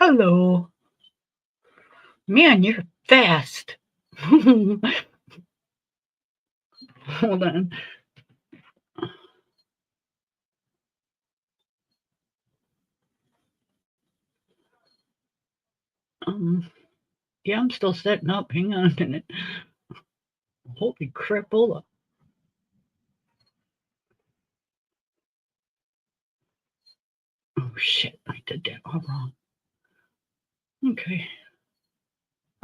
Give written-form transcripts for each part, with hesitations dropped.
Hello. Man, you're fast. Hold on. Um, yeah, I'm still setting up. Hang on a minute. Holy crapola. Oh, shit. I did that all wrong. Okay.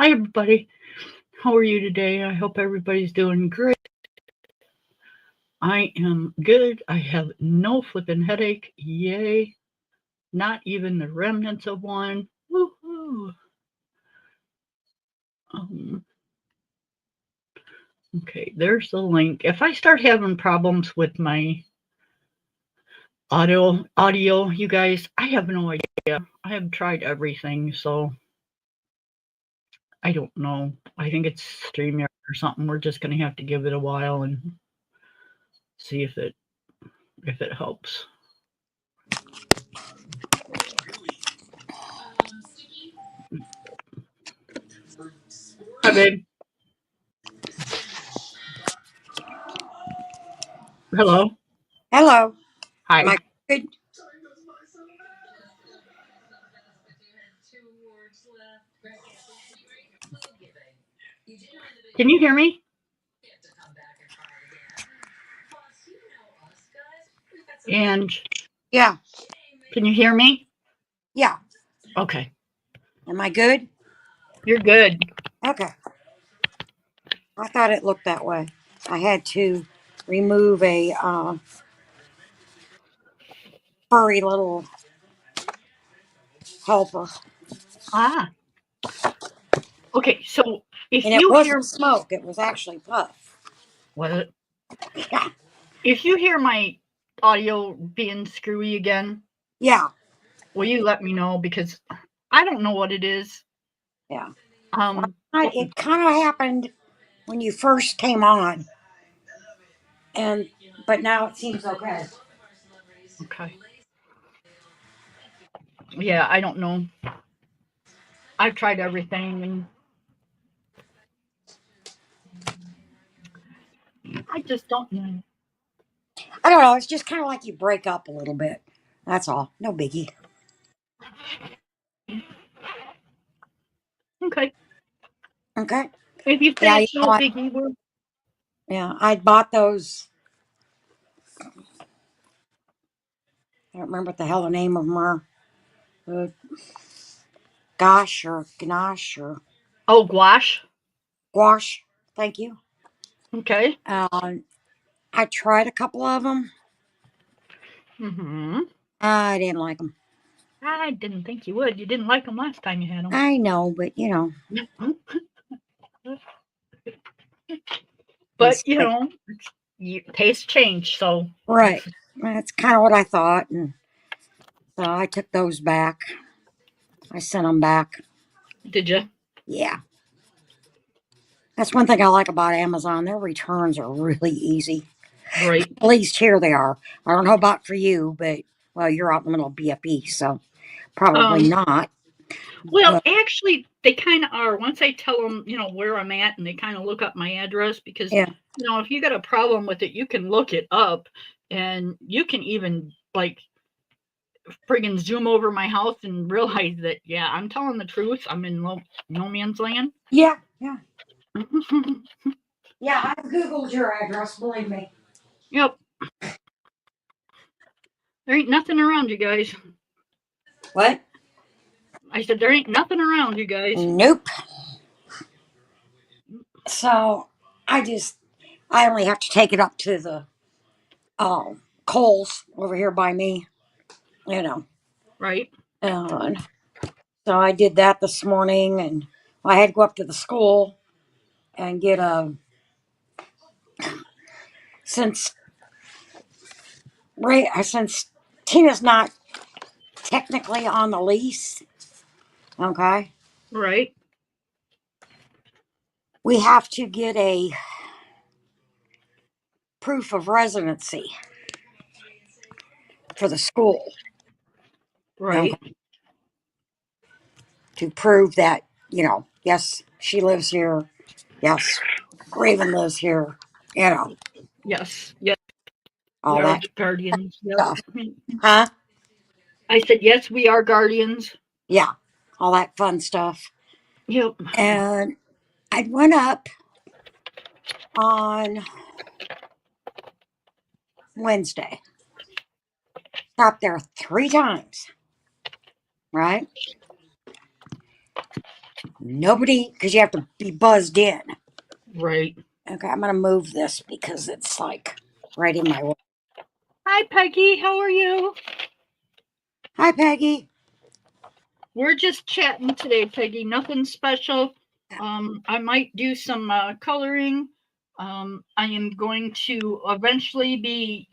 Hi, everybody. How are you today? I hope everybody's doing great. I am good. I have no flipping headache. Yay. Not even the remnants of one. Woohoo. Um, okay, there's the link. If I start having problems with my audio, you guys, I have no idea. I have tried everything, so I don't know. I think it's StreamYard or something. We're just gonna have to give it a while and see if it helps. Hi, babe. Hello. Hello. Am Hi. I good? Can you hear me? And Yeah. can you hear me? Yeah. Okay. Am I good? You're good. Okay. I thought it looked that way. I had to remove a furry little helper. Ah. Okay. So if And it you wasn't hear smoke, it was actually puff. what Yeah. if you hear my audio being screwy again, Yeah. will you let me know because I don't know what it is. Yeah. Um. It kind of happened when you first came on, and but now it seems okay. Okay. Yeah, I don't know. I've tried everything and I just don't know. I don't know. It's just kind of like you break up a little bit. That's all. No biggie. Okay. Okay. If you say Yeah. it's no biggie, we're Yeah. I bought those. I don't remember what the hell the name of them are. Uh, Gosh or Ganache or oh gouache. Gouache. Thank you. Okay. I tried a couple of them. Mm-hmm. I didn't like them. I didn't think you would. You didn't like them last time you had them. I know, but But it's like, taste change. So right. That's kind of what I thought. And so I took those back. I sent them back. did you? Yeah. That's one thing I like about Amazon. Their returns are really easy. Right. At least here they are. I don't know about for you, but, well, you're out in the middle of BFE, so probably Um. not. Well, But, actually, they kind of are. Once I tell them, where I'm at, and they kind of look up my address because, yeah. if you got a problem with it, you can look it up, and you can even like friggin' zoom over my house and realize that yeah, I'm telling the truth. I'm in no man's land. Yeah. Yeah. Yeah. I Googled your address, believe me. Yep, there ain't nothing around you guys. What? I said there ain't nothing around you guys. Nope. So I only have to take it up to the Coles over here by me, you know. Right, And so I did that this morning, and I had to go up to the school and get a since since Tina's not technically on the lease, okay, right, we have to get a proof of residency for the school. right. Okay. to prove that, yes, she lives here. Yes, Raven lives here. You know, Yes. Yes, we all are that guardians. Yep. stuff. Huh? I said, yes, we are guardians. Yeah, all that fun stuff. Yep. And I went up on Wednesday. Stopped there 3 times, right? Nobody, because you have to be buzzed in. Right. Okay, I'm going to move this because it's like right in my way. Hi, Peggy. How are you? Hi, Peggy. We're just chatting today, Peggy. Nothing special. I might do some coloring. I am going to eventually be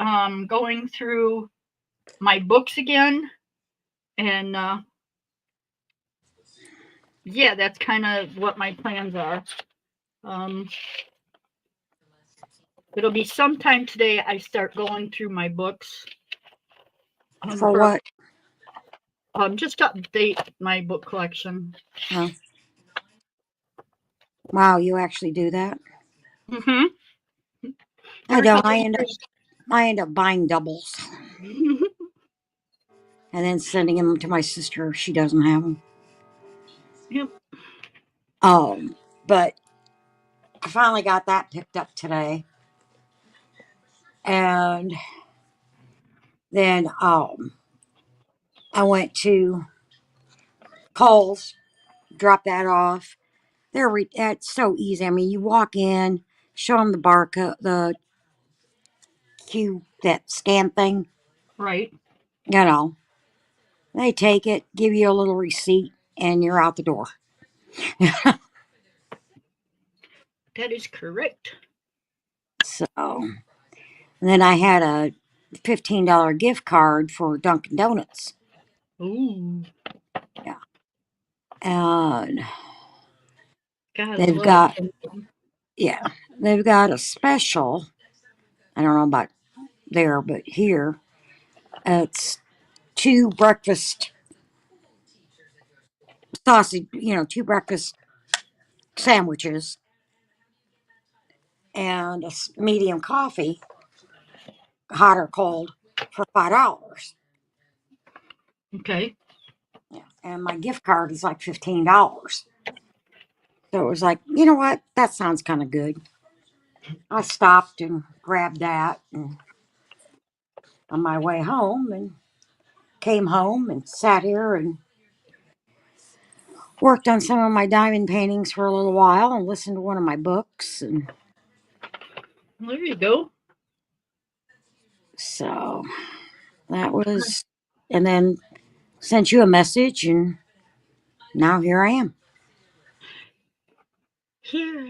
going through my books again. And yeah, that's kind of what my plans are. Um, it'll be sometime today I start going through my books. For For what? just to update my book collection. Oh, wow, you actually do that? Mm-hmm. I Every don't. couple of years. I end up buying doubles and then sending them to my sister if she doesn't have them. Yep. But I finally got that picked up today. And then I went to Kohl's, dropped that off. That's so easy. I mean, you walk in, show them the barcode, the that scan thing, Right. you know. They take it, give you a little receipt, and you're out the door. That is correct. So, and then I had a $15 gift card for Dunkin' Donuts. Ooh, Yeah. And gotta they've love got, something. yeah, they've got a special. I don't know about there, but here it's two breakfast sausage, two breakfast sandwiches and a medium coffee, hot or cold, for $5. Okay. Yeah. And my gift card is like $15. So it was like, you know what? That sounds kind of good. I stopped and grabbed that and on my way home and came home and sat here and worked on some of my diamond paintings for a little while and listened to one of my books. And Well, there you go. so that was, and then sent you a message and now here I am. Here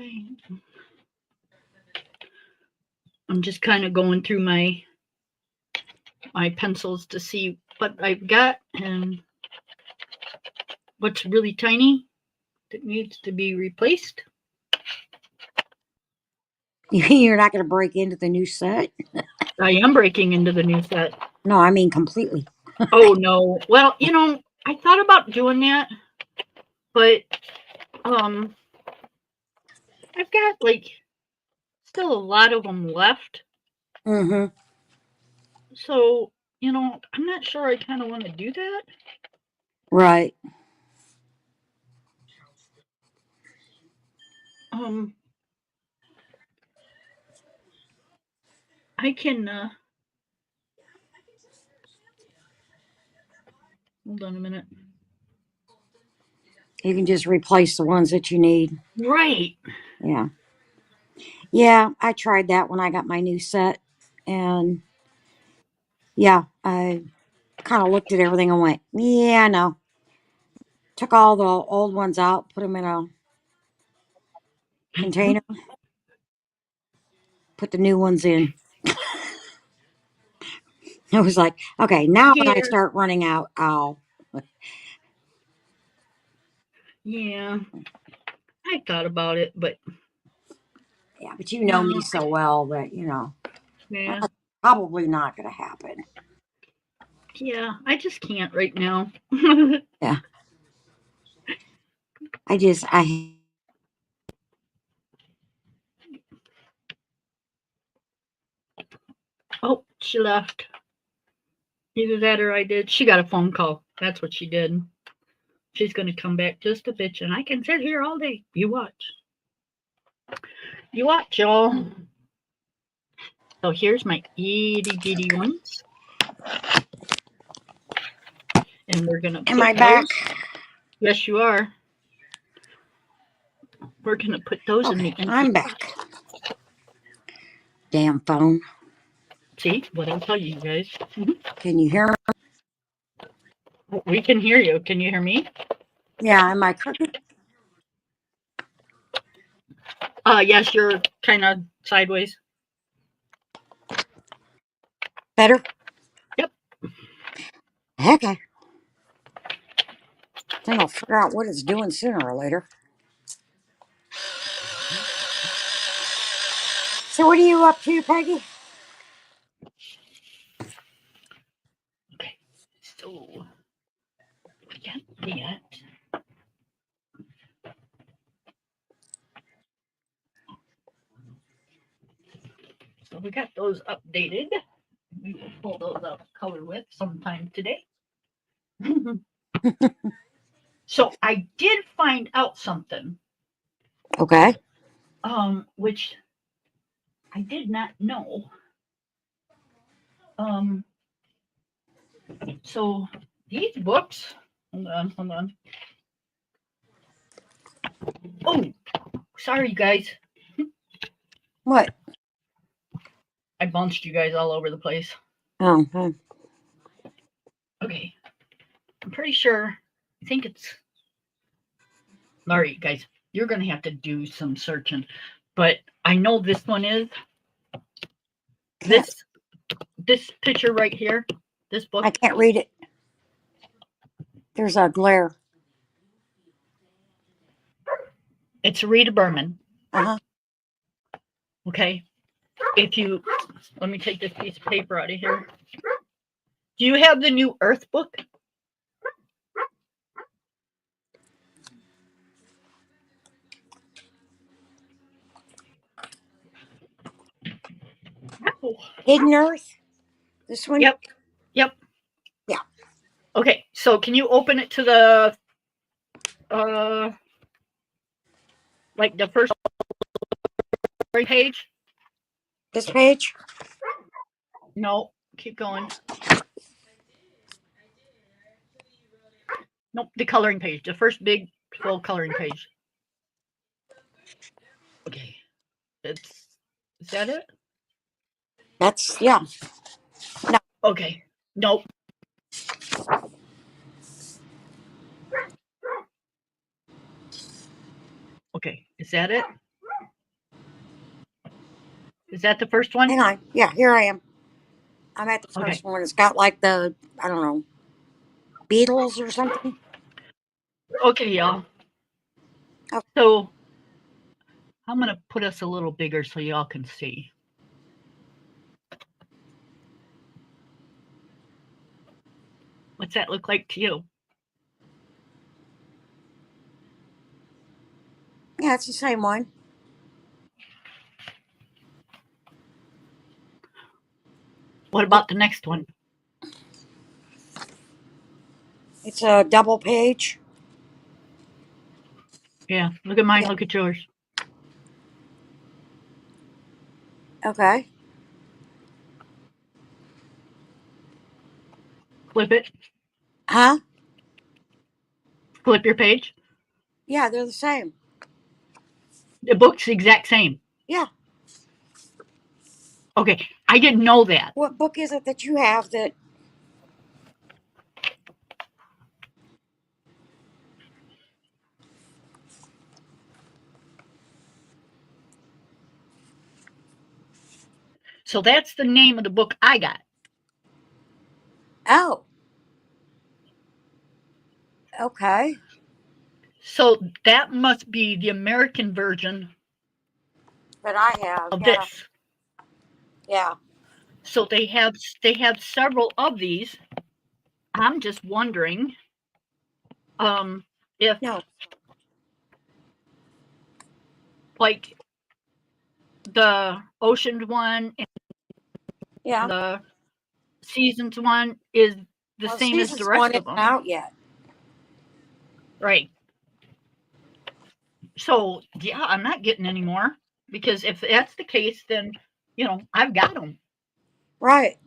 I'm just kind of going through my pencils to see what I've got and what's really tiny that needs to be replaced. You're not going to break into the new set? I am breaking into the new set. No, I mean completely. Oh no. Well, I thought about doing that, but um I've got like still a lot of them left. Mm-hmm. So, I'm not sure I kind of want to do that. Right. Um I can hold on a minute. You can just replace the ones that you need. Right. Yeah. Yeah, I tried that when I got my new set. And yeah, I kind of looked at everything and went, yeah, no. Took all the old ones out, put them in a container, put the new ones in. I was like, okay, now when I Here. start running out, I'll. Yeah. I thought about it, but Yeah, but you know me no. so well that, Yeah. that's probably not going to happen. Yeah, I just can't right now. Yeah. I Oh, she left. Either that or I did. She got a phone call. That's what she did. She's going to come back just a bit, and I can sit here all day. You watch. You watch, y'all. So here's my itty bitty ones. And we're going to am put I those. back? Yes, you are. We're going to put those in the Okay, empty. I'm back. Damn phone. See what I'll tell you guys. Can you hear me? We can hear you. Can you hear me? Yeah, am I crooked? Yes, you're kind of sideways. Better? Yep. Okay. Then I'll figure out what it's doing sooner or later. So what are you up to, Peggy? Okay. So we got that. So we got those updated. We will pull those out color with sometime today. So I did find out something, Okay. which I did not know. So these books. Hold on, hold on. Oh, sorry, guys. What? I bounced you guys all over the place. Oh, Okay, I'm pretty sure. I think it's. All right, guys, you're gonna have to do some searching, but I know this one is can't. this picture right here. This book. I can't read it. There's a glare. It's Rita Berman. Uh-huh. Okay. If you let me take this piece of paper out of here. Do you have the new Earth book? Oh. Hidden Earth? This one? Yep. Yep. Yeah. Okay. So can you open it to the like the first page? This page? No. Keep going. Nope. The coloring page. The first big full coloring page. Okay. Is that it? That's, yeah. No. Okay. Nope. Okay. Is that it? Is that the first one? Hang on. Yeah, here I am. I'm at the first Okay. one. It's got like the, I don't know, beetles or something. Okay, y'all. Oh. So I'm going to put us a little bigger so y'all can see. What's that look like to you? Yeah, it's the same one. What about the next one? It's a double page. Yeah, look at mine, Yeah. look at yours. Okay. Flip it. Huh? Flip your page. Yeah, they're the same. The book's the exact same. Yeah. Okay, I didn't know that. What book is it that you have that? So that's the name of the book I got. Oh. Okay. So that must be the American version That I have. of Yeah. this. Yeah. So they have several of these. I'm just wondering if No. like the oceans one and Yeah. the seasons one is the Well, same as the seasons one rest isn't of them. out yet. Right. So, yeah, I'm not getting any more because if that's the case, then, I've got them. Right.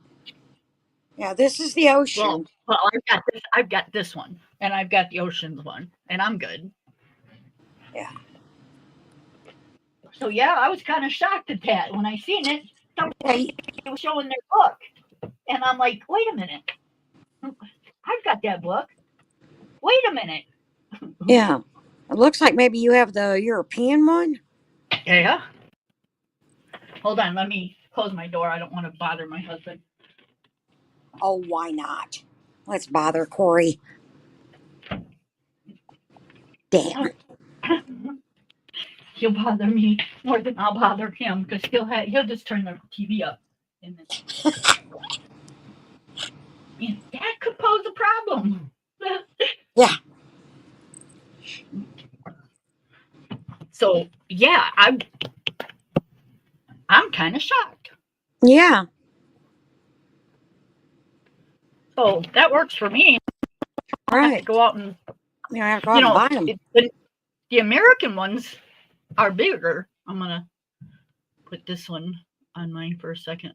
Yeah, this is the ocean. Well, I've got this one, and I've got the oceans one, and I'm good. Yeah. So, yeah, I was kind of shocked at that when I seen it. Hey, Somebody was showing their book, and I'm like, wait a minute. I've got that book. Wait a minute. yeah. It looks like maybe you have the European one. Yeah. Hold on, let me close my door. I don't want to bother my husband. Oh, why not? Let's bother Corey. Damn. He'll bother me more than I'll bother him because he'll just turn the TV up, and that could pose a problem. Yeah. So yeah, I'm kind of shocked. Yeah. So that works for me. I don't have to Right. go out and You don't have to go out and buy them. the American ones are bigger. I'm gonna put this one on mine for a second.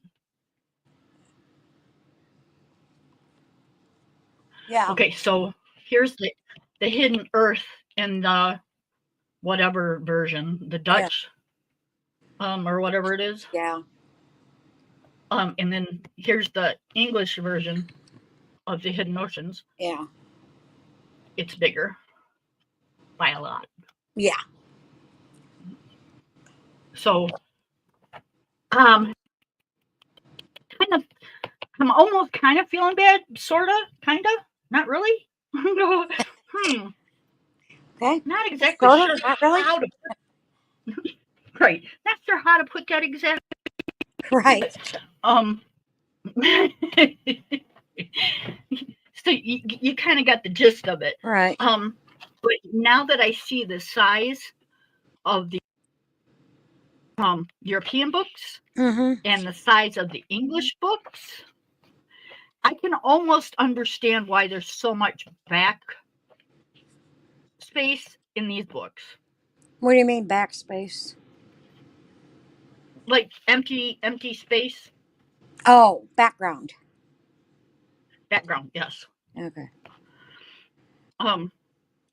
Yeah. Okay, so here's the Hidden Earth in the whatever version, the Yeah. Dutch, or whatever it is. Yeah. And then here's the English version of the Hidden Oceans. Yeah. It's bigger by a lot. Yeah. So, kind of, I'm almost kind of feeling bad, sorta, kind of, not really. Okay. Not exactly Sort sure of. Not really. how to right. Not sure how to put that exactly. Right. So you kind of got the gist of it. Right. But now that I see the size of the European books Mm-hmm. and the size of the English books, I can almost understand why there's so much back space in these books. What do you mean backspace? Like empty space. Oh, background. Background, yes. Okay.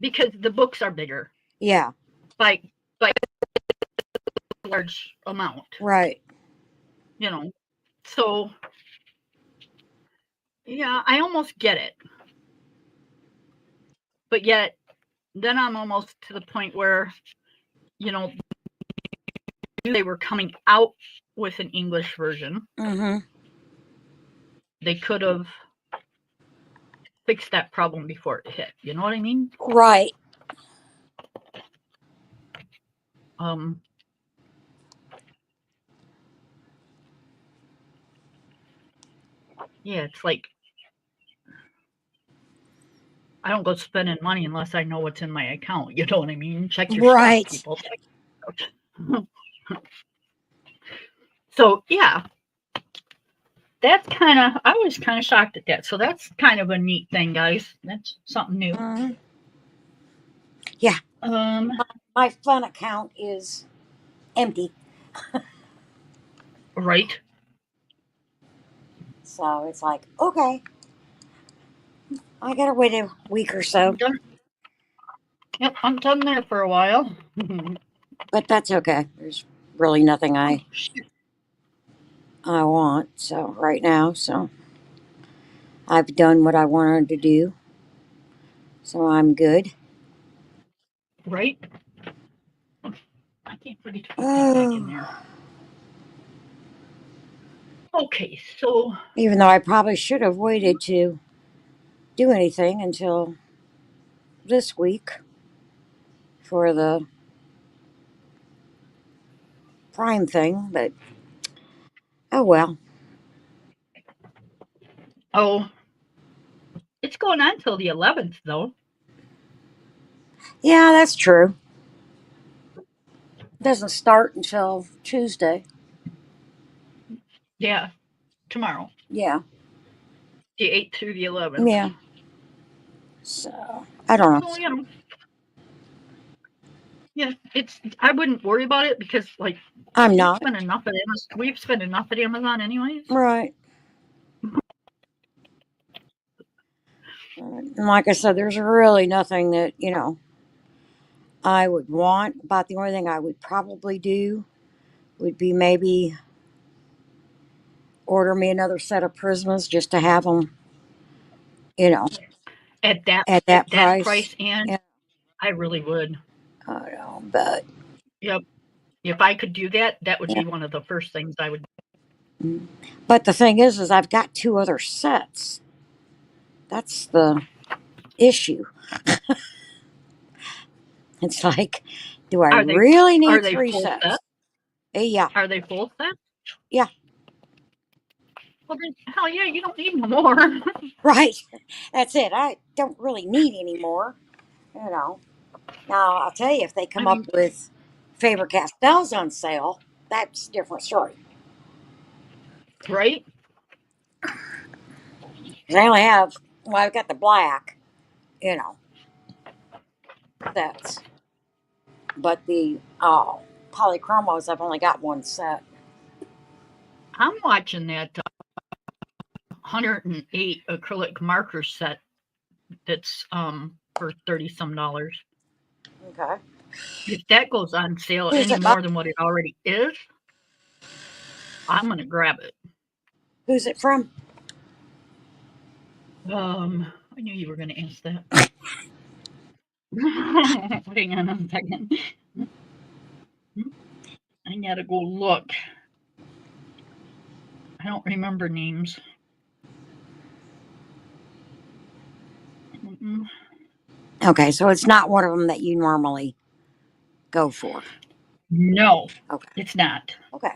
Because the books are bigger Yeah. by a large amount. Right. So yeah, I almost get it. But yet then I'm almost to the point where, they were coming out with an English version. Mm-hmm. They could have fixed that problem before it hit. You know what I mean? Right. Yeah, it's like I don't go spending money unless I know what's in my account. You know what I mean? Check your Right. stuff, people. So yeah, I was kind of shocked at that. So that's kind of a neat thing, guys. That's something new. Mm-hmm. Yeah. My fun account is empty. Right. So it's like, okay, I gotta wait a week or so. Yep, I'm done there for a while. But that's okay. There's really nothing I want so right now. So I've done what I wanted to do. So I'm good. Right. I can't forget to put that back in there. Okay, so Even though I probably should have waited to do anything until this week for the Prime thing, but oh well. it's going on till the 11th, though. Yeah, that's true. Doesn't start until Tuesday. Yeah, tomorrow, Yeah. the 8th through the 11th. Yeah. So I don't know. So, yeah, I wouldn't worry about it because, like, I'm we've not. spent enough at Amazon. We've spent enough at Amazon anyways. Right. And like I said, there's really nothing that, I would want. About the only thing I would probably do would be maybe order me another set of Prismas just to have them, you know, At that at at that that price. price, and Yeah. I really would. I know, but Yep. If I could do that, that would yeah. be one of the first things I would. Mm. But the thing is I've got two other sets. That's the issue. It's like, do I Are they really are need they three full sets? set? Yeah. Are they full set? Yeah. Well, then, hell yeah, you don't need no more. Right. That's it. I don't really need any more. You know. Now I'll tell you, if they I come up mean, with Faber Castells on sale, that's a different story. right? 'Cause I only have, well, I've got the black, you know, sets, but the polychromos, I've only got one set. I'm watching that 108 acrylic marker set that's for 30 some dollars. Okay. If that goes on sale Who's any it by? more than what it already is, I'm gonna grab it. Who's it from? I knew you were gonna ask that. Hang on a second. I gotta go look. I don't remember names. Mm-mm. Okay, so it's not one of them that you normally go for. No, Okay. it's not. Okay.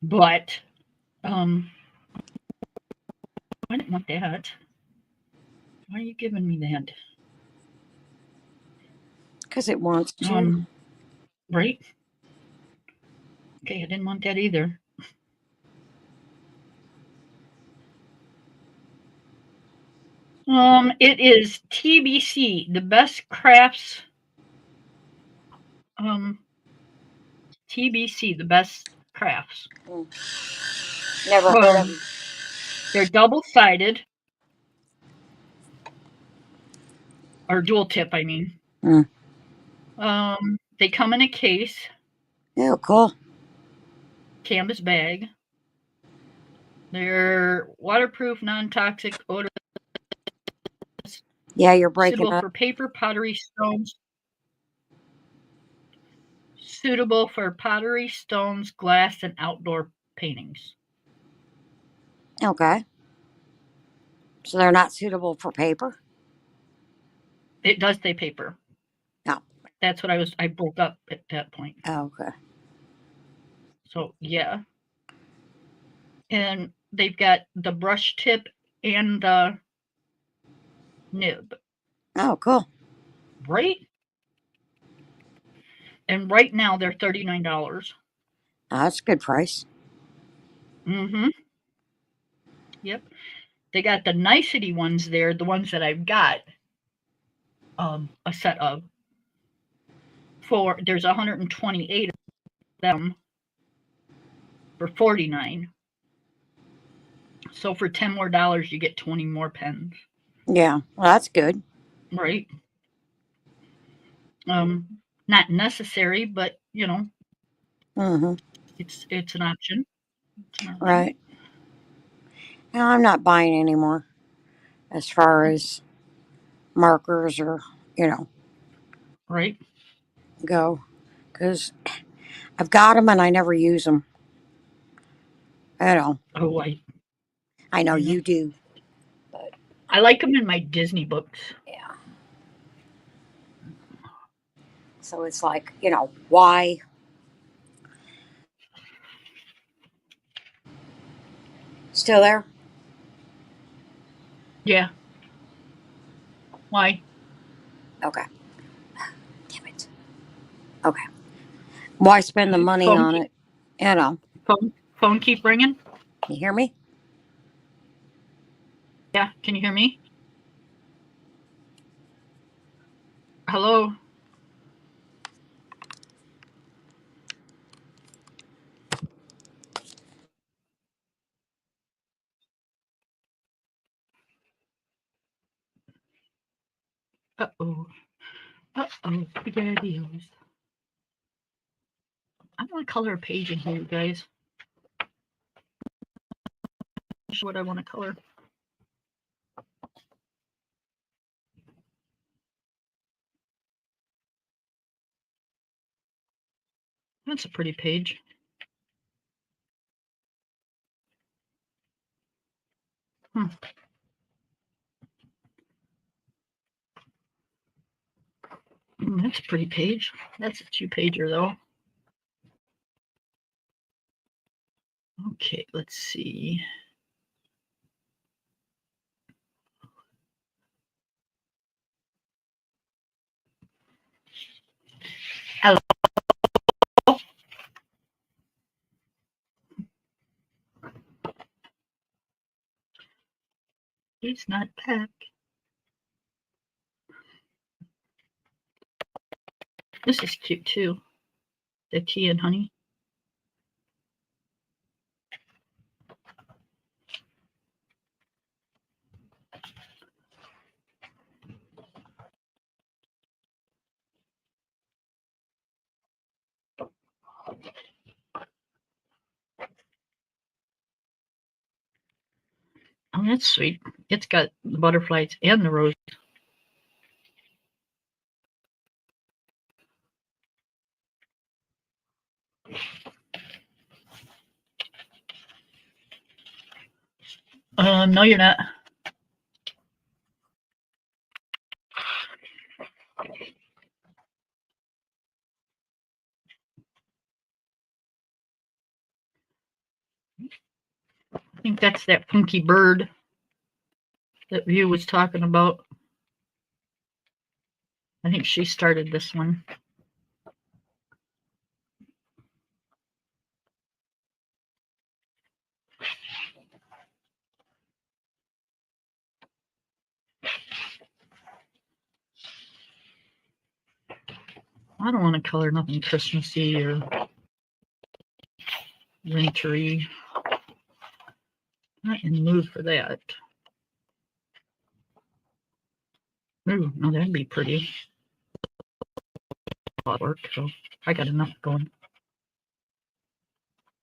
But um, I didn't want that. Why are you giving me that? Because it wants to. Um, right? Okay, I didn't want that either. It is TBC, the best crafts. Um, TBC, the best crafts. Mm, never heard of them. Um, they're double sided or dual tip. I mean, Mm. they come in a case, Oh, cool. canvas bag. They're waterproof, non-toxic, odorless, Yeah, you're breaking suitable up. for paper, pottery, stones. Suitable for pottery, stones, glass, and outdoor paintings. Okay. So they're not suitable for paper? It does say paper. No. That's what I broke up at that point. Oh, okay. So yeah. And they've got the brush tip and the nib, Oh, cool. right? And right now they're $39. Oh, that's a good price. Mm-hmm. Yep. They got the nicety ones there, the ones that I've got a set of. There's 128 of them for 49. So for 10 more dollars you get 20 more pens. Yeah, well, that's good. Right. Not necessary, but Mm-hmm. it's an option. It's an option. Right. No, I'm not buying anymore as far as markers or, you know, Right. go. Because I've got them and I never use them. I know. Oh, I know I know. you do. But I like them in my Disney books. yeah. So it's like, why? Still there? Yeah. Why? Okay. Damn it. Okay. Why spend the money Phone on keep, it? You know. phone keep ringing. You hear me? Yeah, can you hear me? Hello. Uh-oh. Uh-oh. Spaghettios. I want to color a page in here, you guys. What I want to color. That's a pretty page. That's a pretty page. That's a 2-pager though. Okay, let's see. Hello. He's not back. This is cute too. The tea and honey. Oh, that's sweet. It's got the butterflies and the rose. No, you're not. I think that's that funky bird that View was talking about. I think she started this one. I don't want to color nothing Christmassy or wintry. Not in the mood for that. Ooh, no, that'd be pretty. A lot of work, so I got enough going.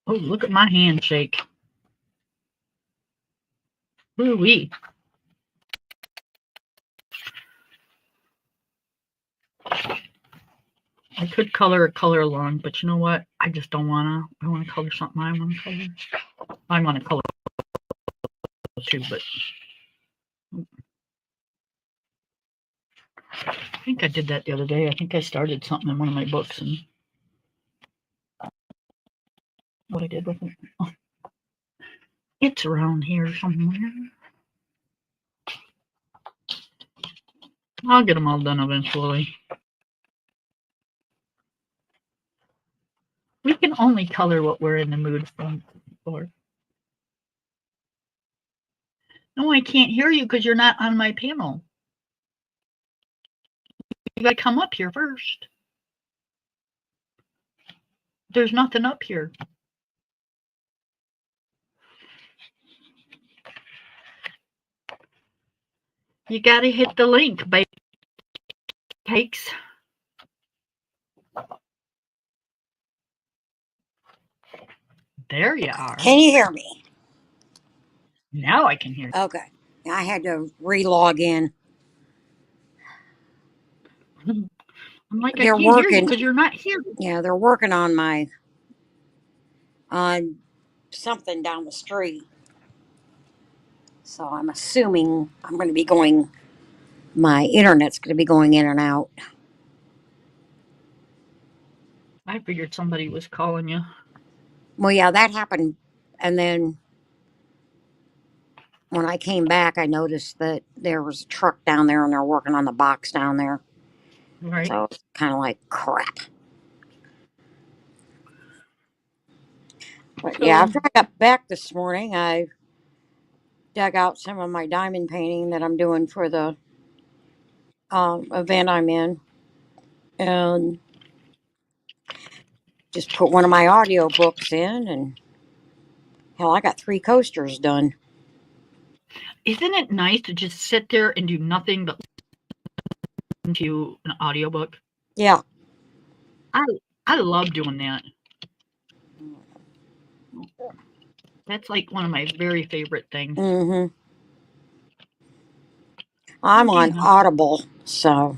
Oh, look at my handshake. Ooh-wee. I could color a color along, but you know what? I just don't wanna. I wanna color something I wanna color. I wanna color too, but I think I did that the other day. I think I started something in one of my books and what I did with it. Oh, it's around here somewhere. I'll get them all done eventually. We can only color what we're in the mood for. No, I can't hear you because you're not on my panel. You gotta come up here first. There's nothing up here. You gotta hit the link, baby cakes. There you are. Can you hear me? Now I can hear you. Okay. I had to re-log in. I'm like, They're I can't hear you working. because you're not here. Yeah, they're working on my on something down the street. So I'm assuming I'm going to be going. My internet's going to be going in and out. I figured somebody was calling you. Well, yeah, that happened, and then when I came back, I noticed that there was a truck down there, and they're working on the box down there. Right. So it's kind of like crap. But yeah, So after I got back this morning, I dug out some of my diamond painting that I'm doing for the event I'm in, and just put one of my audio books in, and hell, I got 3 coasters done. isn't it nice to just sit there and do nothing but listen to an audiobook? Yeah. I I love doing that. That's like one of my very favorite things. Mm-hmm. I'm on Yeah. Audible, so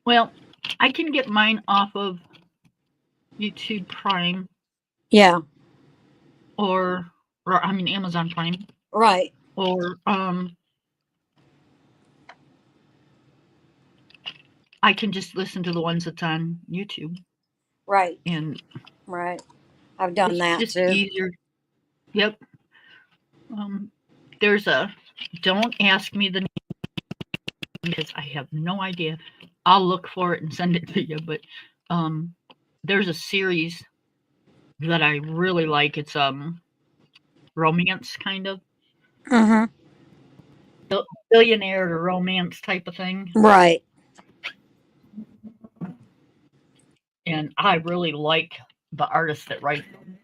Well, I can get mine off of YouTube Prime yeah, or I mean Amazon Prime right, or I can just listen to the ones that's on YouTube right, and right. I've done it's that just too. easier. Yep. Um there's a don't ask me the name because I have no idea. I'll look for it and send it to you, but um there's a series that I really like. It's romance kind of Mm-hmm. billionaire to romance type of thing. Right. And I really like the artists that write them.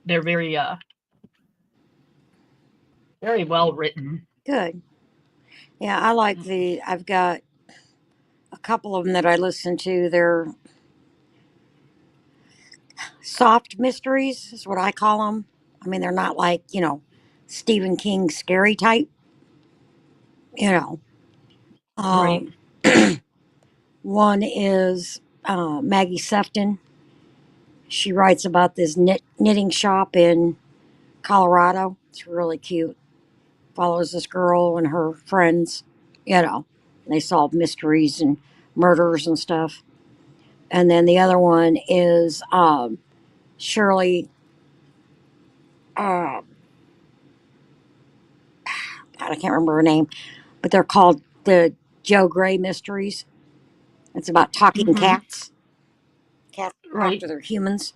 They're very well written. Good. Yeah, I like the. I've got a couple of them that I listen to. They're soft mysteries, is what I call them. I mean, they're not like Stephen King scary type. You know. Right. Um, one is Maggie Sefton. She writes about this knitting shop in Colorado. It's really cute. Follows this girl and her friends. You know, they solve mysteries and murders and stuff. And then the other one is Shirley. Uh, God, I can't remember her name, but they're called the Joe Gray Mysteries. It's about talking Mhm. cats. Cats talk Right. to their humans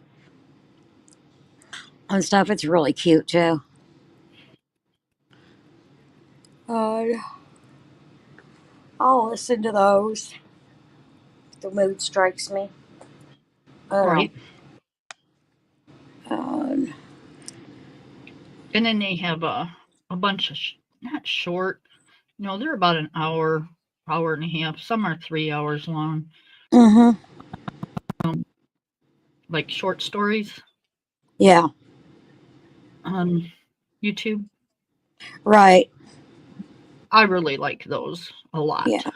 and stuff. It's really cute too. Uh, I'll listen to those. If the mood strikes me. I don't Right. know. And then they have a bunch of not short. No, they're about an hour, hour and a half. Some are 3 hours long. Mm-hmm. Like short stories Yeah. on YouTube. Right. I really like those a lot. Yeah.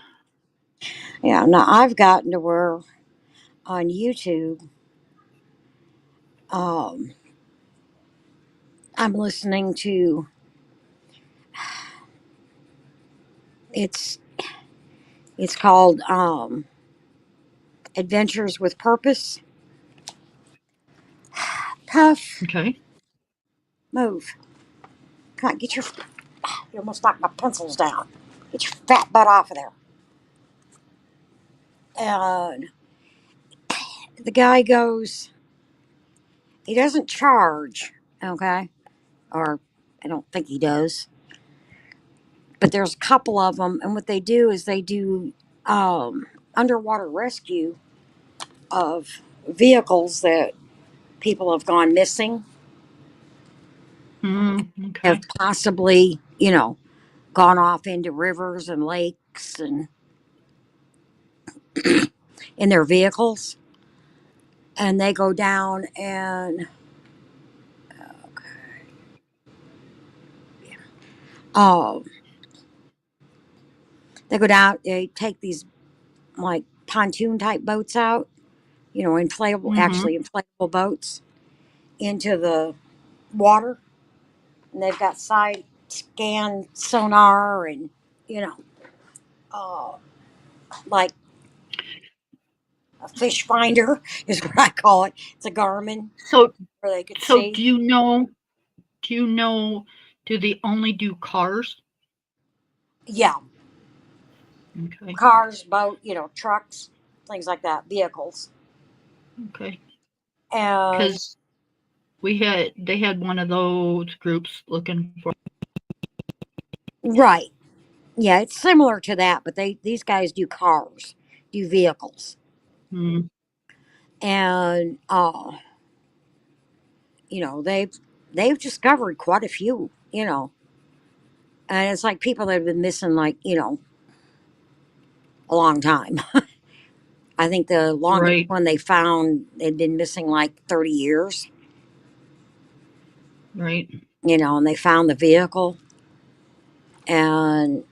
Yeah. Now I've gotten to where on YouTube, um, I'm listening to it's it's called Adventures with Purpose. Puff, Okay. move. Come on, get your. You almost knocked my pencils down. Get your fat butt off of there. And the guy goes, he doesn't charge, okay? Or I don't think he does. But there's a couple of them, and what they do is they do underwater rescue of vehicles that people have gone missing, have Okay. possibly, gone off into rivers and lakes and in their vehicles. And they go down and uh, they go down, they take these like pontoon type boats out, Mhm. actually inflatable boats into the water. And they've got side scan sonar and, you know, uh, like a fish finder is what I call it. It's a Garmin So where they could so see. do you know do they only do cars? Yeah, Okay. cars, boat, trucks. things like that, vehicles. Okay. And Because they had one of those groups looking for. right, yeah, it's similar to that, but these guys do cars, do vehicles, Mm, and they've discovered quite a few, and it's like people that have been missing like a long time. I think the longest right. one they found had been missing like 30 years, Right. and they found the vehicle, and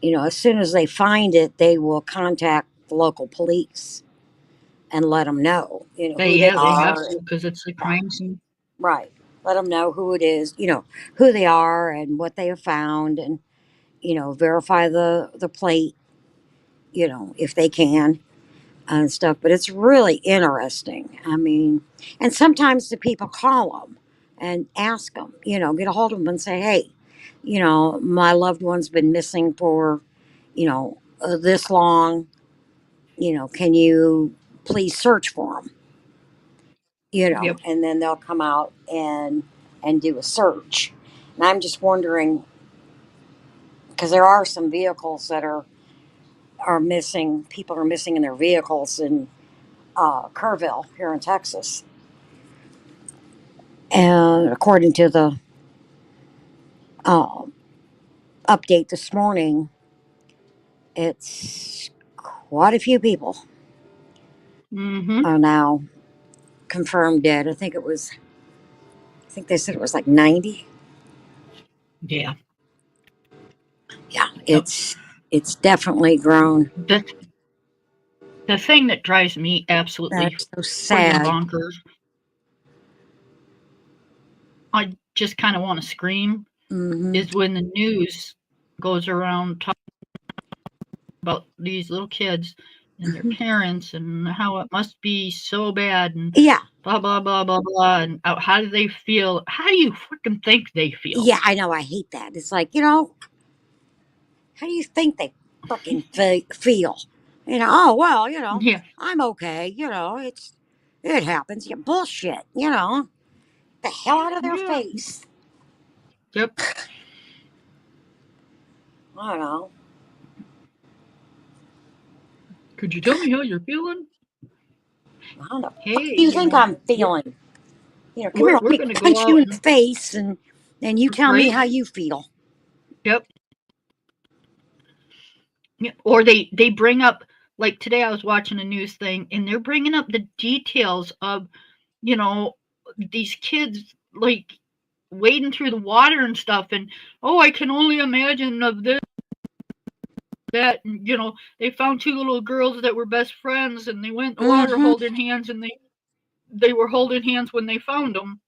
as soon as they find it, they will contact the local police and let them know, who they They have are. to because it's a Yeah, crime scene. right. Let them know who it is, who they are and what they have found, and verify the plate, if they can and stuff. But it's really interesting. I mean, and sometimes the people call them and ask them, get a hold of them and say, hey, my loved one's been missing for, this long. Can you please search for them? Yep. And then they'll come out and do a search. And I'm just wondering, because there are some vehicles that are missing. People are missing in their vehicles in Kerrville here in Texas. And according to the uh, update this morning, it's quite a few people Mm-hmm. are now confirmed dead. I think they said it was like 90. Yeah. Yeah, Yep. it's definitely grown. The the thing that drives me absolutely That's so friggin' sad. bonkers, I just kind of want to scream, Hmm. is when the news goes around talking about these little kids and their parents and how it must be so bad and Yeah, blah blah blah blah blah and how do they feel? How do you freaking think they feel? yeah, I know. I hate that. It's like, how do you think they fucking feel? Oh, well, Yeah. I'm okay. It happens. Yeah, bullshit, the hell out of their Yeah. face. Yep. I don't know. Could you tell me how you're feeling? I don't know. What Hey, do you think I'm feeling? Come here, let we're me gonna go punch you out in the and face and you tell me right. how you feel. Yep. Yeah. Or they bring up, like today I was watching a news thing and they're bringing up the details of you know these kids like wading through the water and stuff and oh I can only imagine of this that and, they found two little girls that were best friends and they went in the water Mm-hmm. holding hands and they were holding hands when they found them.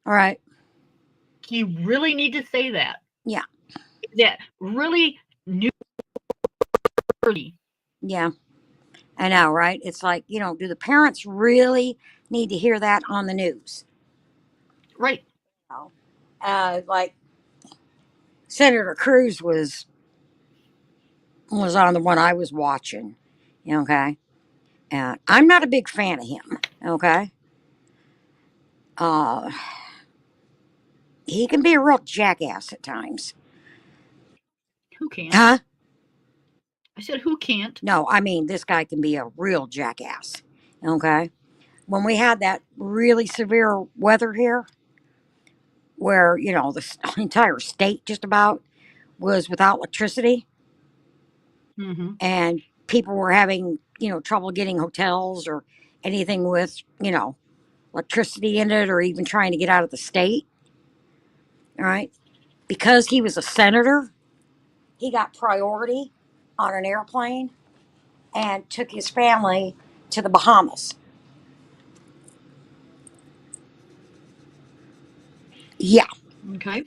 All right. You really need to say that Yeah. really new early. Yeah. I know, right? It's like, do the parents really need to hear that on the news? Right. No. Like Senator Cruz was on the one I was watching. Okay. And I'm not a big fan of him. Okay. Uh, he can be a real jackass at times. Who can't? Huh? I said who can't. No, I mean, this guy can be a real jackass. Okay. When we had that really severe weather here, where, the entire state just about was without electricity Mm-hmm. and people were having, trouble getting hotels or anything with, electricity in it or even trying to get out of the state. All right. Because he was a senator, he got priority on an airplane and took his family to the Bahamas. Yeah. Okay.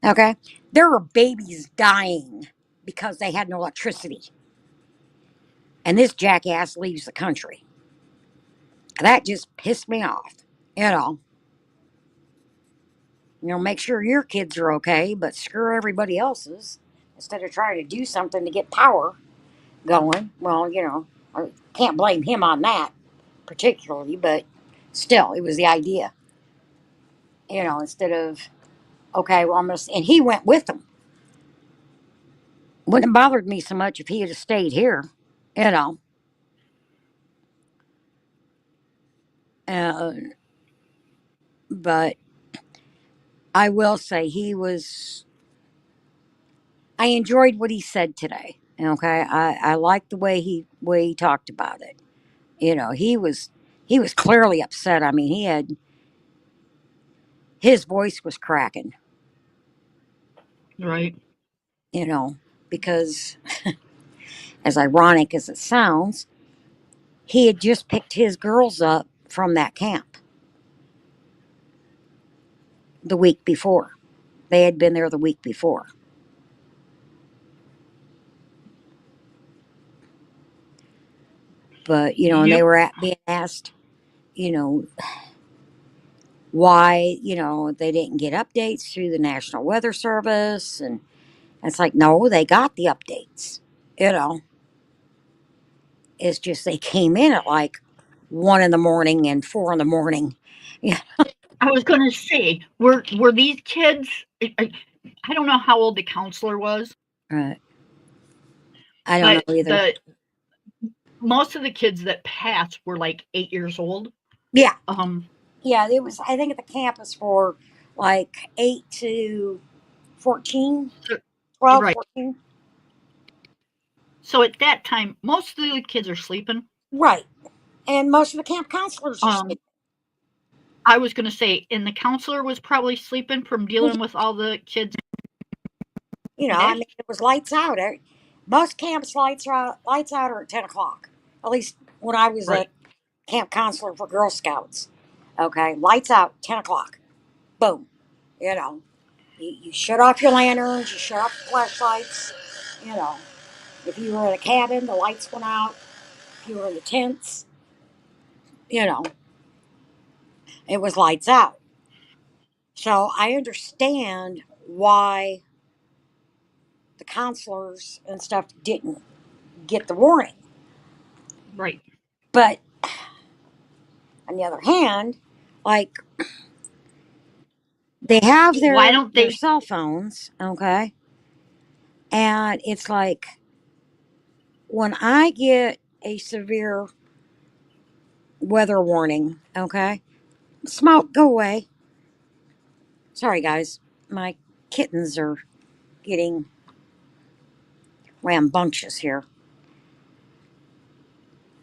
Okay. There were babies dying because they had no electricity. And this jackass leaves the country. That just pissed me off. You know, make sure your kids are okay, but screw everybody else's instead of trying to do something to get power going. Well, I can't blame him on that particularly, but still, it was the idea. Instead of, okay, well, and he went with them. Wouldn't have bothered me so much if he had stayed here, you know. Uh, but I will say I enjoyed what he said today. Okay, I liked the way he talked about it. He was clearly upset. I mean, his voice was cracking. Right. You know, because as ironic as it sounds, he had just picked his girls up from that camp the week before. They had been there the week before. But, and they Yep. were being asked, you know, why, they didn't get updates through the National Weather Service. And it's like, no, they got the updates. You know, it's just they came in at like 1 in the morning and 4 in the morning. Yeah. I was going to say, were these kids? I don't know how old the counselor was, Right. I don't know but either. the most of the kids that passed were like 8 years old. Yeah. Um, Yeah. It was, I think, at the campus for like 8 to 14, so, 12, right. 14. So at that time, most of the kids are sleeping. Right. And most of the camp counselors are sleeping. Um, I was going to say, and the counselor was probably sleeping from Well, dealing with all the kids every I day. mean, it was lights out. Most camps lights out are at 10 o'clock. At least when I was a Right. camp counselor for Girl Scouts. Okay, lights out, 10 o'clock. Boom. You know, you shut off your lanterns, you shut off the flashlights. You know, if you were in a cabin, the lights went out. If you were in the tents, you know, it was lights out. So I understand why the counselors and stuff didn't get the warning. Right. But on the other hand, like they have Why their don't their they? cell phones, okay? And it's like when I get a severe weather warning, okay? Smoke, go away. Sorry guys, my kittens are getting rambunctious here.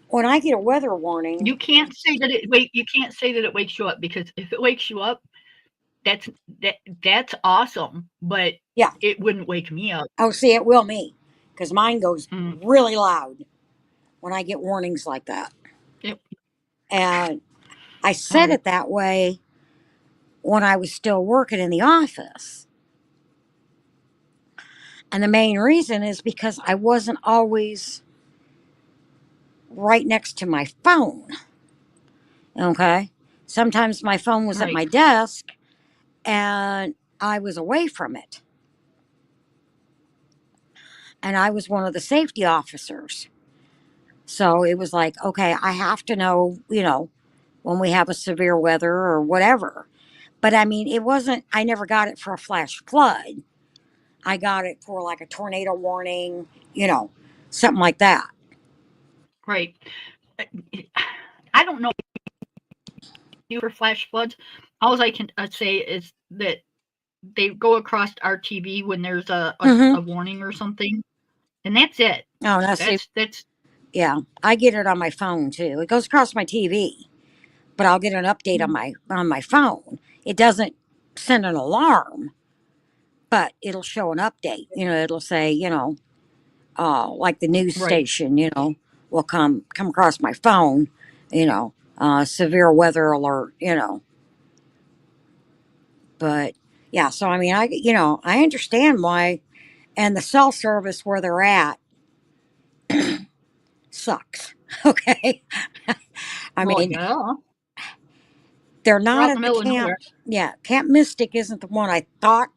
When I get a weather warning, You can't say that it wait. You can't say that it wakes you up because if it wakes you up, that's that that's awesome. But yeah. it wouldn't wake me up. Oh, see, it will me because mine goes Mm, really loud when I get warnings like that. yep. And I said Um, it that way when I was still working in the office. And the main reason is because I wasn't always right next to my phone. Okay. Sometimes my phone was at right. my desk and I was away from it. And I was one of the safety officers. So it was like, okay, I have to know, when we have a severe weather or whatever. But I mean, I never got it for a flash flood. I got it for like a tornado warning, something like that. Right. Uh, I don't know you for flash floods. All I can say is that they go across our TV when there's Mm-hmm. a warning or something, and that's it. Oh, now see, That's yeah, I get it on my phone too. It goes across my TV, but I'll get an update on mm, my phone. It doesn't send an alarm, but it'll show an update. It'll say, like the news right. station, will come across my phone, severe weather alert, But yeah, so I mean, I understand why, and the cell service where they're at sucks. Okay, I Well, mean, yeah, they're we're not out in at the the middle of camp. nowhere. Yeah, Camp Mystic isn't the one I thought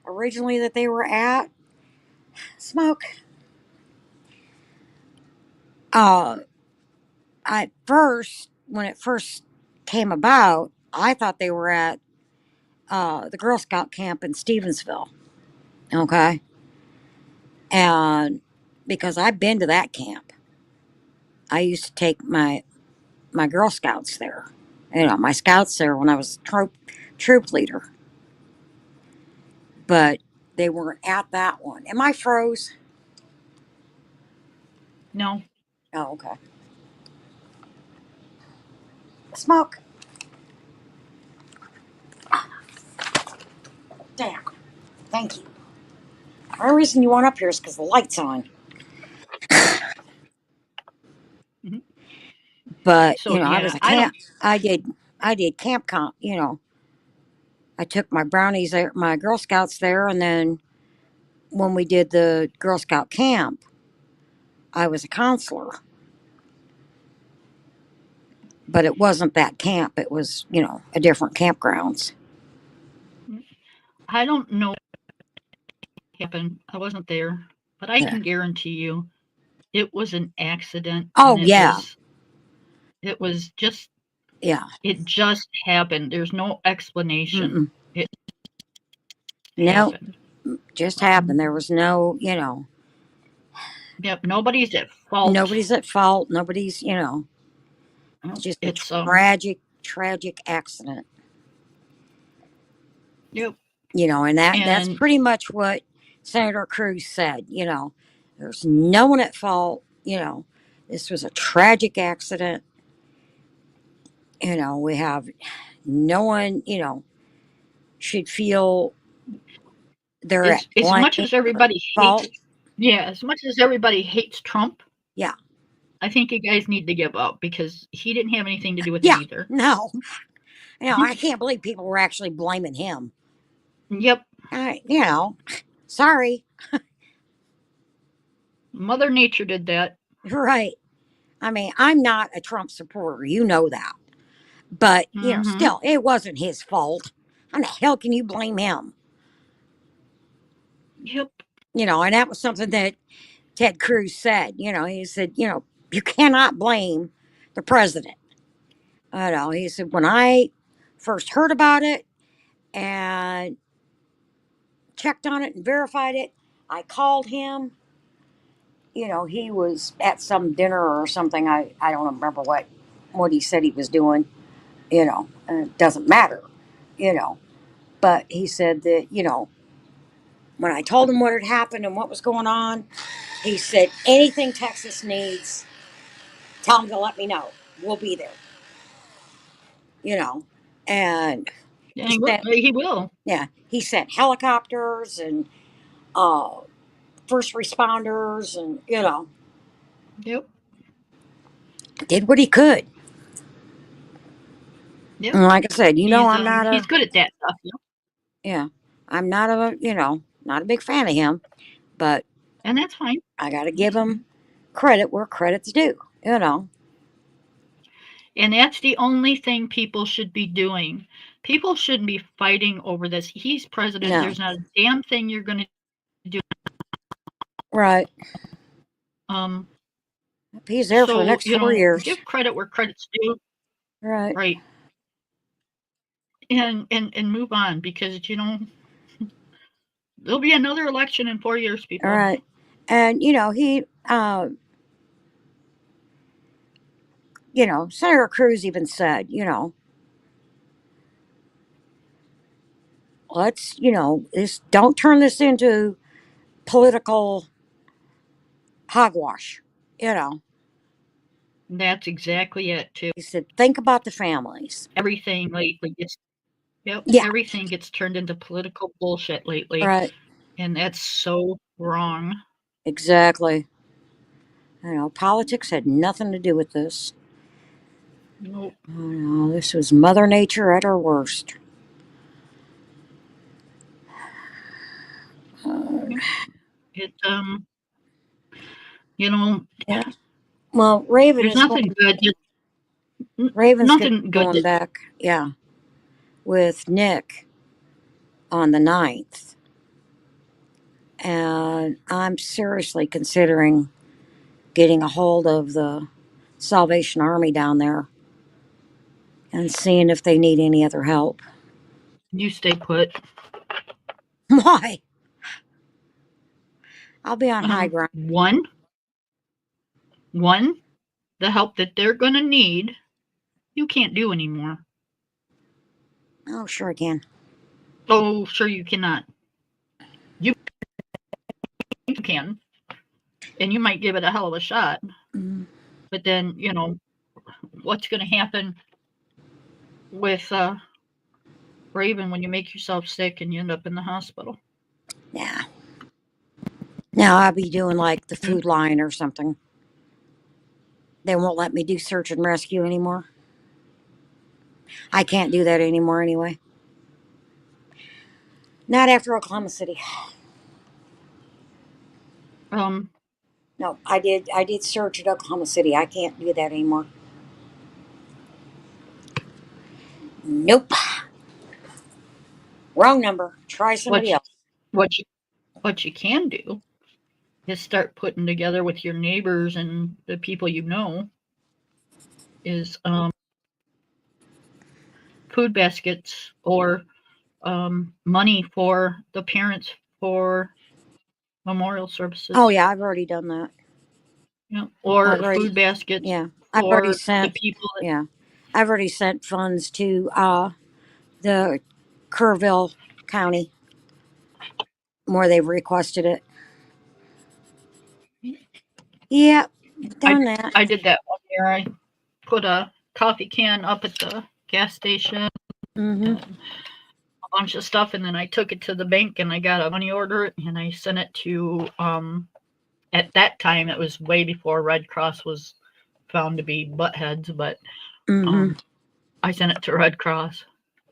originally that they were at. Smoke. At first, when it first came about, I thought they were at the Girl Scout camp in Stevensville. Okay. And because I've been to that camp, I used to take my Girl Scouts there. My scouts there when I was troop leader. But they weren't at that one. Am I froze? No. Oh, okay. Smoke. Damn. Thank you. The only reason you want up here is because the light's on. Mhm. But So I yeah, was a I camp. don't. I did camp comp. I took my brownies there, my Girl Scouts there, and then when we did the Girl Scout camp, I was a counselor. But it wasn't that camp. It was a different campgrounds. I don't know what happened. I wasn't there, but I Yeah. can guarantee you, it was an accident, and Oh yeah, it was just yeah. it just happened. There's no explanation. Mm-mm. It No, happened. just happened. There was no. Yep. Nobody's at fault. Nobody's at fault. Nobody's. It's just a It's tragic accident. yep. And that's And pretty much what Senator Cruz said. There's no one at fault. This was a tragic accident. We have no one. Should feel they're at as much blame as or everybody hates, fault. yeah, as much as everybody hates Trump, Yeah, I think you guys need to give up because he didn't have anything to do with it yeah. either. No, I can't believe people were actually blaming him. Yep. Sorry. Mother Nature did that. Right. I mean, I'm not a Trump supporter. You know that. But, Mm-hmm. still, it wasn't his fault. How the hell can you blame him? Yep. And that was something that Ted Cruz said. He said, you cannot blame the president. He said, when I first heard about it and checked on it and verified it, I called him. He was at some dinner or something. I don't remember what he said he was doing. It doesn't matter. You know, but he said that when I told him what had happened and what was going on, he said anything Texas needs, tell him to let me know. We'll be there. You know, and And he said, he will. yeah, he sent helicopters and uh, first responders, and Yep. did what he could. Yep. And like I said, I'm not He's a good at that stuff. Yep. yeah, I'm not not a big fan of him, but And that's fine. I got to That's give fine. him credit where credit's due. And that's the only thing people should be doing. People shouldn't be fighting over this. He's president. No, There's not a damn thing you're going to do. right. Um. He's there for the So next 4 years. give credit where credit's due. Right. Right. And move on because there'll be another election in 4 years, All people. right. And he Senator Cruz even said, let's, this don't turn this into political hogwash. You know, That's exactly it too. he said, think about the families. Everything lately gets Yep, Yeah, everything gets turned into political bullshit lately, right. and that's so wrong. Exactly. Politics had nothing to do with this. Nope. This was Mother Nature at her worst. Uh, Yep. It you know, yeah. Well, Raven there's is going. nothing good. Raven's going to Nothing be good going that back. Yeah, with Nick on the 9th. And I'm seriously considering getting a hold of the Salvation Army down there and seeing if they need any other help. You stay put. Why? I'll be on high Um, ground. one, one, the help that they're gonna need, you can't do anymore. Oh, sure I can. Oh, sure you cannot. You can, and you might give it a hell of a shot. Mm, But then, what's going to happen with Raven when you make yourself sick and you end up in the hospital? yeah. Now I'll be doing like the Mm, food line or something. They won't let me do search and rescue anymore. I can't do that anymore anyway. Not after Oklahoma City. Um, No, I did search at Oklahoma City. I can't do that anymore. Nope. Wrong number. Try what somebody you, else. what you what you can do is start putting together with your neighbors and the people you know is food baskets or money for the parents for memorial Oh services, yeah, I've already done that. or I've food already baskets yeah. I've already for the sent people that, yeah. I've already sent funds to the Kerrville County where they've requested it. Yep, I done that. I did that one year. I put a coffee can up at the gas station Mm-hmm. and a bunch of stuff, and then I took it to the bank and I got a money order and I sent it to. At that time, it was way before Red Cross was found to be buttheads, but Mm-hmm. um, I sent it to Red Cross.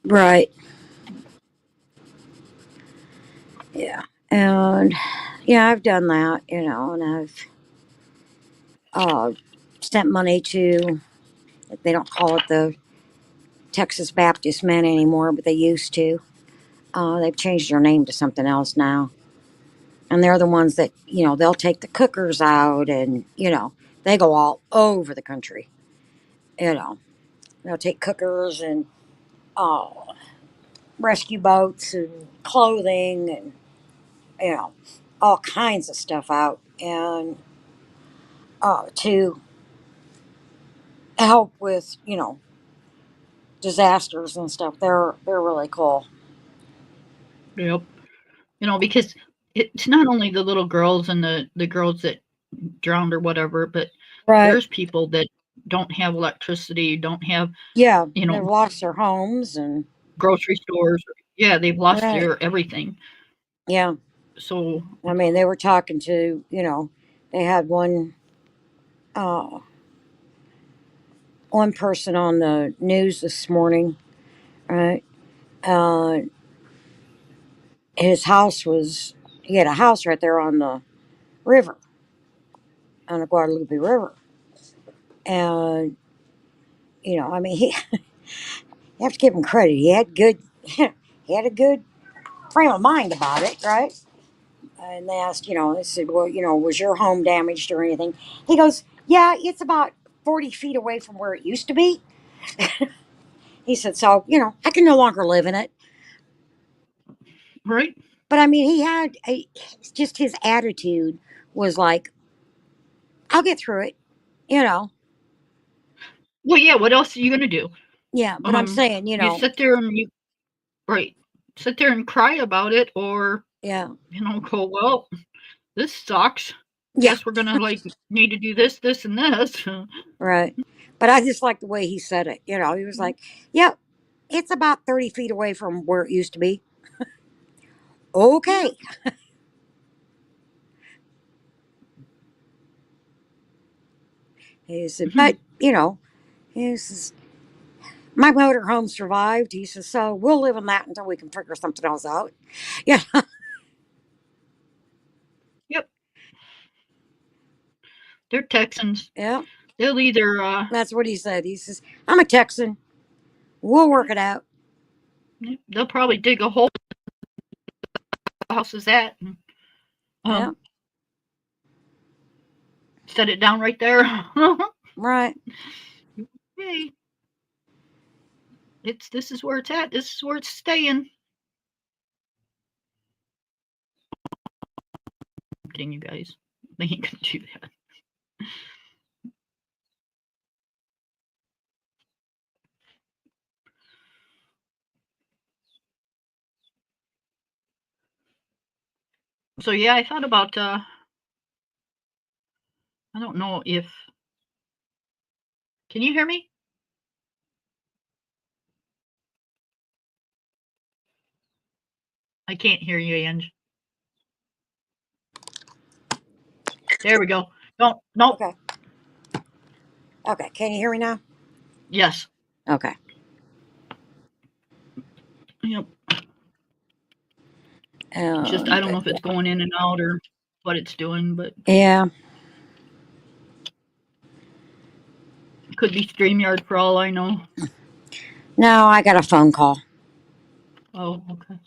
Right. Yeah. And yeah, I've done that, and I've uh, sent money to, they don't call it the Texas Baptist Men anymore, but they used to. They've changed their name to something else now. And they're the ones that, they'll take the cookers out and, they go all over the country. You know, they'll take cookers and uh, rescue boats and clothing and, you know, all kinds of stuff out. And to help with, disasters and stuff. They're really cool. Yep. Because it's not only the little girls and the girls that drowned or whatever, but Right. there's people that don't have electricity, don't have, Yeah, you they've know, lost their homes and grocery stores. Yeah, they've lost right. their everything. Yeah. So, I mean, they were talking to, they had uh one person on the news this morning, right? Uh his house was he had a house right there on the river, on the Guadalupe River. And I mean, you have to give him credit. He had good he had a good frame of mind about it, right? And they asked, they said, well, was your home damaged or anything? He goes, yeah, it's about 40 feet away from where it used to be. He said, so, I can no longer live in it. right? But I mean, just his attitude was like, I'll get through it, you know. Well, yeah, what else are you gonna do? Yeah, but I'm saying, You sit there and right, sit there and cry about it, or yeah, go, well, this sucks. yeah, Guess we're gonna need to do this, this, and this. right. But I just like the way he said it. He was like, yep, it's about 30 feet away from where it used to be. Yeah. Okay. He said, but, he says, my motorhome survived. He says, so we'll live in that until we can figure something else out. Yeah. Yep, they're Texans. Yeah. They'll either That's what he said. He says, I'm a Texan. We'll work it out. they'll probably dig a hole where the house is at, and Yeah. um, set it down right there. Right. Hey, this is where it's at. This is where it's staying. Kidding you guys. They ain't gonna do that. So yeah, I thought about I don't know if can you hear me? I can't hear you, Ange. There we go. Don't nope. Okay. Okay. Can you hear me now? Yes. Okay. Yep. Just I don't know if it's going in and out or what it's doing, but yeah. it could be StreamYard for all I know. No, I got a phone call Oh, okay.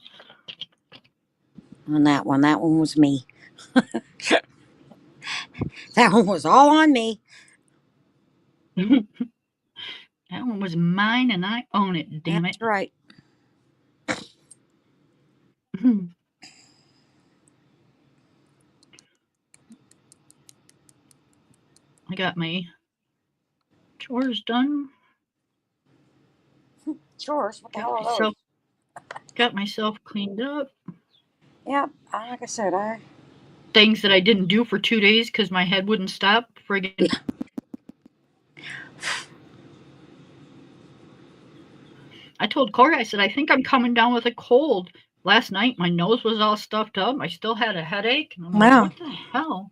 on that one. That one was me. That one was all on me. That one was mine and I own it, damn it. That's right. I got my chores done. Chores. What the hell are those? Got myself cleaned up. Yep. Like I said, Things that I didn't do for 2 days because my head wouldn't stop. Friggin' I told Corey, I said, I think I'm coming down with a cold. Last night, my nose was all stuffed up. I still had a headache. And I'm like, Wow. what the hell?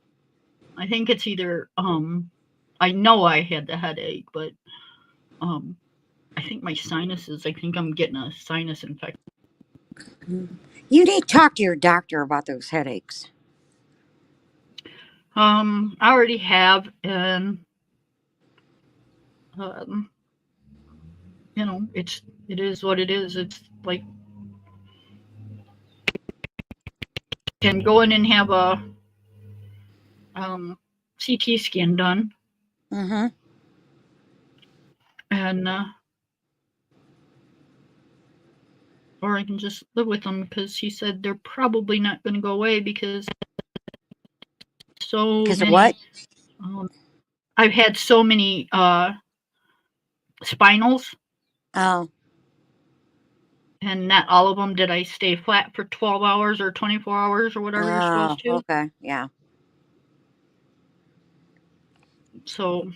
I think it's either, I know I had the headache, but I think my sinuses, I think I'm getting a sinus infection. You need to talk to your doctor about those headaches. I already have, and, you know, it is what it is. It's like, can go in and have a CT scan done, Mm-hmm. and or I can just live with them because he said they're probably not going to go away because so Because of many. what? I've had so many spinals, Oh. and not all of them did I stay flat for 12 hours or 24 hours or whatever you're supposed to. Okay. Yeah. So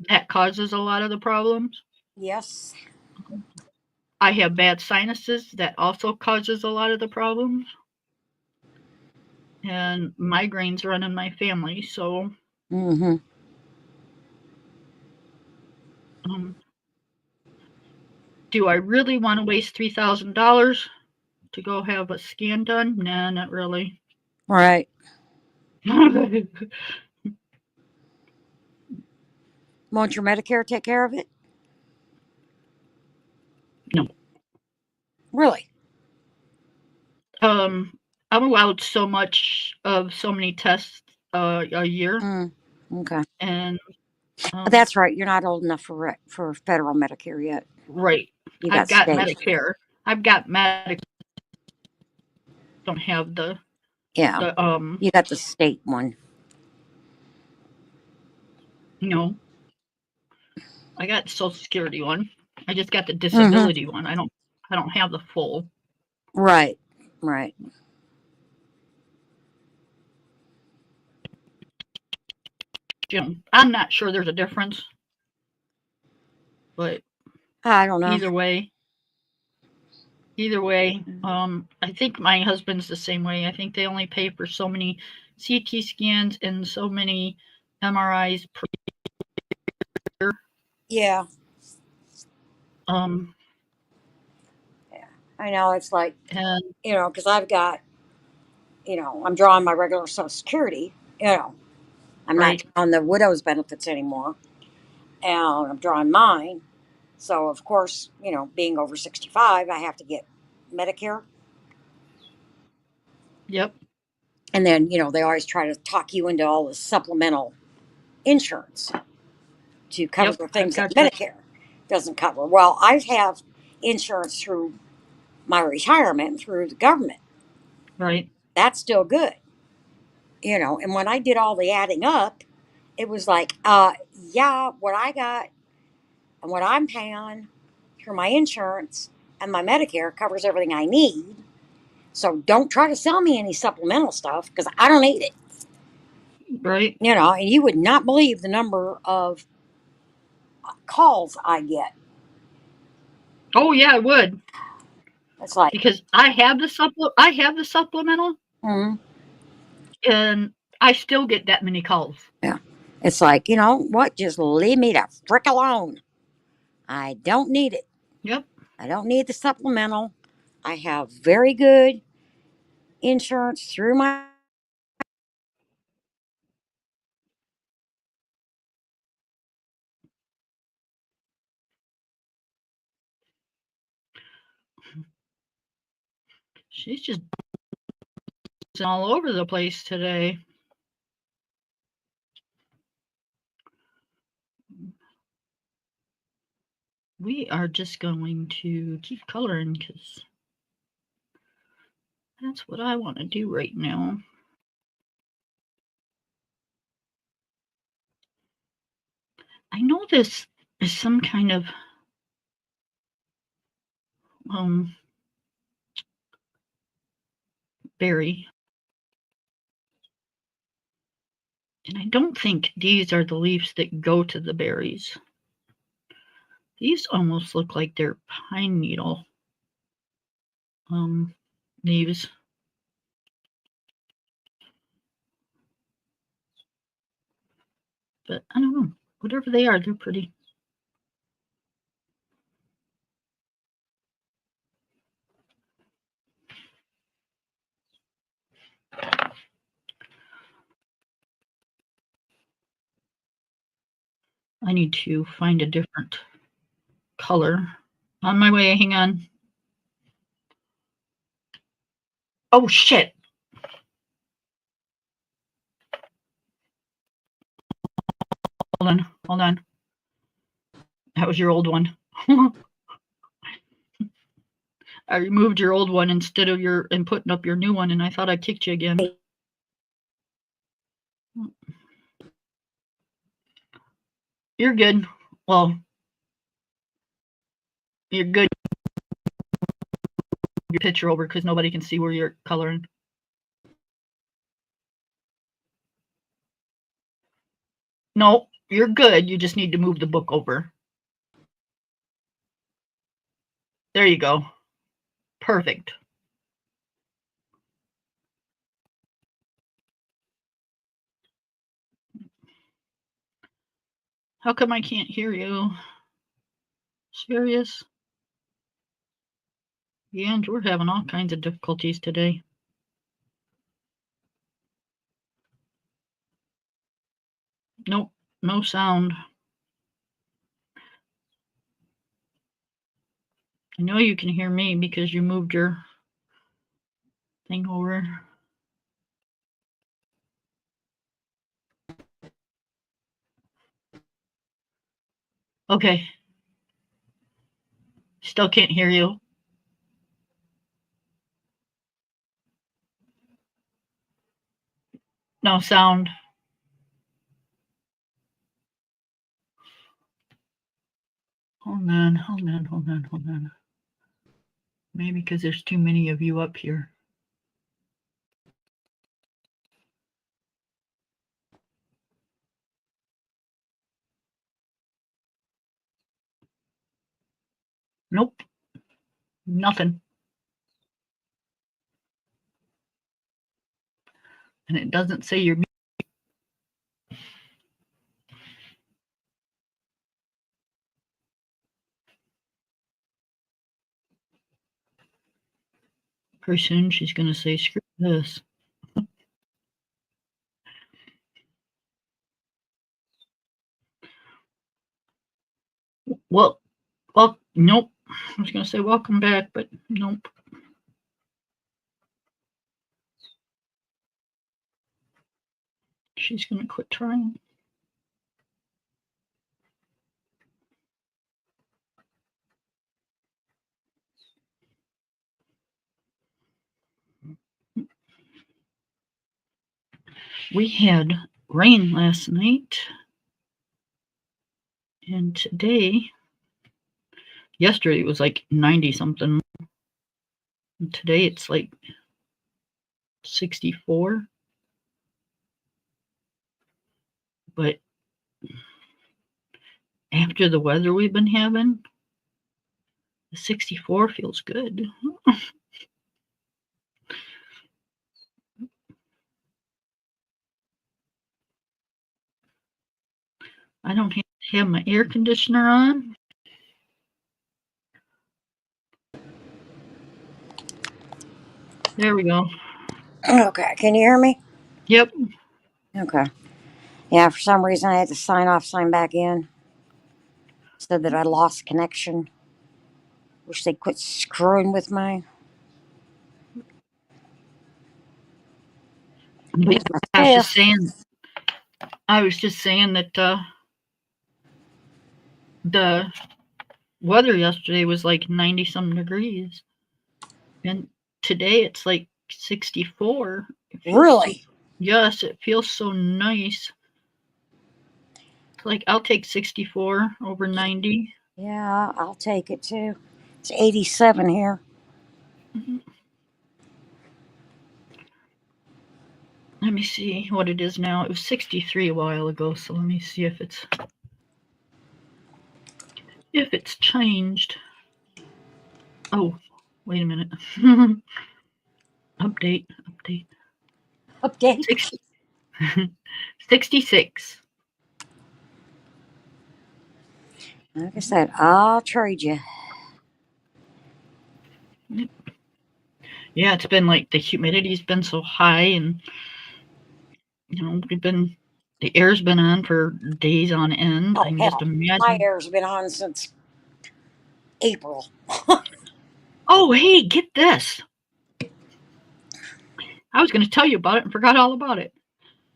that causes a lot of the problems. Yes. I have bad sinuses that also causes a lot of the problems. And migraines run in my family, so Mm-hmm. um, do I really want to waste $3,000 to go have a scan done? Nah, not really. Right. Won't your Medicare take care of it? No. Really? I'm allowed so much of so many tests a year, Okay. and That's right. You're not old enough for federal Medicare yet. right. You I've got got state. Medicare. I've got Medicare. Don't have Yeah. the You got the state one. you know, I got the Social Security one. I just got the Mm-hmm. disability one. I don't have the full. Right. Right. You know, I'm not sure there's a difference, but I don't know. either way, I think my husband's the same way. I think they only pay for so many CT scans and so many MRIs per year. Yeah. Um, Yeah. I know. It's like, and because I've got, I'm drawing my regular Social Security. I'm not right, on the widow's benefits anymore, and I'm drawing mine. So of course, being over 65, I have to get Medicare. yep. And then, they always try to talk you into all the supplemental insurance to cover Yep, the I've things that got that. Medicare doesn't cover. Well, I have insurance through my retirement through the government. Right. That's still good. And when I did all the adding up, it was like, yeah, what I got and what I'm paying through my insurance and my Medicare covers everything I need. So don't try to sell me any supplemental stuff because I don't need it. Right. And you would not believe the number of calls I get. Oh yeah, I would. It's like, Because I have the supplemental mm, and I still get that many calls. yeah. It's like, what? Just leave me the frick alone. I don't need it. Yep. I don't need the supplemental. I have very good insurance through my. She's just all over the place today. We are just going to keep coloring because that's what I want to do right now. I know this is some kind of um berry, and I don't think these are the leaves that go to the berries. These almost look like they're pine needle leaves. But I don't know. Whatever they are, they're pretty. I need to find a different color. On my way, hang on. Oh shit. Hold on. That was your old one. I removed your old one instead of and putting up your new one, and I thought I kicked you again. You're good. Well, you're good. Your picture over because nobody can see where you're coloring. No, you're good. You just need to move the book over. There you go. Perfect. How come I can't hear you? Serious? Yeah, and we're having all kinds of difficulties today. Nope, no sound. I know you can hear me because you moved your thing over. Okay. Still can't hear you. No sound. Hold on. Maybe because there's too many of you up here. Nope. Nothing. And it doesn't say you're. Pretty soon she's going to say, screw this. Well, nope. I was going to say welcome back, but nope. She's going to quit trying. We had rain last night. And yesterday it was like 90 something. And today it's like 64. But after the weather we've been having, the 64 feels good. I don't have my air conditioner on. There we go. Okay, can you hear me? Yep. Okay. Yeah, for some reason I had to sign off, sign back in. Said that I lost connection. Wish they quit screwing with me. But I was just saying that the weather yesterday was like 90 some degrees. And today it's like 64. Really? Yes, it feels so nice. Like I'll take 64 over 90. Yeah, I'll take it too. It's 87 here. Mm-hmm. Let me see what it is now. It was 63 a while ago, so let me see if it's changed. Oh, wait a minute. Update. Update. 66. Like I said, I'll trade you. Yeah, it's been like the humidity's been so high, and the air's been on for days on end. Oh, I can just hell. My imagine. air's been on since April. Oh, hey, get this. I was going to tell you about it and forgot all about it.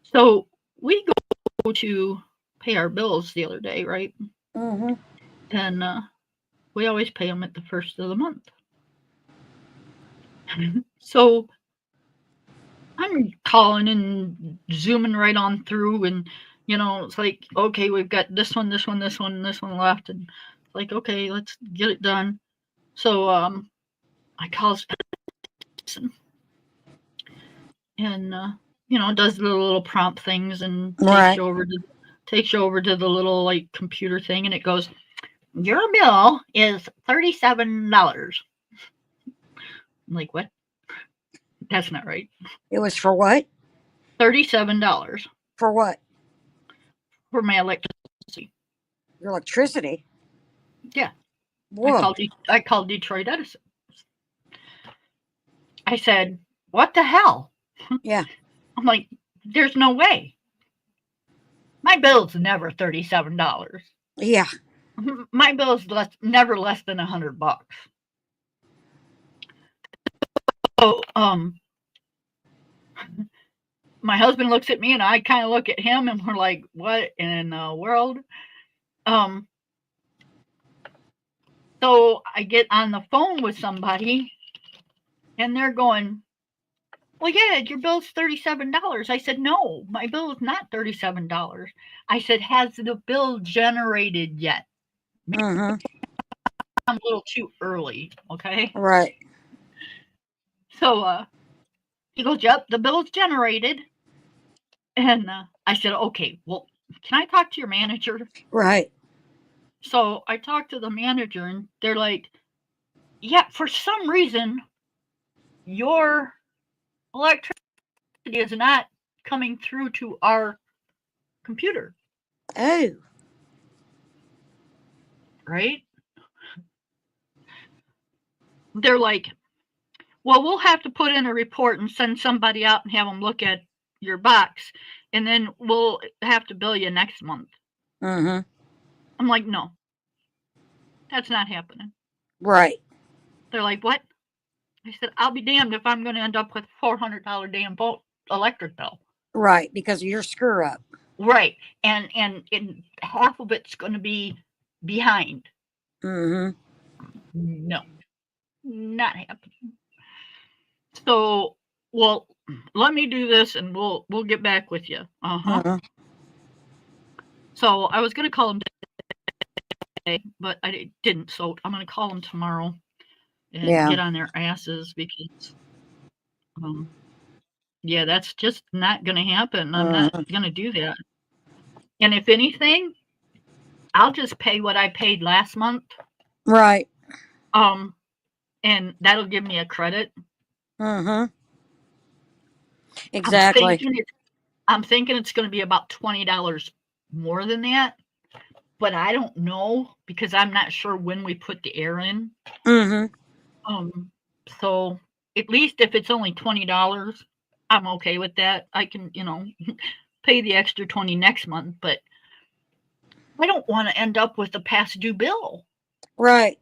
So we go to pay our bills the other day, right? Mm-hmm. And we always pay them at the first of the month. So I'm calling and zooming right on through, and it's like, okay, we've got this one, this one, this one, and this one left, and it's like, okay, let's get it done. So I call and does the little prompt things and takes Right. you over to the little like computer thing, and it goes, your bill is $37. I'm like, what? That's not right. It was for what? $37 For what? for my electricity. Your electricity? Yeah. Whoa. I called Detroit Edison. I said, what the hell? Yeah. I'm like, there's no way. My bill's never $37. Yeah. My bill's never less than $100. So my husband looks at me and I kind of look at him and we're like, what in the world? So I get on the phone with somebody and they're going, well, yeah, your bill's $37. I said, no, my bill is not $37. I said, has the bill generated yet? Mm-hmm. I'm a little too early, okay? Right. So he goes, yep, the bill's generated. And I said, okay, well, can I talk to your manager? Right. So I talked to the manager and they're like, yeah, for some reason, your electricity is not coming through to our computer. Oh. Right? They're like, well, we'll have to put in a report and send somebody out and have them look at your box, and then we'll have to bill you next month. Mm-hmm. I'm like, no, that's not happening. Right. They're like, what? I said, I'll be damned if I'm going to end up with $400 damn electric bill. Right, because of your screw up. Right. And half of it's going to be behind. Mm-hmm. No, not happening. So, well, let me do this and we'll get back with you. Uh-huh. Mm-hmm. So, I was going to call him today, but I didn't. So, I'm going to call him tomorrow and Yeah. get on their asses because um yeah, that's just not going to happen. I'm not Mm-hmm. going to do that. And if anything, I'll just pay what I paid last month. Right. Um and that'll give me a credit. Mm-hmm. I'm Exactly. thinking it's I'm thinking it's going to be about $20 more than that, but I don't know because I'm not sure when we put the air in. Mm-hmm. Um, so at least if it's only $20, I'm okay with that. I can, pay the extra 20 next month, but I don't want to end up with a past due bill. Right.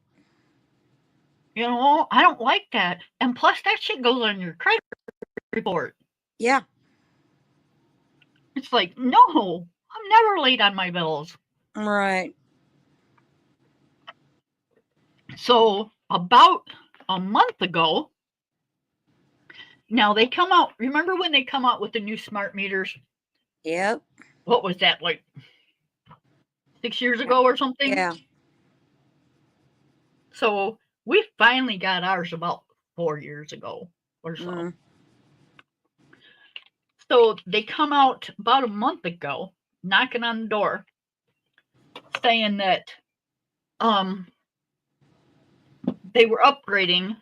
I don't like that. And plus, that shit goes on your credit report. Yeah. It's like, no, I'm never late on my bills. Right. So, about a month ago, now they come out. Remember when they come out with the new smart meters? Yep. What was that, like 6 years ago or something? Yeah. So, we finally got ours about 4 years ago or so. Mm. So, they come out about a month ago, knocking on the door, saying that um they were upgrading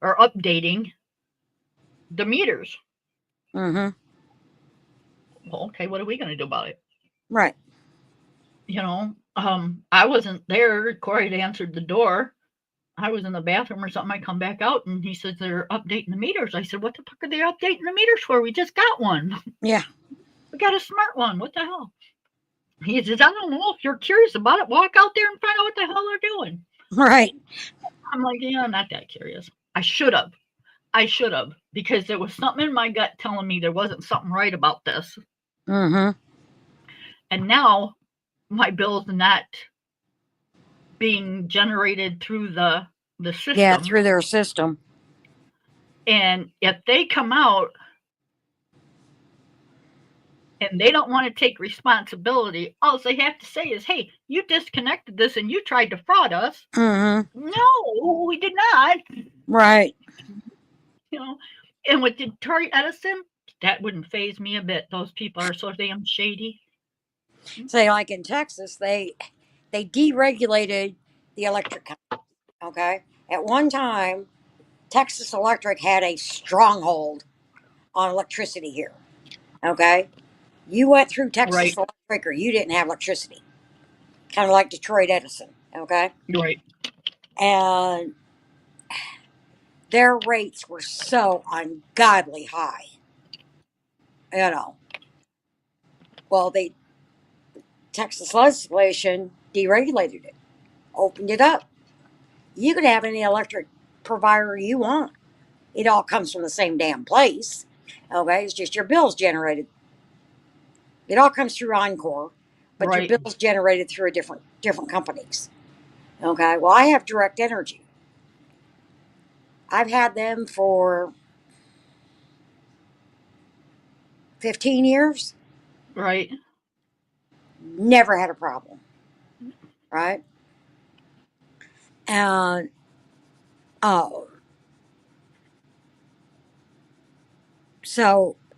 or updating the meters. Mm-hmm. Well, okay, what are we going to do about it? Right. I wasn't there. Corey had answered the door. I was in the bathroom or something. I come back out and he says they're updating the meters. I said, what the fuck are they updating the meters for? We just got one. Yeah. We got a smart one. What the hell? He says, I don't know. If you're curious about it, walk out there and find out what the hell they're doing. Right. I'm like, yeah, I'm not that curious. I should have. Because there was something in my gut telling me there wasn't something right about this. Mm-hmm. And now my bill's not being generated through the Yeah, system. through their system. And if they come out and they don't want to take responsibility, all they have to say is, hey, you disconnected this and you tried to fraud us. Mm-hmm. No, we did not. Right. You know, and with Detroit Edison, that wouldn't phase me a bit. Those people are so damn shady. Say, like in Texas, they deregulated the electric company. Okay. At one time, Texas Electric had a stronghold on electricity here. Okay. You went through Texas Right, Electric or you didn't have electricity. Kind of like Detroit Edison. Okay. right, And their rates were so ungodly high. You know. Well, they Texas legislation deregulated it, opened it up. You could have any electric provider you want. It all comes from the same damn place. Okay, it's just your bills generated. It all comes through Encore, but your right, bills generated through different companies. Okay, well, I have Direct Energy. I've had them for 15 years. right, Never had a problem. Right, and oh,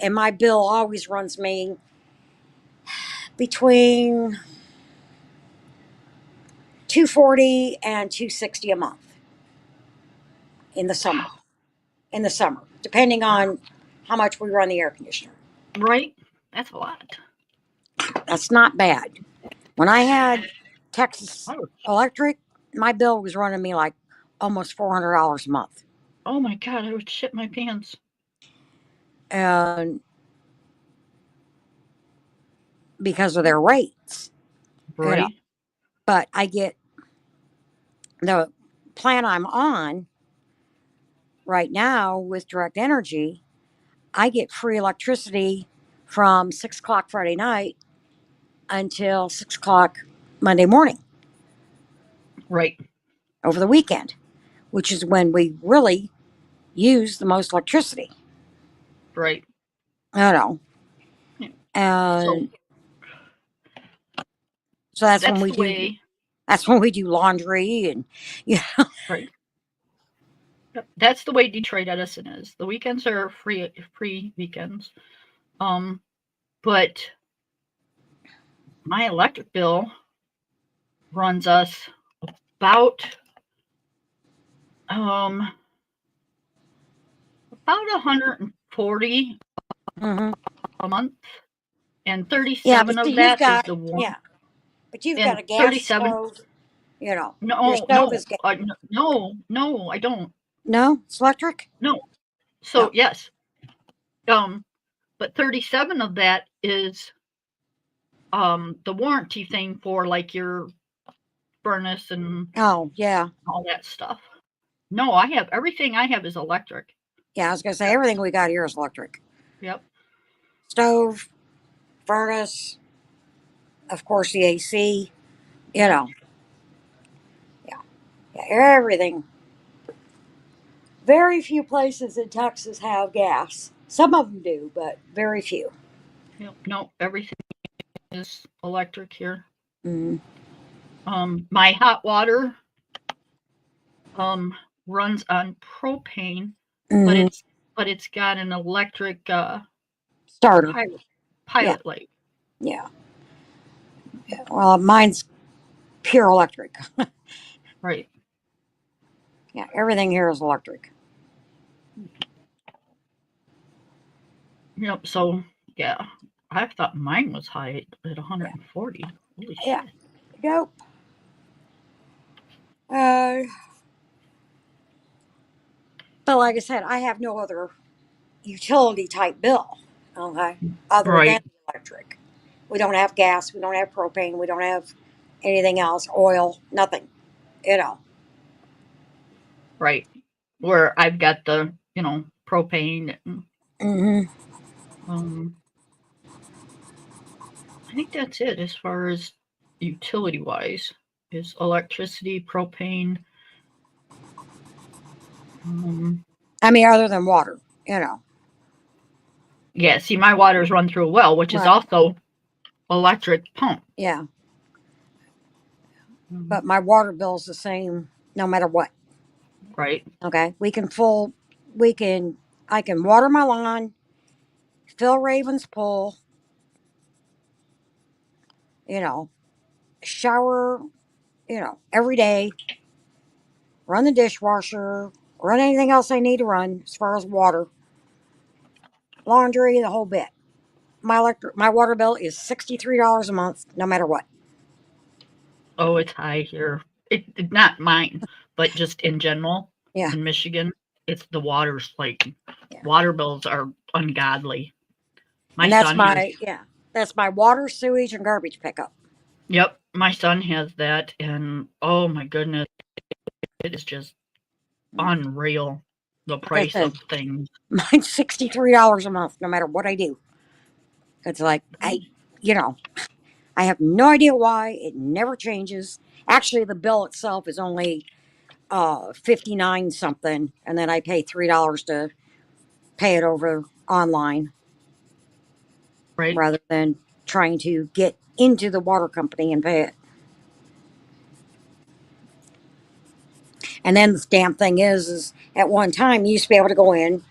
and my bill always runs me between 240 and 260 a month in the summer. In the summer, depending on how much we run the air conditioner. right. That's a lot. That's not bad. When I had Texas Oh, Electric, my bill was running me like almost $400 a month, oh my God, I would shit my pants. and because of their rates, you know. Right, But I get the plan I'm on right now with Direct Energy. I get free electricity from 6 o'clock Friday night until 6 o'clock Monday morning Right. over the weekend, which is when we really use the most electricity. Right. You know, Yeah. and So so that's when that's we the do. way. That's when we do laundry and Right. Yep. That's the way Detroit Edison is. The weekends are free weekends. But my electric bill runs us about um about 140 hmm a month, and yeah, 37 but see, of you've that is got the warm. yeah, but you've got And a gas 37. stove. You know, your No, stove no, is gas. no, I don't. No, it's electric. No. No. So yes, um, but 37 of that is the warranty thing for like your furnace and Oh yeah, all that stuff. No, I have everything I have is electric. yeah. I was gonna say Yes. everything we got here is electric. Yep. Stove, furnace, of course the AC. You Yep. know, yeah, yeah, everything. Very few places in Texas have gas. Some of them do, but very few. Yep. No, everything is electric here. Mm. My hot water um runs on propane, but Hmm. it's got an electric Starter. pilot Yeah, pilot light. yeah. Well, mine's pure electric. Right. Yeah, everything here is electric. Yep. So yeah, I thought mine was high at Yeah, 140. Holy yeah. shit. Yep. Uh, but like I said, I have no other utility type bill, okay, other than Right. electric. We don't have gas, we don't have propane, we don't have anything else, oil, nothing, you know. Right. Where I've got the propane. Hmm. Um, I think that's it as far as utility wise. Is electricity, propane. Um, I mean, other than water, you know. yeah. See, my water's run through a well, which is Right. also electric pump. Yeah. Um, But my water bill's the same no matter what. right. Okay. We can, I can water my lawn, fill Raven's pool, you know, shower, every day, run the dishwasher, run anything else I need to run as far as water, laundry, the whole bit. My water bill is $63 a month, no matter what. Oh, it's high here. Not mine, but just in general Yeah, in Michigan, it's the water's like yeah, water bills are ungodly. My and that's son has. my yeah, that's my water, sewage, and garbage pickup. Yep, my son has that, and oh my goodness, it is just unreal the Like I price said, of things. mine's $63 a month, no matter what I do. It's like you know, I have no idea why it never changes. Actually, the bill itself is only 59 something, and then I pay $3 to pay it over online Right, rather than trying to get into the water company and pay it. And then the damn thing is at one time you used to be able to go in,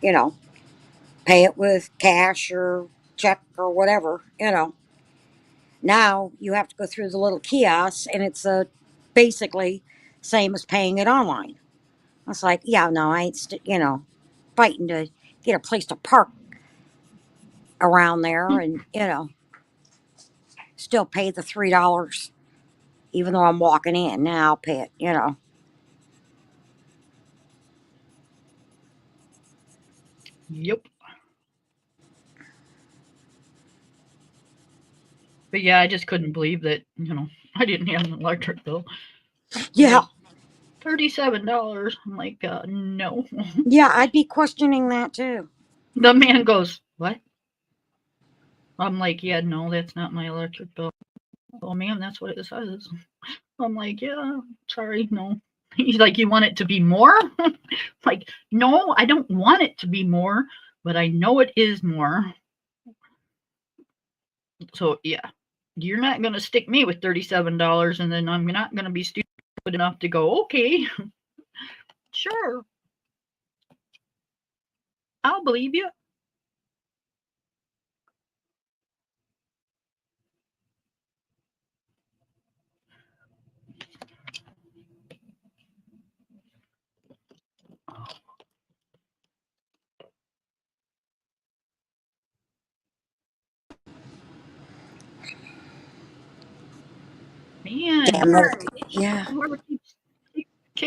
pay it with cash or check or whatever. Now you have to go through the little kiosks, and it's basically same as paying it online. It's like, yeah, no, I ain't, fighting to get a place to park around there, and still pay the $3, even though I'm walking in. Now I'll pay it. yep. But yeah, I just couldn't believe that, I didn't have an electric bill. It Yeah, was $37. I'm like, no. yeah, I'd be questioning that too. The man goes, what? I'm like, yeah, no, that's not my electric bill. Oh, man, that's what it says. I'm like, yeah, sorry, no. He's like, you want it to be more? Like, no, I don't want it to be more, but I know it is more. So, yeah, you're not going to stick me with $37 and then I'm not going to be stupid enough to go, okay, sure, I'll believe you. Man, Damn yeah. whoever keeps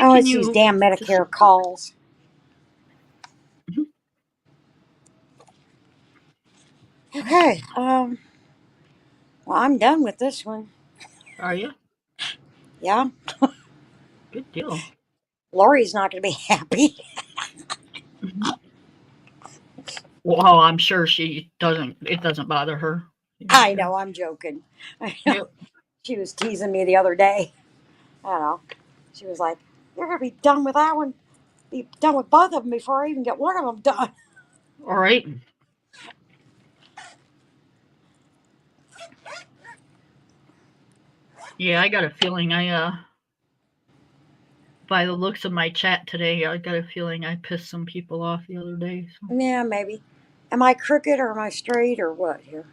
Oh, kicking it's these you damn to sleep. Medicare calls. Okay. Well, I'm done with this one. Are you? Yeah. Good deal. Lori's not going to be happy. Well, I'm sure she doesn't. It doesn't bother her. She don't I care. know. I'm joking. I know. Yep. She was teasing me the other day. I don't know. She was like, "You're going to be done with that one. Be done with both of them before I even get one of them done." All right. Yeah, I got a feeling by the looks of my chat today, I got a feeling I pissed some people off the other day. So Yeah, maybe. Am I crooked or am I straight or what here?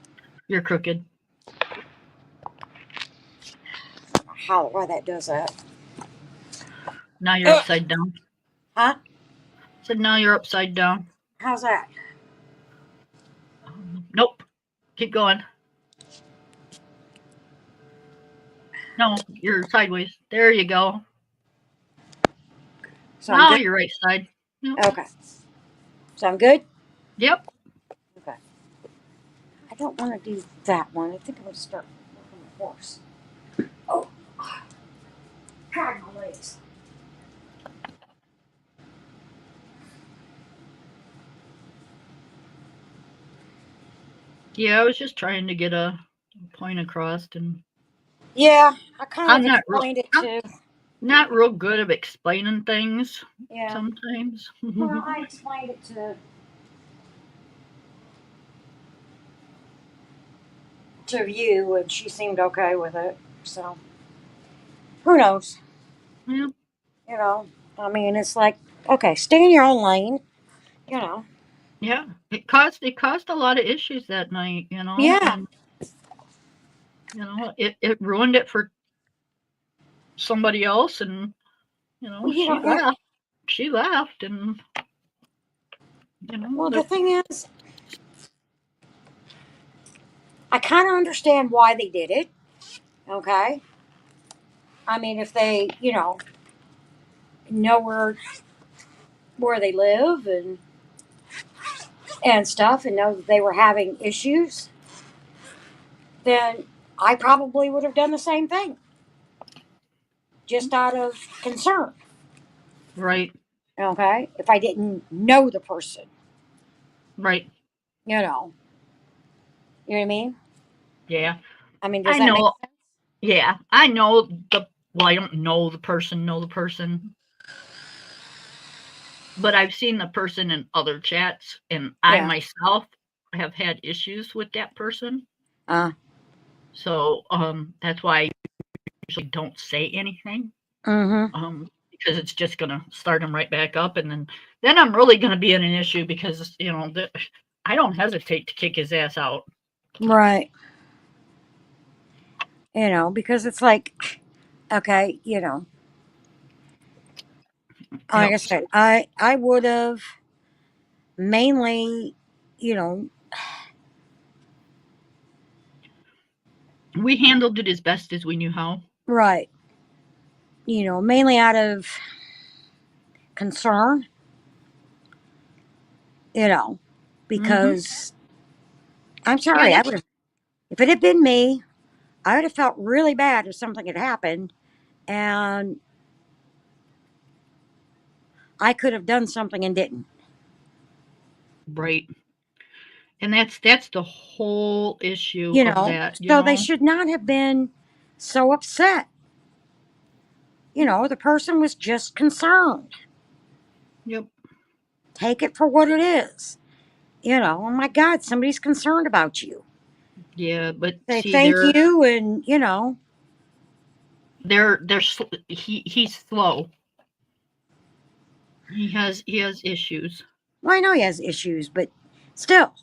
you're crooked. How? Why that does that? Now you're upside down. Huh? Said now you're upside down. How's that? Nope. Keep going. No, you're sideways. There you go. So I'm Now good. you're right side. Yep. Okay. So I'm good. Yep. Okay. I don't want to do that one. I think I'm going to start working the horse. Oh, God, my legs. Yeah, I was just trying to get a point across, and Yeah, I kind of I'm not real. explained it I'm to. not real good at explaining things Yeah. sometimes. Well, I explained it to you, and she seemed okay with it. So who knows? Yeah, You know, I mean, it's like, okay, stay in your own lane. You know. yeah. It caused a lot of issues that night, Yeah. and it ruined it for somebody else, and Well, you she know, and, left. She left, and well, the that thing is, I kind of understand why they did it. Okay. I mean, if they, know where they live and stuff, and know that they were having issues, then I probably would have done the same thing, just out of concern. right, Okay, if I didn't know the person, right, you know, you know what I mean. yeah. I mean, does I that make know. sense? Yeah, I know the. Well, I don't know the person, but I've seen the person in other chats, and I Yeah. myself have had issues with that person. Uh. So that's why I usually don't say anything, Mm-hmm. because it's just gonna start him right back up, and then I'm really gonna be in an issue because I don't hesitate to kick his ass out. Right. Because it's like, okay, like I Yep. said, I would have mainly, you know, We handled it as best as we knew how. right, mainly out of concern, you know, Hmm. because I'm Yeah, sorry, I would have, if it had been me, I would have felt really bad if something had happened and I could have done something and didn't. right. And that's the whole issue You of know, that, you so they know? should not have been so upset. You know, the person was just concerned. Yep. Take it for what it is. You know, oh my God, somebody's concerned about you. Yeah, but Say see, thank you, and he's slow. He has issues. well, I know he has issues, but still,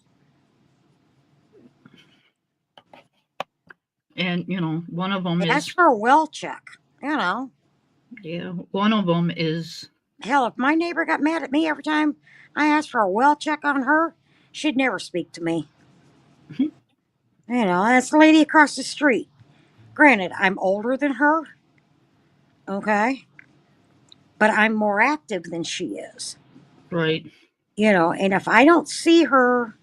And, one of them ask is for a well check. You know, yeah, one of them is hell, if my neighbor got mad at me every time I asked for a well check on her, she'd never speak to me. You know, that's the lady across the street. Granted, I'm older than her, okay, but I'm more active than she is. right. You know, and if I don't see her,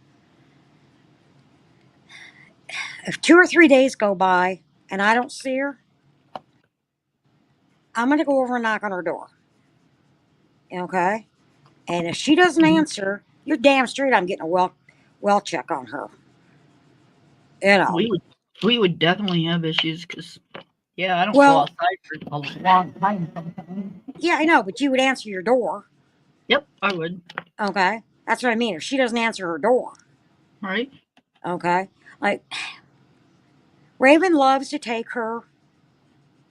if 2 or 3 days go by and I don't see her, I'm going to go over and knock on her door. Okay? And if she doesn't Mhm. answer, you're damn straight I'm getting a well check on her. You know. We would definitely have issues because yeah, I don't go Well, outside for a long time sometimes. yeah, I know, but you would answer your door. Yep, I would. Okay? That's what I mean. If she doesn't answer her door, Right. okay? Like, Raven loves to take her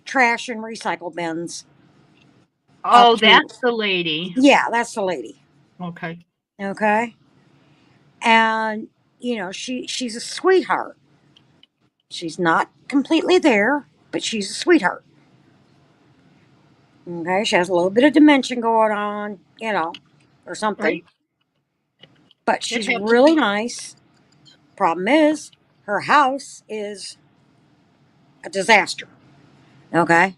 trash and recycle bins up Oh, to, that's the lady. yeah, that's the lady. Okay. Okay? And, she's a sweetheart. She's not completely there, but she's a sweetheart. Okay, she has a little bit of dementia going on, or something. Right. But It she's happens. really nice. Problem is, her house is a disaster. Okay?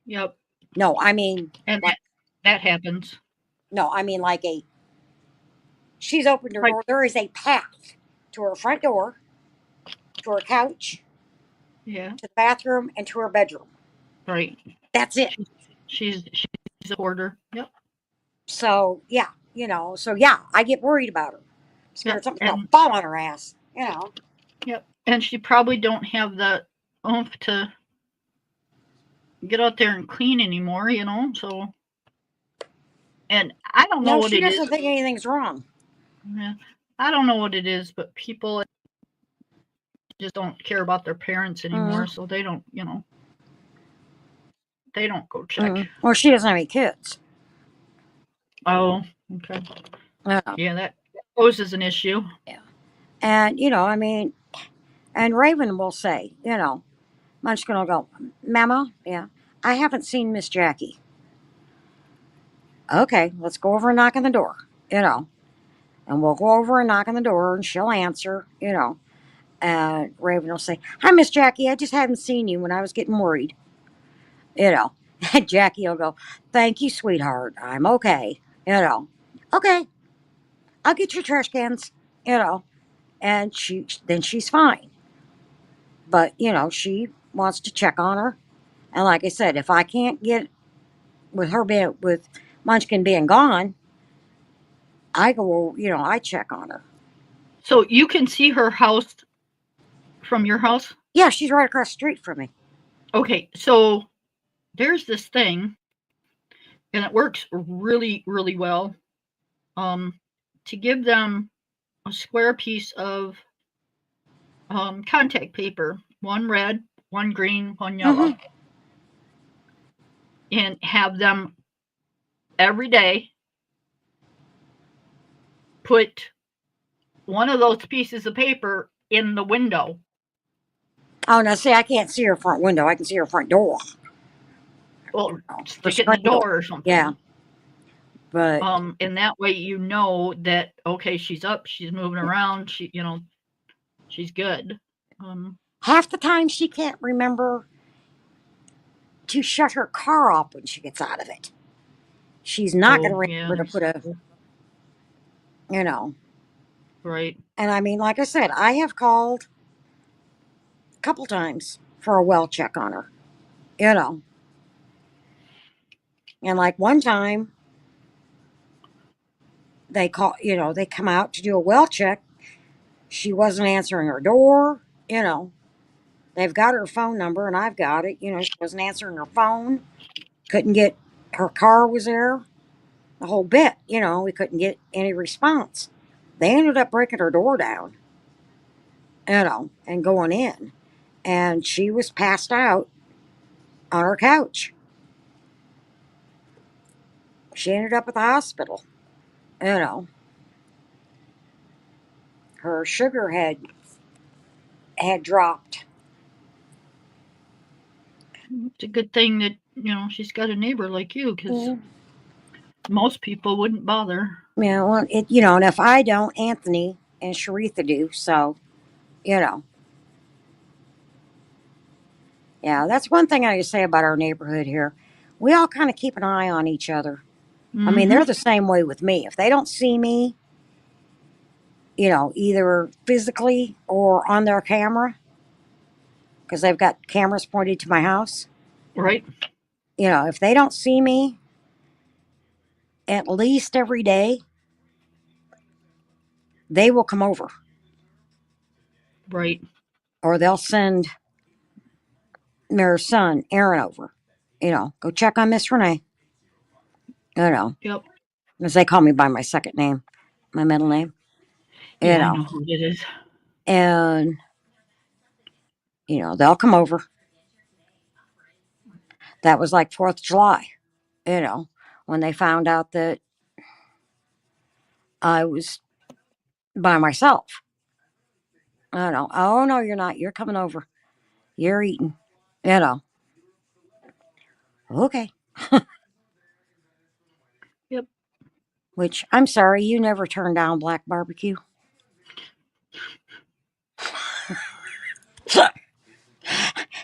Yep. No, I mean And like that happens. no, I mean like a she's opened her Right. door. There is a path to her front door, to her couch, Yeah. to the bathroom, and to her bedroom. Right. That's it. She's she's a hoarder. Yep. So yeah, so yeah, I get worried about her. Yep. Scared something's gonna And fall on her ass. yep. And she probably don't have the oomph to get out there and clean anymore. So, and I don't know No, what she it is. doesn't think anything's wrong. Yeah, I don't know what it is, but people just don't care about their parents Mm, anymore, so they don't go check. mm. Or she doesn't have any kids. Oh, okay. Yeah. Yeah, that poses an issue. Yeah. And, I mean, and Raven will say, Munchkin will go, Mama, yeah, I haven't seen Miss Jackie. Okay, let's go over and knock on the door, you know. And we'll go over and knock on the door and she'll answer. And Raven will say, Hi, Miss Jackie, I just haven't seen you when I was getting worried, you know. And Jackie will go, Thank you, sweetheart. I'm okay, you know. Okay, I'll get your trash cans, you know. And she's fine. But, she wants to check on her. And like I said, if I can't get with Munchkin being gone, I go, I check on her. So you can see her house from your house? Yeah, she's right across the street from me. Okay, so there's this thing, and it works really, really well. Um, to give them a square piece of contact paper, one red, one green, one Mm-hmm. yellow, and have them every day put one of those pieces of paper in the window. Oh, now see, I can't see her front window. I can see her front door. Well, Her stick it in the screen door. door or Yeah, something. but And that way you know that okay, she's up, she's moving around, she's good. Um, half the time she can't remember to shut her car off when she gets out of it. She's not going to oh yeah, remember to put you know. right. And I mean, like I said, I have called a couple times for a well check on her, you know. And like one time, they come out to do a well check, She wasn't answering her door. They've got her phone number and I've got it. She wasn't answering her phone. Couldn't get her car was there. The whole bit. We couldn't get any response. They ended up breaking her door down, and going in. And she was passed out on her couch. She ended up at the hospital. You know, her sugar had dropped. It's a good thing that she's got a neighbor like you, because most people wouldn't bother. Yeah, well, and if I don't, Anthony and Sharitha do. So, you know, yeah, that's one thing I say about our neighborhood here. We all kind of keep an eye on each other. I mean, they're the same way with me. If they don't see me, either physically or on their camera, because they've got cameras pointed to my house. Right. If they don't see me at least every day, they will come over. Right. Or they'll send their son, Aaron, over. Go check on Miss Renee. Yep. As they call me by my second name, my middle name. Yeah, I know who it is. And, they'll come over. That was like 4th of July, when they found out that I was by myself. Oh, no, you're not. You're coming over. You're eating. Okay. Yep. Which, I'm sorry, you never turned down black barbecue.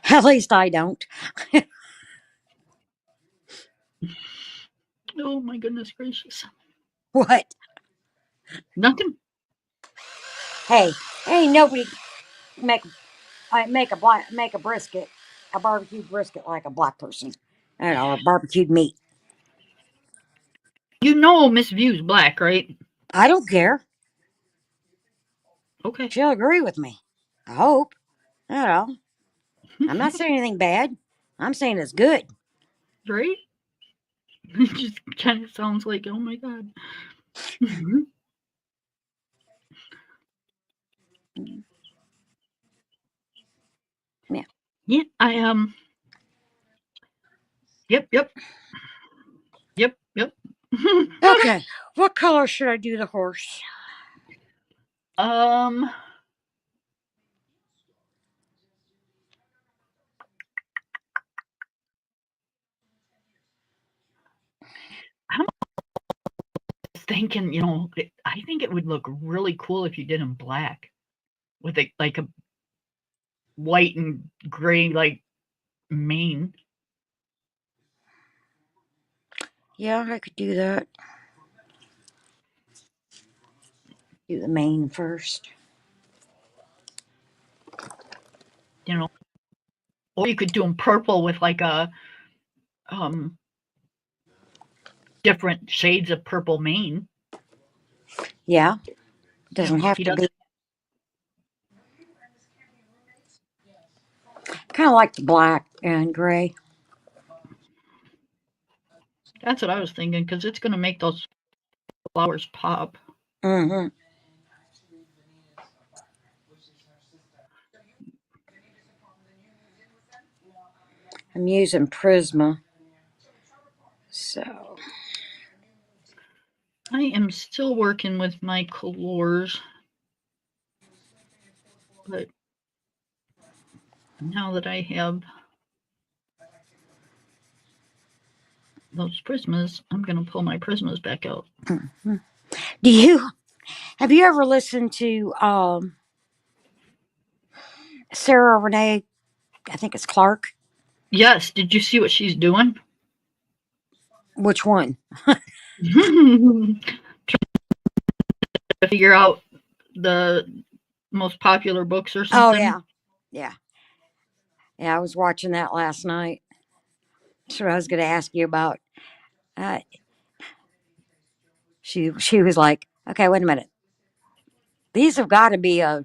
At least I don't. Oh my goodness gracious. What? Nothing. Hey, ain't nobody make make a brisket, a barbecue brisket like a black person. Or barbecued meat. Miss View's black, right? I don't care. Okay. She'll agree with me. I hope. I'm not saying anything bad. I'm saying it's good. Right? It just kind of sounds like, oh my god. Yeah. Yeah, Yep, yep. Yep, yep. Okay. What color should I do the horse? um I'm thinking, I think it would look really cool if you did them black with like a white and gray like mane. Yeah, I could do that. Do the mane first. you know, or you could do them purple with like a um different shades of purple mane. Yeah. Doesn't have He to be. doesn't. Kind of like the black and gray. That's what I was thinking, because it's going to make those flowers pop. Mm-hmm. I'm using Prisma. So. I am still working with my colors, but now that I have those prismas, I'm going to pull my prismas back out. Mm-hmm. Have you ever listened to Sarah Renee? I think it's Clark. Yes, did you see what she's doing? Which one? Trying to figure out the most popular books or something. Oh yeah. I was watching that last night. That's what I was going to ask you about. She was like, okay, wait a minute. These have got to be a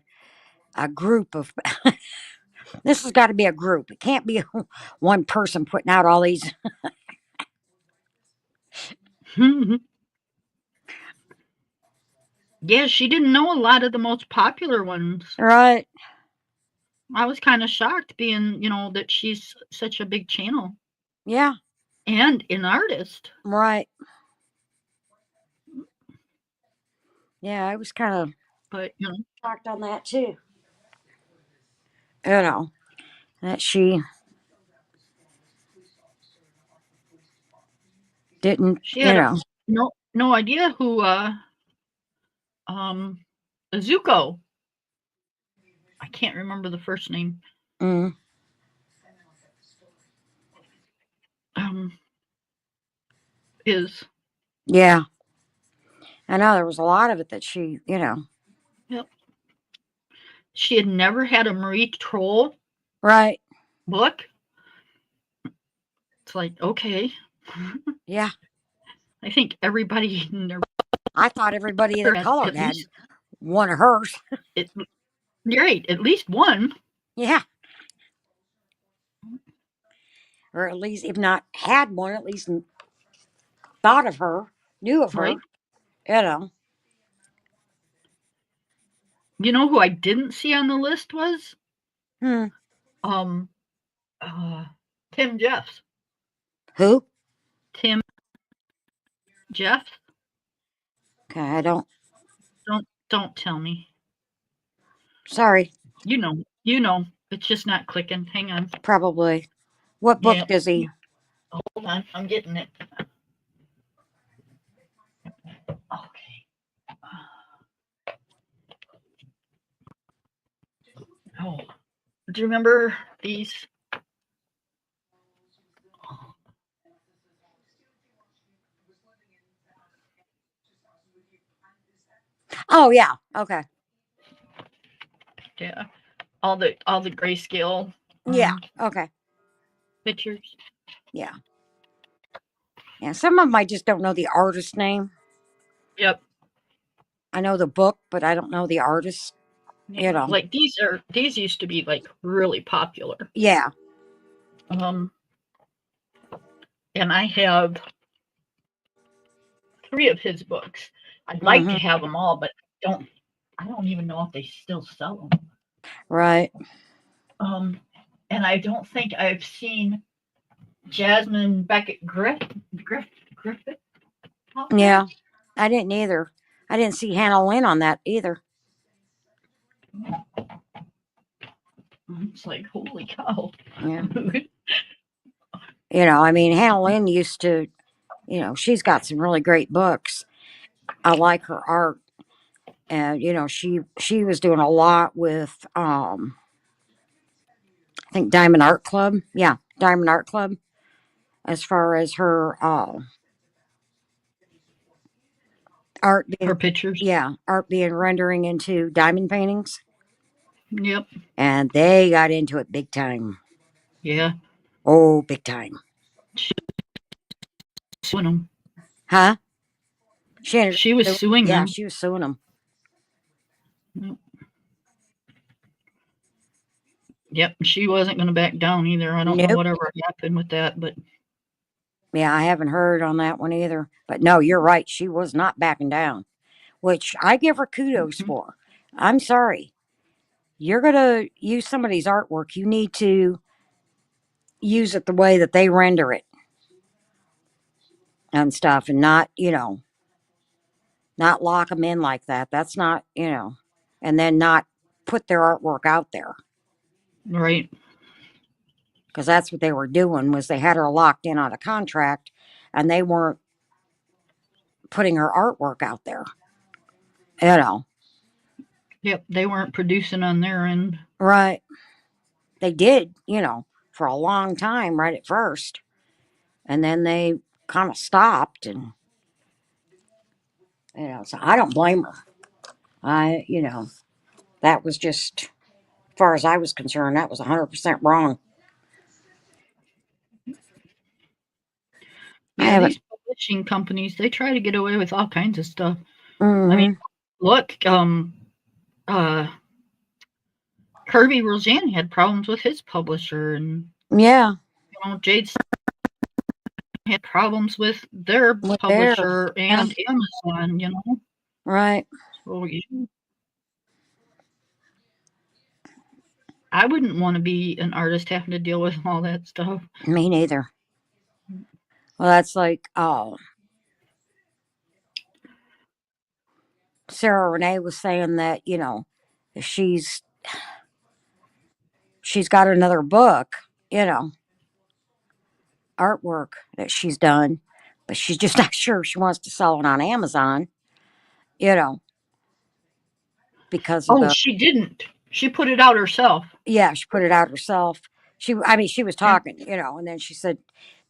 group of. This has got to be a group. It can't be one person putting out all these. Yeah, she didn't know a lot of the most popular ones. Right. I was kind of shocked being, that she's such a big channel Yeah. and an artist. Right. Yeah, I was kind of But, shocked on that too. You know, that she didn't, she had no idea who um Zuko. I can't remember the first name. mm, Um is yeah. I know there was a lot of it that she, Yep. She had never had a Marie Troll right. book. It's like, okay. Yeah. I think everybody in their I thought everybody that had colored at had least one of hers. it, you're right, at least one, Yeah. Or at least, if not had one, at least thought of her, knew of her, right? you know. You know who I didn't see on the list was Hmm. um uh Tim Jeffs. Who? Tim Jeffs. Okay, I don't. Don't tell me. Sorry. You know. It's just not clicking. Hang on. Probably. What book Yeah. does he? Hold on. I'm getting it. Okay. Oh. Do you remember these? Oh, yeah. Okay. Yeah. All the grayscale Yeah. Okay. pictures. Yeah. Yeah. Some of them I just don't know the artist name. Yep. I know the book, but I don't know the artist. Yeah. Like these used to be like really popular. Yeah. Um and I have 3 of his books. I'd like to Mm-hmm. have them all, but I don't even know if they still sell them. Right. And I don't think I've seen Jasmine Beckett Griffith. Yeah. I didn't either. I didn't see Hannah Lynn on that either. It's like, holy cow. Yeah. I mean, Hannah Lynn used to, she's got some really great books. I like her art. And, she was doing a lot with, I think Diamond Art Club. Yeah. Diamond Art Club. As far as her, art Her being, pictures. yeah, art being rendering into diamond paintings. Yep. And they got into it big time. Yeah. Oh, big time. Suing them. Huh? She was suing yeah, them. she was suing them. Yep. Yep. She wasn't going to back down either. I don't know Nope. whatever happened with that, but Yeah, I haven't heard on that one either. But no, you're right. She was not backing down, which I give her kudos for. I'm sorry. You're going to use somebody's artwork. You need to use it the way that they render it and stuff, and not lock them in like that. That's not, and then not put their artwork out there. right. Because that's what they were doing, was they had her locked in on a contract and they weren't putting her artwork out there. Yep. They weren't producing on their end. Right. They did, for a long time right at first. And then they kind of stopped, and so I don't blame her. That was just, as far as I was concerned, that was 100% wrong. I Yeah, haven't. these publishing companies, they try to get away with all kinds of stuff. I mean, Mm-hmm. look, uh, Kirby Roseanne had problems with his publisher, and Yeah. Jade had problems with their With there. publisher Yeah. and Amazon. Right. So I wouldn't want to be an artist having to deal with all that stuff. Me neither. Well, that's like, Sarah Renee was saying that, she's she's got another book, artwork that she's done, but she's just not sure if she wants to sell it on Amazon, you know, because of Oh, the she didn't. She put it out herself. yeah, she put it out herself. She was Yeah. talking, and then she said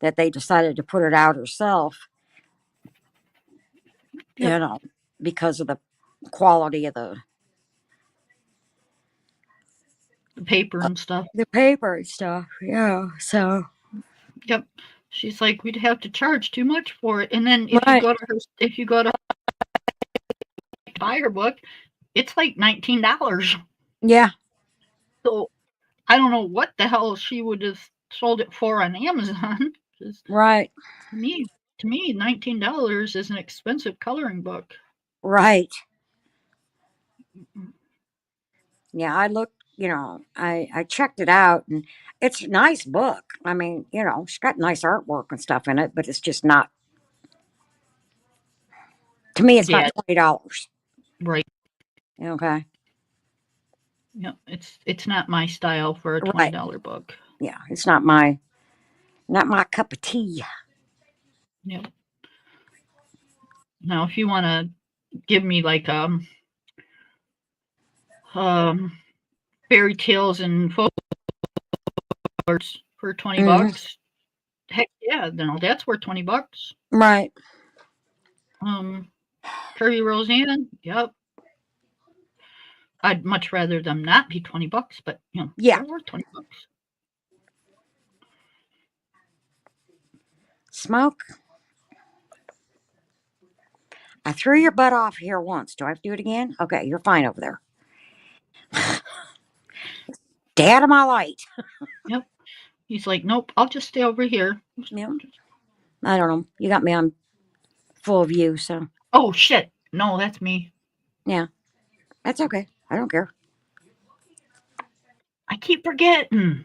that they decided to put it out herself, you Yep. know, because of the quality of the The paper and stuff. the paper and stuff. Yeah. So Yep. She's like, we'd have to charge too much for it. And then right. if you go to buy her book, it's like $19. Yeah. So I don't know what the hell she would have sold it for on Amazon. 'Cause Right. to me, $19 is an expensive coloring book. Right. Yeah. I looked. I checked it out, and it's a nice book. I mean, she's got nice artwork and stuff in it, but it's just not. To me, it's not Yeah, $20. right. Okay. Yep. It's not my style for a Right. $20 book. Yeah. It's not my cup of tea. Yep. Now, if you want to give me like um fairy tales and folk arts for 20 Hmm. bucks, heck yeah, that's worth 20 bucks. Right. Um, Curry Roseanne, yep. I'd much rather them not be 20 bucks, but Yeah. they're worth 20 bucks. Smoke. I threw your butt off here once. Do I have to do it again? Okay, you're fine over there. Stay out of my light. Yep. He's like, nope, I'll just stay over here. Yep. I don't know. You got me on full view, so Oh shit. No, that's me. yeah, that's okay. I don't care. I keep forgetting.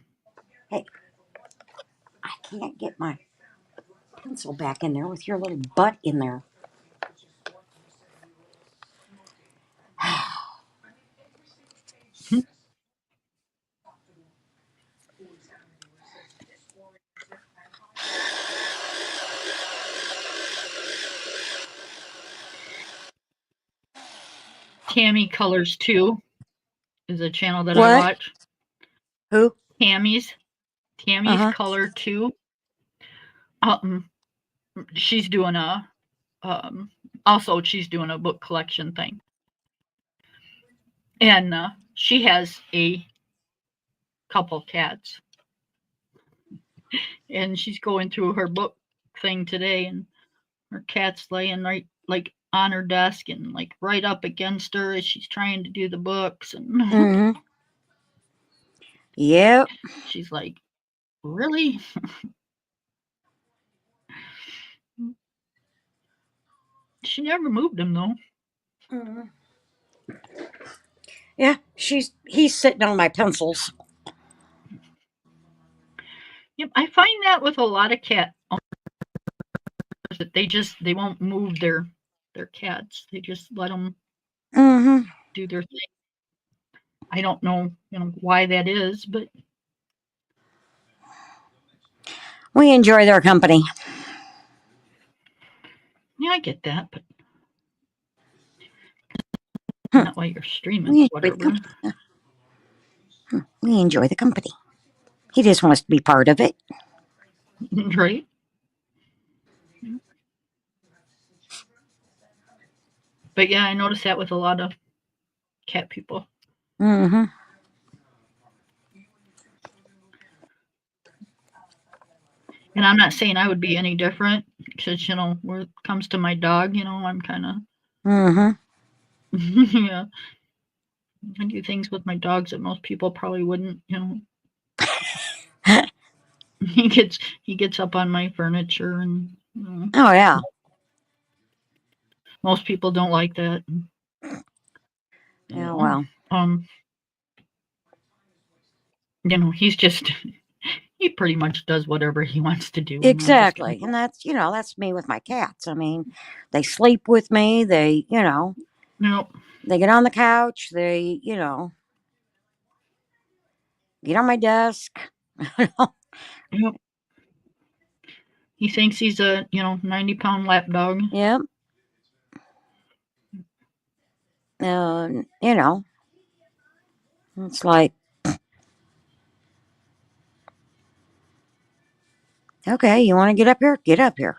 Hey, I can't get my pencil back in there with your little butt in there. Tammy Colors 2 is a channel that I What? watch. Who? Tammy's Uh Tammy's huh. Color 2. Um, she's doing a also she's doing a book collection thing, and she has a couple cats, and she's going through her book thing today, and her cat's laying right like on her desk and like right up against her as she's trying to do the books, and Mm-hmm. Yep. she's like, really? She never moved him though. Mm-hmm. Yeah, he's sitting on my pencils. Yep, I find that with a lot of cat owners that they won't move their cats. They just let them Mm-hmm. do their thing. I don't know, why that is, but We enjoy their company. yeah, I get that. But Hmm. not while you're streaming We or enjoy the whatever, company. We enjoy the company. He just wants to be part of it. right? But yeah, I notice that with a lot of cat people. Mm-hmm. And I'm not saying I would be any different because, when it comes to my dog, I'm kind of, Mm-hmm. yeah. I do things with my dogs that most people probably wouldn't. He gets he gets up on my furniture, and Oh yeah. most people don't like that. Yeah. Oh, Well. um, he's just he pretty much does whatever he wants to do, and we're just gonna Exactly. And that's me with my cats. I mean, they sleep with me. no, They get on the couch. Get on my desk. yep. He thinks he's a 90-pound lap dog. Yep. You know, it's like, okay, you want to get up here? Get up here.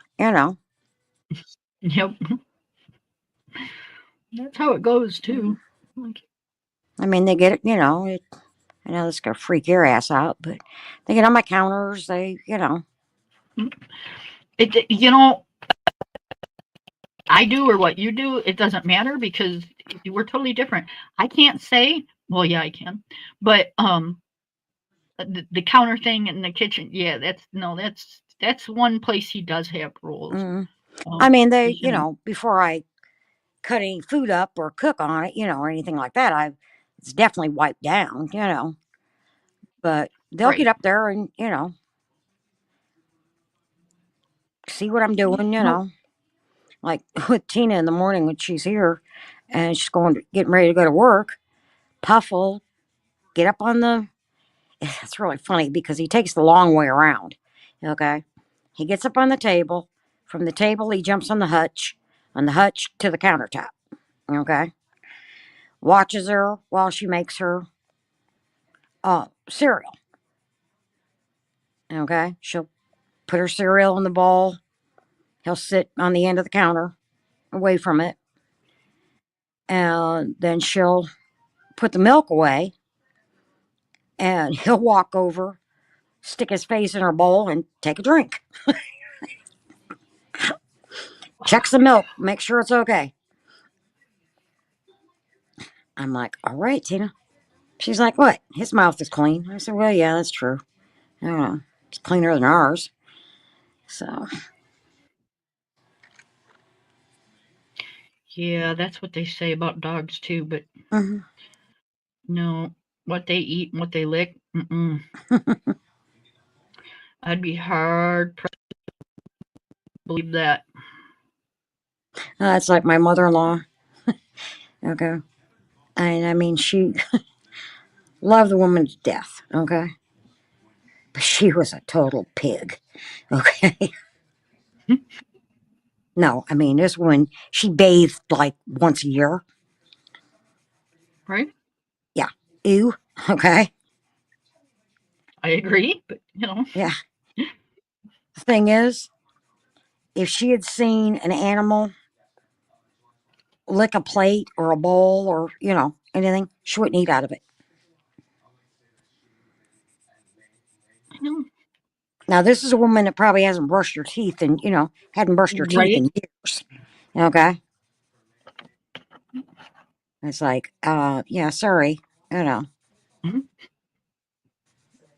Yep, that's how it goes too. Like, I mean, they get it, I know this is going to freak your ass out, but they get on my counters. it I do or what you do, it doesn't matter because we're totally different. I can't say, well, yeah, I can, but the counter thing in the kitchen, yeah, that's no, that's one place he does have rules. Mm. I Um, mean, you know, before I cut any food up or cook on it, or anything like that, it's definitely wiped down. But they'll get right? up there and, see what I'm doing, Nope. like with Tina in the morning when she's here and she's getting ready to go to work. Puff will get up on the, it's really funny because he takes the long way around. Okay. He gets up on the table. From the table, he jumps on the hutch to the countertop. Okay. Watches her while she makes her cereal. Okay. She'll put her cereal in the bowl. He'll sit on the end of the counter away from it. And then she'll put the milk away and he'll walk over, stick his face in her bowl, and take a drink. Checks the milk, make sure it's okay. I'm like, all right, Tina. She's like, what? His mouth is clean. I said, well, yeah, that's true. I don't know. It's cleaner than ours. So, Yeah, that's what they say about dogs too. But mhm. no, what they eat and what they lick, I'd be hard pressed to believe that. That's like my mother in law. Okay. And I mean, she loved the woman to death. Okay. But she was a total pig. Okay. No, I mean, this woman, she bathed like once a year. Right? Yeah. Ew. Okay. I agree, but Yeah. The thing is, if she had seen an animal lick a plate or a bowl or, anything, she wouldn't eat out of it. I know. Now, this is a woman that probably hasn't brushed her teeth and, hadn't brushed her teeth Right? in years. Okay. It's like, yeah, sorry. You know, Mhm.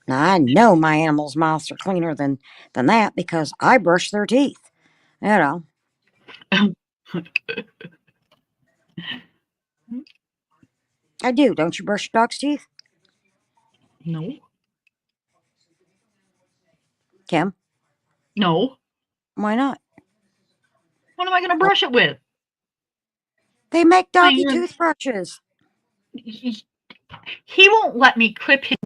now I know my animals' mouths are cleaner than that because I brush their teeth. You know, I do. Don't you brush your dog's teeth, No, Kim? no. Why not? What am I going to Oh, brush it with? they make I doggy mean, toothbrushes. he won't let me clip his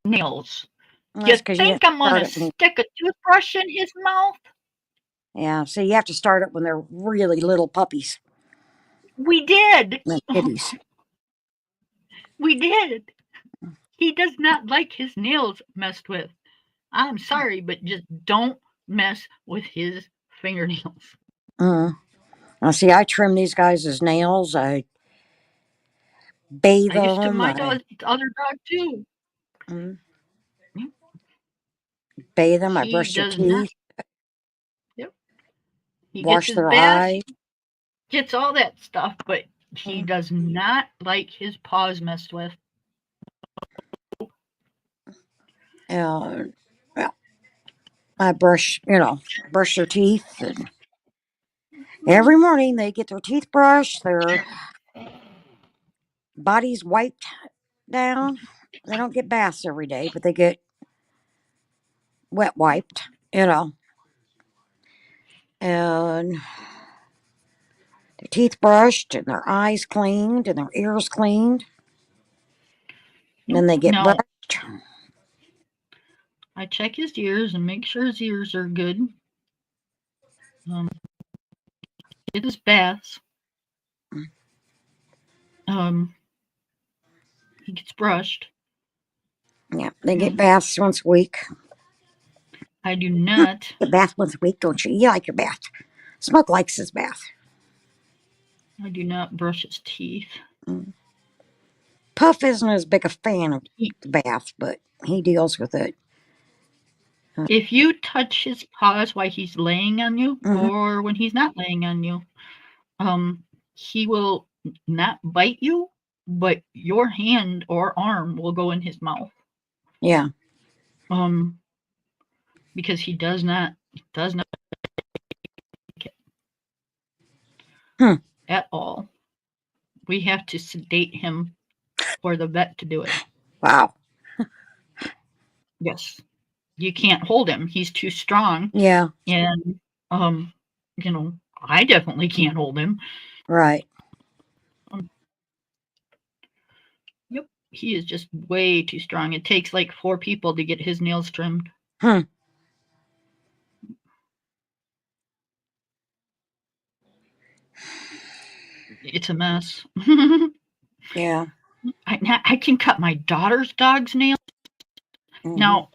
nails. And You that's because you have think to I'm going start to it when, stick a toothbrush in his mouth? yeah. So you have to start it when they're really little puppies, We did. like kitties. We did. He does not like his nails messed with. I'm sorry, but just don't mess with his fingernails. Mm. Now, see, I trim these guys' nails. I bathe I used to them. my I other dog too. mm, bathe them. I He brush their does not. teeth, Yep. He gets wash his their baths, eyes. gets all that stuff, but He does not like his paws messed with. And well, I brush their teeth, and every morning they get their teeth brushed, their bodies wiped down. They don't get baths every day, but they get wet wiped, and their teeth brushed, and their eyes cleaned, and their ears cleaned. And then Nope. they get Now, brushed. I check his ears and make sure his ears are good. Get his baths. He gets brushed. Yeah, they get baths once a week. I do not. Get bath once a week, don't you? You like your bath. Smoke likes his bath. I do not brush his teeth. Puff isn't as big a fan of the bath, but he deals with it. If you touch his paws while he's laying on you, or when he's not laying on you, he will not bite you, but your hand or arm will go in his mouth. Yeah. Because he does not like it at all. We have to sedate him for the vet to do it. Wow. Yes. You can't hold him. He's too strong. Yeah. And I definitely can't hold him. Right. Yep. He is just way too strong. It takes like 4 people to get his nails trimmed. It's a mess. Yeah. I can cut my daughter's dog's nails. Now,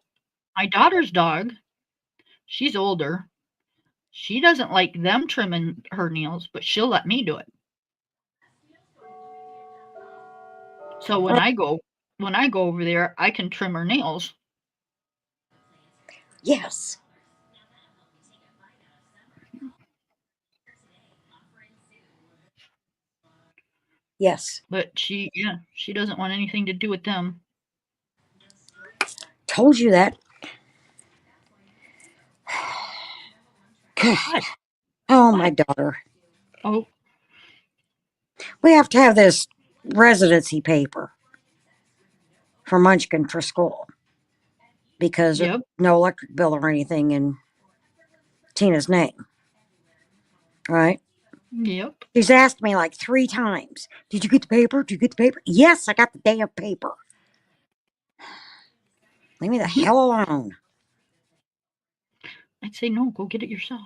my daughter's dog, she's older. She doesn't like them trimming her nails, but she'll let me do it. So when I go over there, I can trim her nails. Yes. Yes. But she doesn't want anything to do with them. Told you that. What? Oh, What? my daughter. Oh. We have to have this residency paper for Munchkin for school because there's no electric bill or anything in Tina's name. Right? Yep. She's asked me like 3 times, did you get the paper? Did you get the paper? Yes, I got the damn paper. Leave me the hell alone. I'd say no, go get it yourself.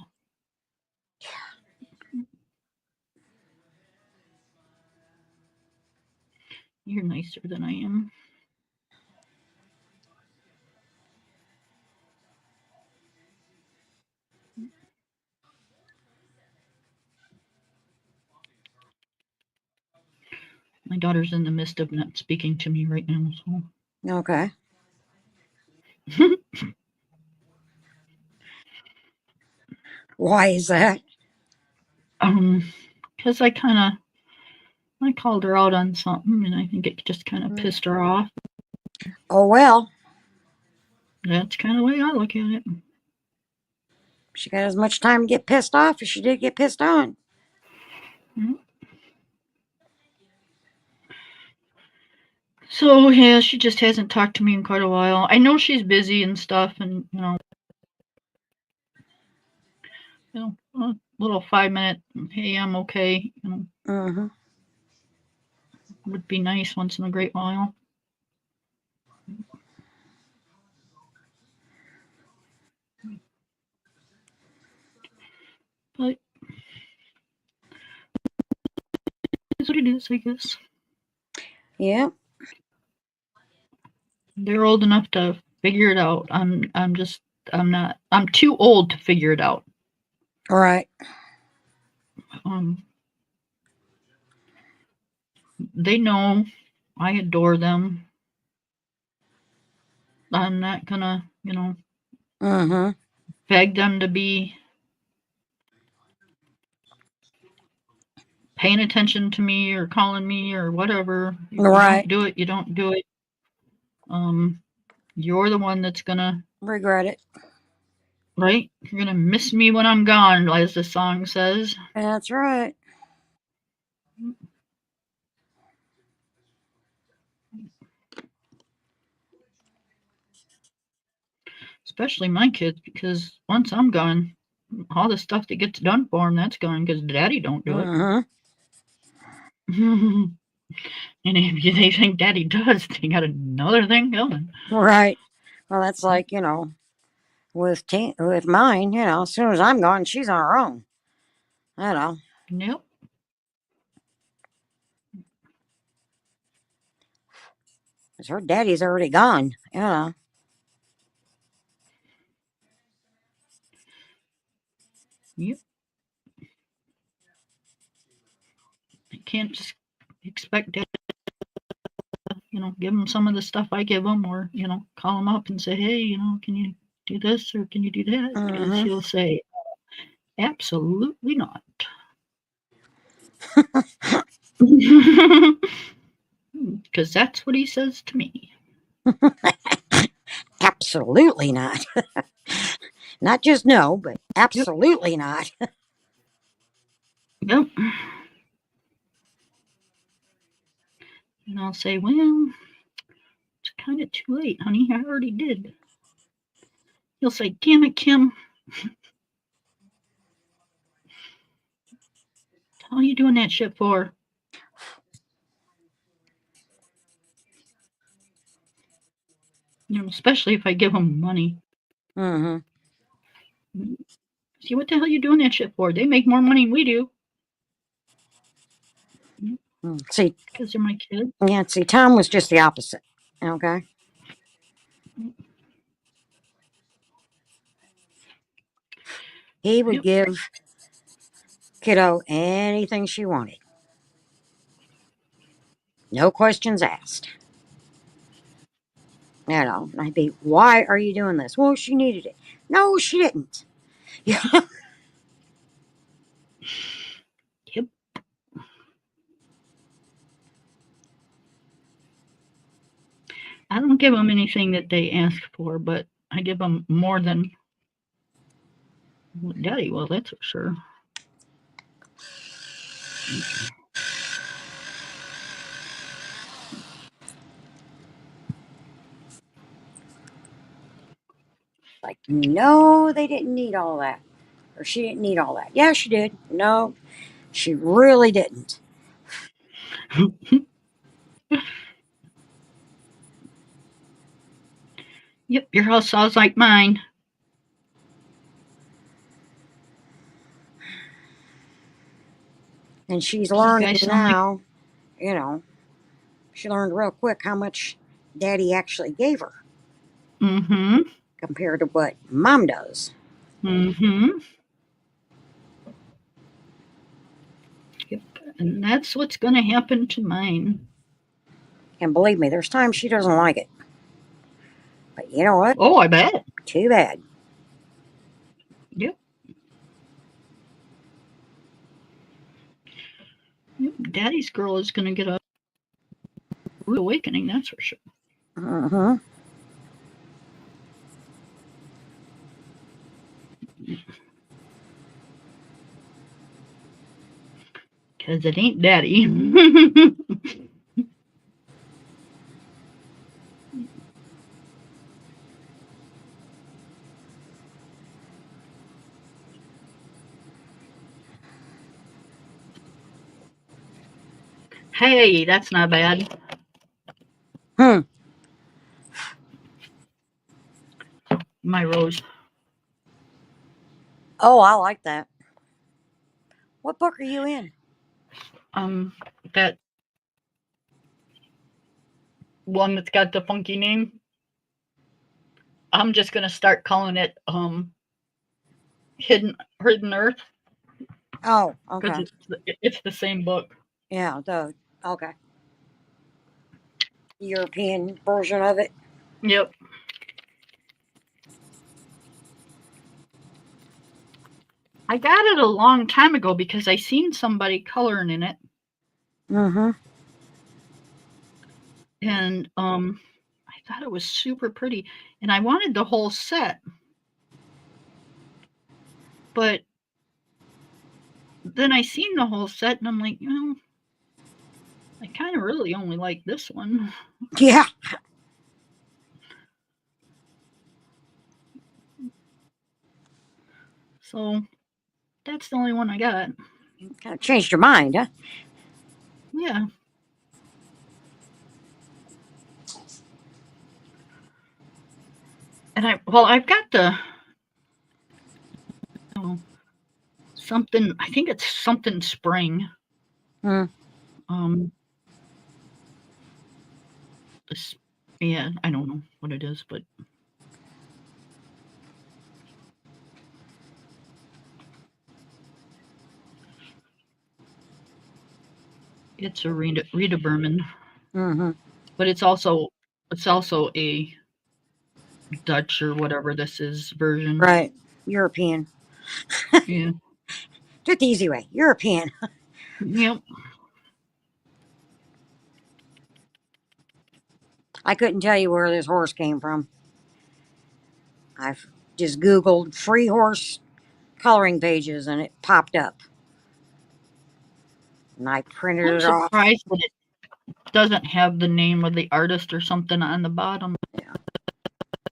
You're nicer than I am. My daughter's in the midst of not speaking to me right now, so. Okay. Why is that? Because I called her out on something, and I think it just kind of pissed her off. Oh, well. That's kind of the way I look at it. She got as much time to get pissed off as she did get pissed on. Mm-hmm. So, yeah, she just hasn't talked to me in quite a while. I know she's busy and stuff, and, a little 5-minute, hey, I'm okay, would be nice once in a great while. But it's what it is, I guess. Yeah. They're old enough to figure it out. I'm too old to figure it out. All right. They know I adore them. I'm not gonna, beg them to be paying attention to me or calling me or whatever. You don't Right. do it, you don't do it. Um, you're the one that's gonna Regret it. right? You're gonna miss me when I'm gone, as the song says. That's right. Especially my kids, because once I'm gone, all the stuff that gets done for them, that's gone because daddy don't do it. Mm-hmm. And if they think daddy does, they got another thing going. Right. Well, that's like, with mine, as soon as I'm gone, she's on her own. You know, Yep. 'cause her daddy's already gone. Yep. I can't just expect dad to, give them some of the stuff I give them, or call them up and say, hey, can you do this or can you do that? Because Mm-hmm. he'll say, absolutely not. Because that's what he says to me. Absolutely not. Not just no, but Yep. absolutely not. Yep. And I'll say, well, it's kind of too late, honey. I already did. He'll say, damn it, Kim. How are you doing that shit for? Especially if I give him money. Mm-hmm. See, what the hell are you doing that shit for? They make more money than we do. See, Because they're my kids. yeah, see, Tom was just the opposite. Okay. He would Yep. give kiddo anything she wanted. No questions asked. I'd be, why are you doing this? Well, she needed it. No, she didn't. Yeah. Yep. I don't give them anything that they ask for, but I give them more than Daddy will, that's for sure. Like, no, they didn't need all that. Or she didn't need all that. Yeah, she did. No, she really didn't. Yep, your house sounds like mine. And she's You learning guys sound like. now, you know, she learned real quick how much daddy actually gave her Mm-hmm. compared to what mom does. Mm-hmm. Yep. And that's what's going to happen to mine. And believe me, there's times she doesn't like it. But you know what? Oh, I bet. Too bad. Yep. Yep. Daddy's girl is going to get a rude awakening, that's for sure. Mm-hmm. Because it ain't daddy. Hey, that's not bad. Hmm. My rose. Oh, I like that. What book are you in? That one that's got the funky name. I'm just gonna start calling it Hidden Earth Oh, because okay. it's the same book. Yeah, okay. European version of it. Yep. I got it a long time ago because I seen somebody coloring in it, Mm-hmm. and I thought it was super pretty, and I wanted the whole set, but then I seen the whole set, and I'm like, I kind of really only like this one. Yeah. So that's the only one I got. Kind of changed your mind, huh? Yeah. And I've got the something. I think it's something spring. Mm. Um, this, yeah, I don't know what it is, but it's a Rita Berman, Mm-hmm. but it's also a Dutch or whatever this is version. Right. European. Yeah. Do it the easy way. European. Yep. I couldn't tell you where this horse came from. I've just Googled free horse coloring pages and it popped up. And I printed I'm it off. surprised that it doesn't have the name of the artist or something on the bottom. Yeah.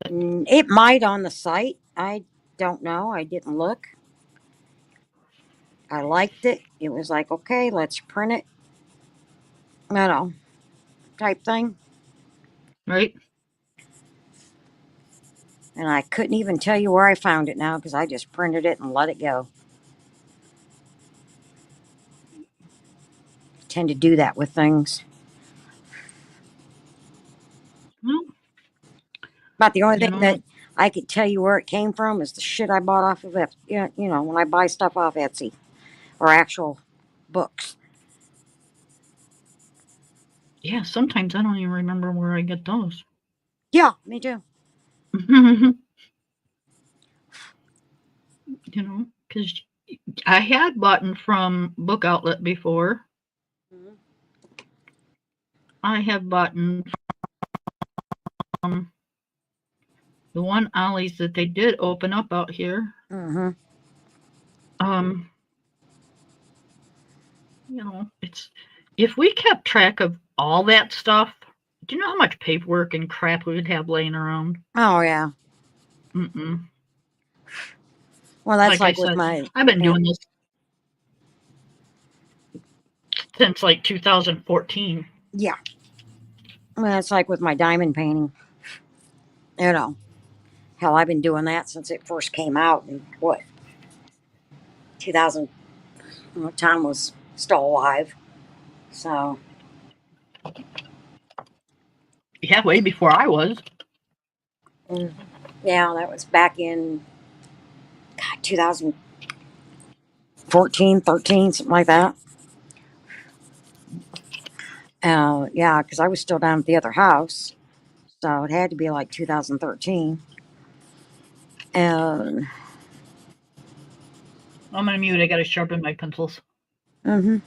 It might on the site. I don't know. I didn't look. I liked it. It was like, okay, let's print it. You know, type thing. Right? And I couldn't even tell you where I found it now because I just printed it and let it go. I tend to do that with things. Well, About the only you thing know, that I could tell you where it came from is the shit I bought off of it. You know, when I buy stuff off Etsy or actual books. yeah, sometimes I don't even remember where I get those. Yeah, me too. Because I had bought from Book Outlet before. Mm-hmm. I have bought from the one Ollie's that they did open up out here. Mm-hmm. Um, it's if we kept track of all that stuff, do you know how much paperwork and crap we would have laying around? Oh, yeah. Mm-mm. Well, that's Like I like with said, my. I've been Yeah. doing this since like 2014. Yeah. Well, that's like with my diamond painting. You know, hell, I've been doing that since it first came out in what, 2000. Tom was still alive. So, Yeah, way before I was. mm, yeah, that was back in, God, 2014, 13, something like that. Yeah, because I was still down at the other house. So it had to be like 2013. And, I'm gonna mute. I gotta sharpen my pencils. mm-hmm.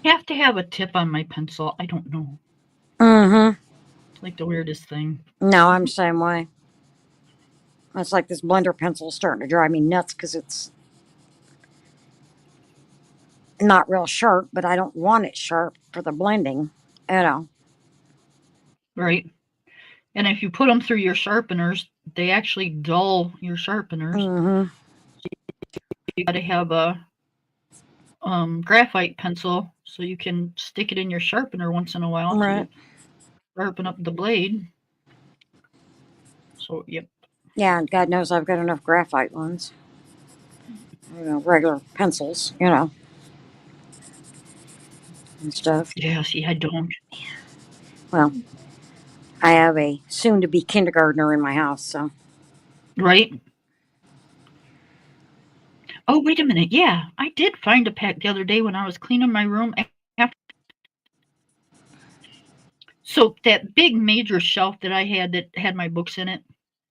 I have to have a tip on my pencil. I don't know. Mm-hmm. It's like the weirdest thing. No, I'm the same way. It's like this blender pencil is starting to drive me nuts because it's not real sharp, but I don't want it sharp for the blending. You know. Right. And if you put them through your sharpeners, they actually dull your sharpeners. Mm-hmm. You got to have a graphite pencil so you can stick it in your sharpener once in a while Right. to sharpen up the blade. So, yep. Yeah, God knows I've got enough graphite ones. Regular pencils. and stuff. Yeah, see, I don't. Well, I have a soon to be kindergartner in my house, so. Right? Oh, wait a minute. Yeah, I did find a pack the other day when I was cleaning my room. So that big major shelf that I had that had my books in it,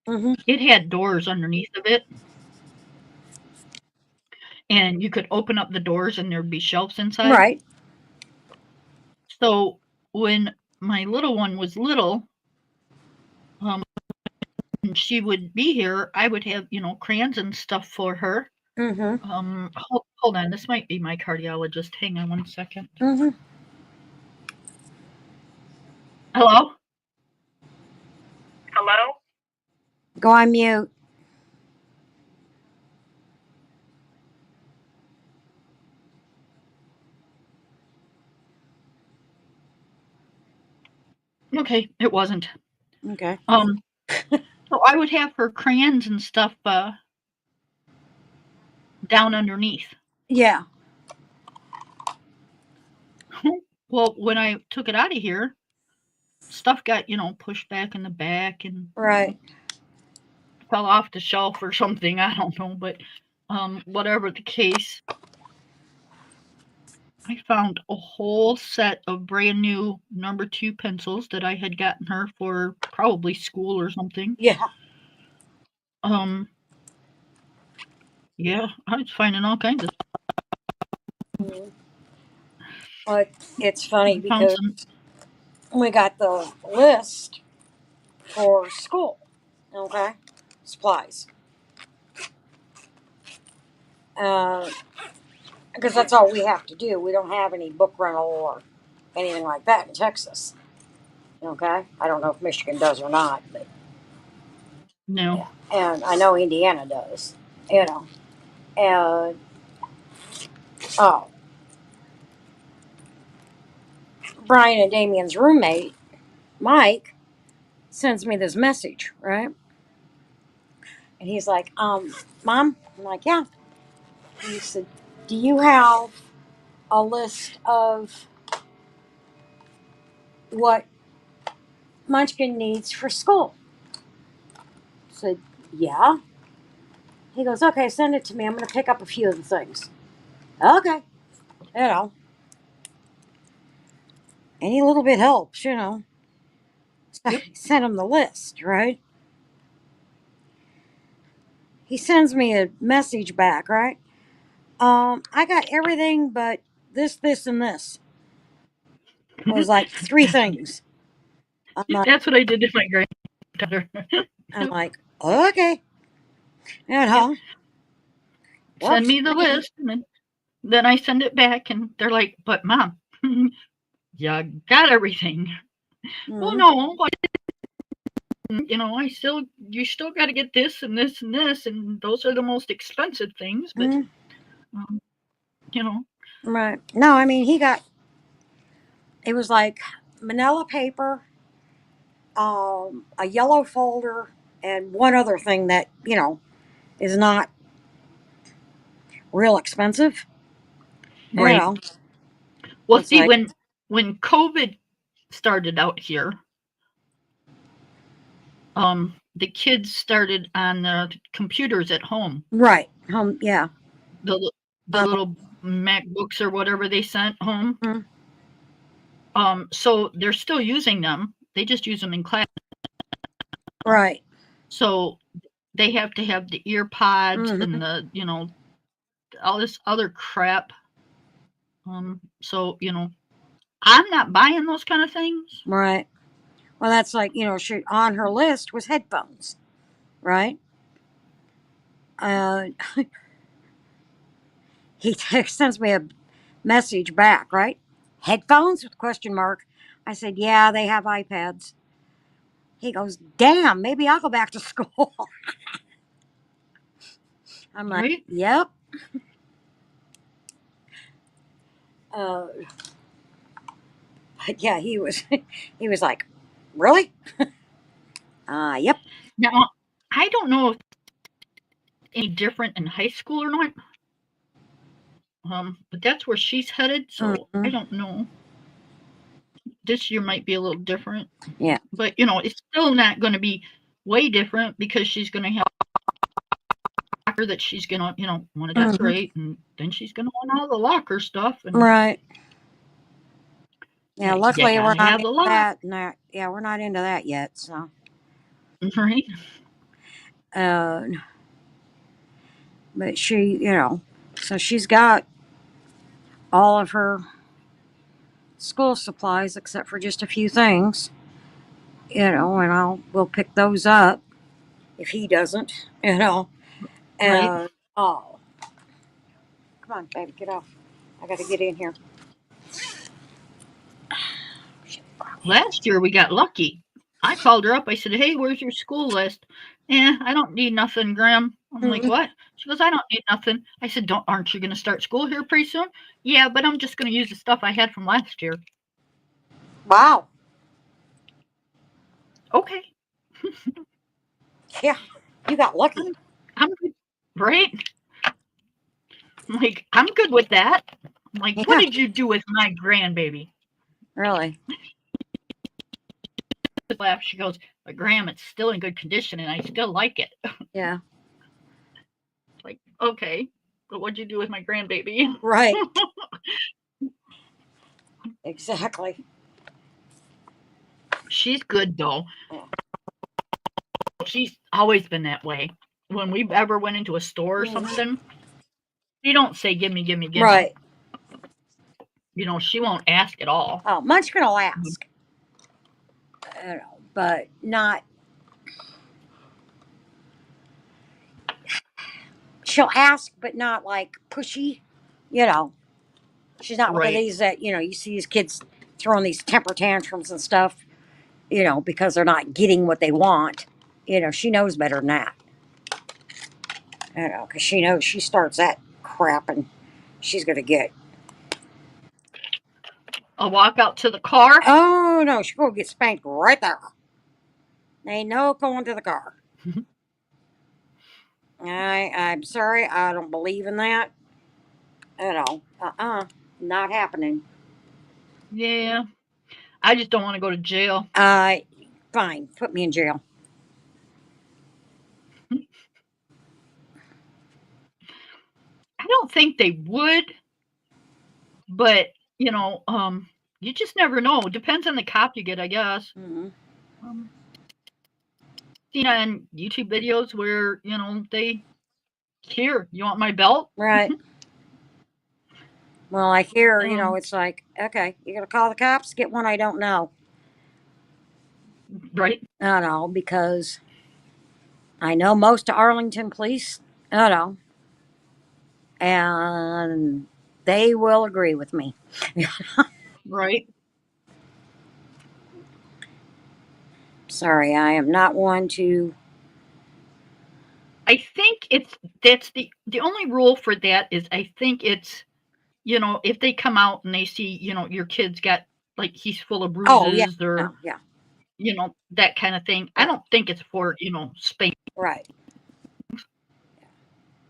Mm-hmm. it had doors underneath of it, and you could open up the doors and there'd be shelves inside. Right. So when my little one was little, um, and she would be here, I would have, crayons and stuff for her. Mm-hmm. Hold on, this might be my cardiologist. Hang on one second. Mm-hmm. Hello? Go on mute. Okay, it wasn't. Okay. Um, so I would have her crayons and stuff down underneath. Yeah. Well, when I took it out of here, stuff got, pushed back in the back and, Right. fell off the shelf or something. I don't know, but whatever the case, I found a whole set of brand new number 2 pencils that I had gotten her for probably school or something. Yeah. Um, yeah, I was finding all kinds of. Mhm. But it's funny I found because some. we got the list for school. Okay. Supplies. Uh, because that's all we have to do. We don't have any book rental or anything like that in Texas. Okay. I don't know if Michigan does or not, but No, yeah. And I know Indiana does. You know. And oh, Brian and Damien's roommate, Mike, sends me this message, right? And he's like, Mom? I'm like, yeah. And he said, do you have a list of what Munchkin needs for school? I said, yeah. He goes, okay, send it to me. I'm going to pick up a few of the things. Okay. You know, any little bit helps, you know. So yep. I sent him the list, right? He sends me a message back, right? I got everything but this, and this. It was like three things. I'm like, That's what I did to my granddaughter. I'm like, okay, you Yep. know, Send works me the for me. list, and then I send it back, and they're like, "But mom, you got everything." Well, Mm-hmm. no, but you still got to get this and this and this, and those are the most expensive things. But Mm-hmm. um, you know, Right. No, I mean, it was like manila paper, a yellow folder, and one other thing that, is not real expensive. You right. know, Well, it's see, like, when COVID started out here, the kids started on the computers at home. right. Yeah. The the Um, little MacBooks or whatever they sent home. mhm. So they're still using them. They just use them in class now. Right. So they have to have the ear pods Hmm. and all this other crap. So I'm not buying those kind of things. Right. Well, that's like, on her list was headphones, right? Uh, he sends me a message back, right? Headphones with question mark. I said, yeah, they have iPads. He goes, damn, maybe I'll go back to school. I'm like, Right? yep. Uh, but yeah, he was like, really? Yep. Now I don't know if it's any different in high school or not. But that's where she's headed, so I Hmm. don't know. this year might be a little different. Yeah. But, it's still not gonna be way different because she's gonna have locker that she's gonna, wanna Hmm. decorate, and then she's gonna want all the locker stuff, and Right. Yeah. you Luckily, we're gotta not have into the lock, that. No, yeah, we're not into that yet. So, right? uh, but so she's got all of her school supplies except for just a few things. And we'll pick those up if he doesn't. Right? And oh, come on, baby, get off. I got to get in here. Last year, we got lucky. I called her up, I said, "Hey, where's your school list?" I don't need nothing, Graham." I'm like, Mhm. "What?" She goes, "I don't need nothing." I said, "Don't aren't you gonna start school here pretty soon?" "Yeah, but I'm just gonna use the stuff I had from last year." Wow. "Okay, Yeah, you got lucky. I'm I'm good." Right? I'm like, "I'm good with that." I'm like, "What Yeah, did you do with my grandbaby?" really. She laughed. She goes, "But Graham, it's still in good condition and I still like it." Yeah, Like, "Okay, but what'd you do with my grandbaby?" right. Exactly. She's good though. Yeah. She's always been that way. When we've ever went into a store or Mhm. something, she don't say gimme, gimme, gimme. Right. She won't ask at all. Oh, Munchkin will ask, but not. She'll ask, but not like pushy. You know, she's not one of Right, these that you see these kids throwing these temper tantrums and stuff. Because they're not getting what they want. She knows better than that. Because she knows she starts that crap and she's gonna get. I'll walk out to the car. Oh no, she's gonna get spanked right there. Ain't no going to the car. I'm sorry, I don't believe in that. Not happening. Yeah, I just don't want to go to jail. Uh, Fine, put me in jail. I don't think they would, but you just never know. Depends on the cop you get, I guess. Hmm. Um, Seen on YouTube videos where they here. You want my belt? Right. Well, I hear Um, it's like, okay, you gonna call the cops? Get one I don't know. right. I don't know because I know most of Arlington police. I don't know, and they will agree with me. Right. Sorry, I am not one to. I think that's the only rule for that is I think it's if they come out and they see your kid's got like he's full of Oh yeah, bruises no, or yeah, that kind of thing. I yeah, don't think it's for spank. right,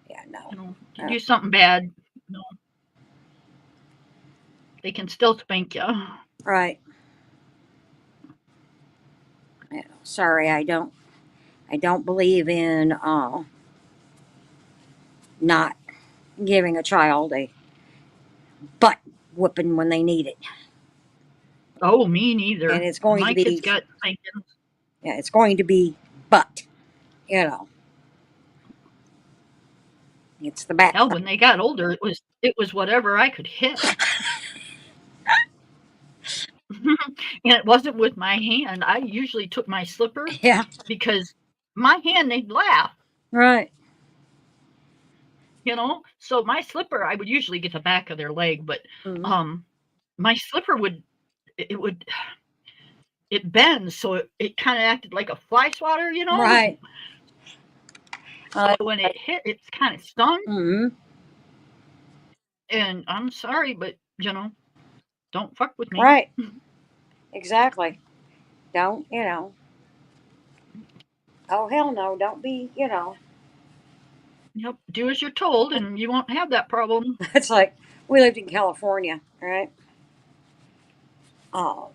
yeah, no, You do something bad, you know, they can still spank you. right. Yeah, sorry, I don't believe in not giving a child a butt whooping when they need it, Oh, me and neither. it's going to My kids be, got spankings. yeah, it's going to be butt. You know, it's the back. Hell, when they got older, it was whatever I could hit. And it wasn't with my hand. I usually took my slipper Yeah, because my hand they'd laugh. right. So my slipper, I would usually get the back of their leg, but Mhm. um, my slipper would it bends, so it kind of acted like a fly swatter. Right. So when it hit, it's kind of stung, Hmm. and I'm sorry, but don't fuck with me. Right. Exactly. Don't, oh, hell no. Don't be, Yep, do as you're told, and you won't have that problem. it's like we lived in California, right? Oh.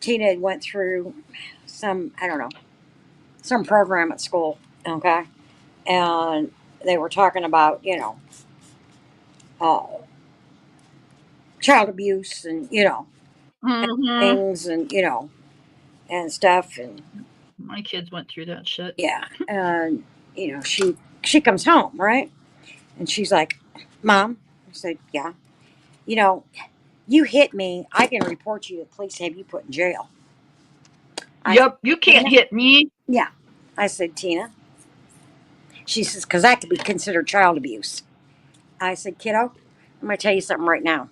Tina had went through some, I don't know, some program at school, okay? And they were talking about, uh, child abuse and, and Mm-hmm. things and, and stuff. And My kids went through that shit. yeah. And, she comes home, right? And she's like, Mom, I said, yeah, you know, you hit me. I can report you to the police, have you put in jail. I said, Yep, you can't Tina? hit me. Yeah. I said, Tina. She says, because that could be considered child abuse. I said, kiddo, I'm going to tell you something right now.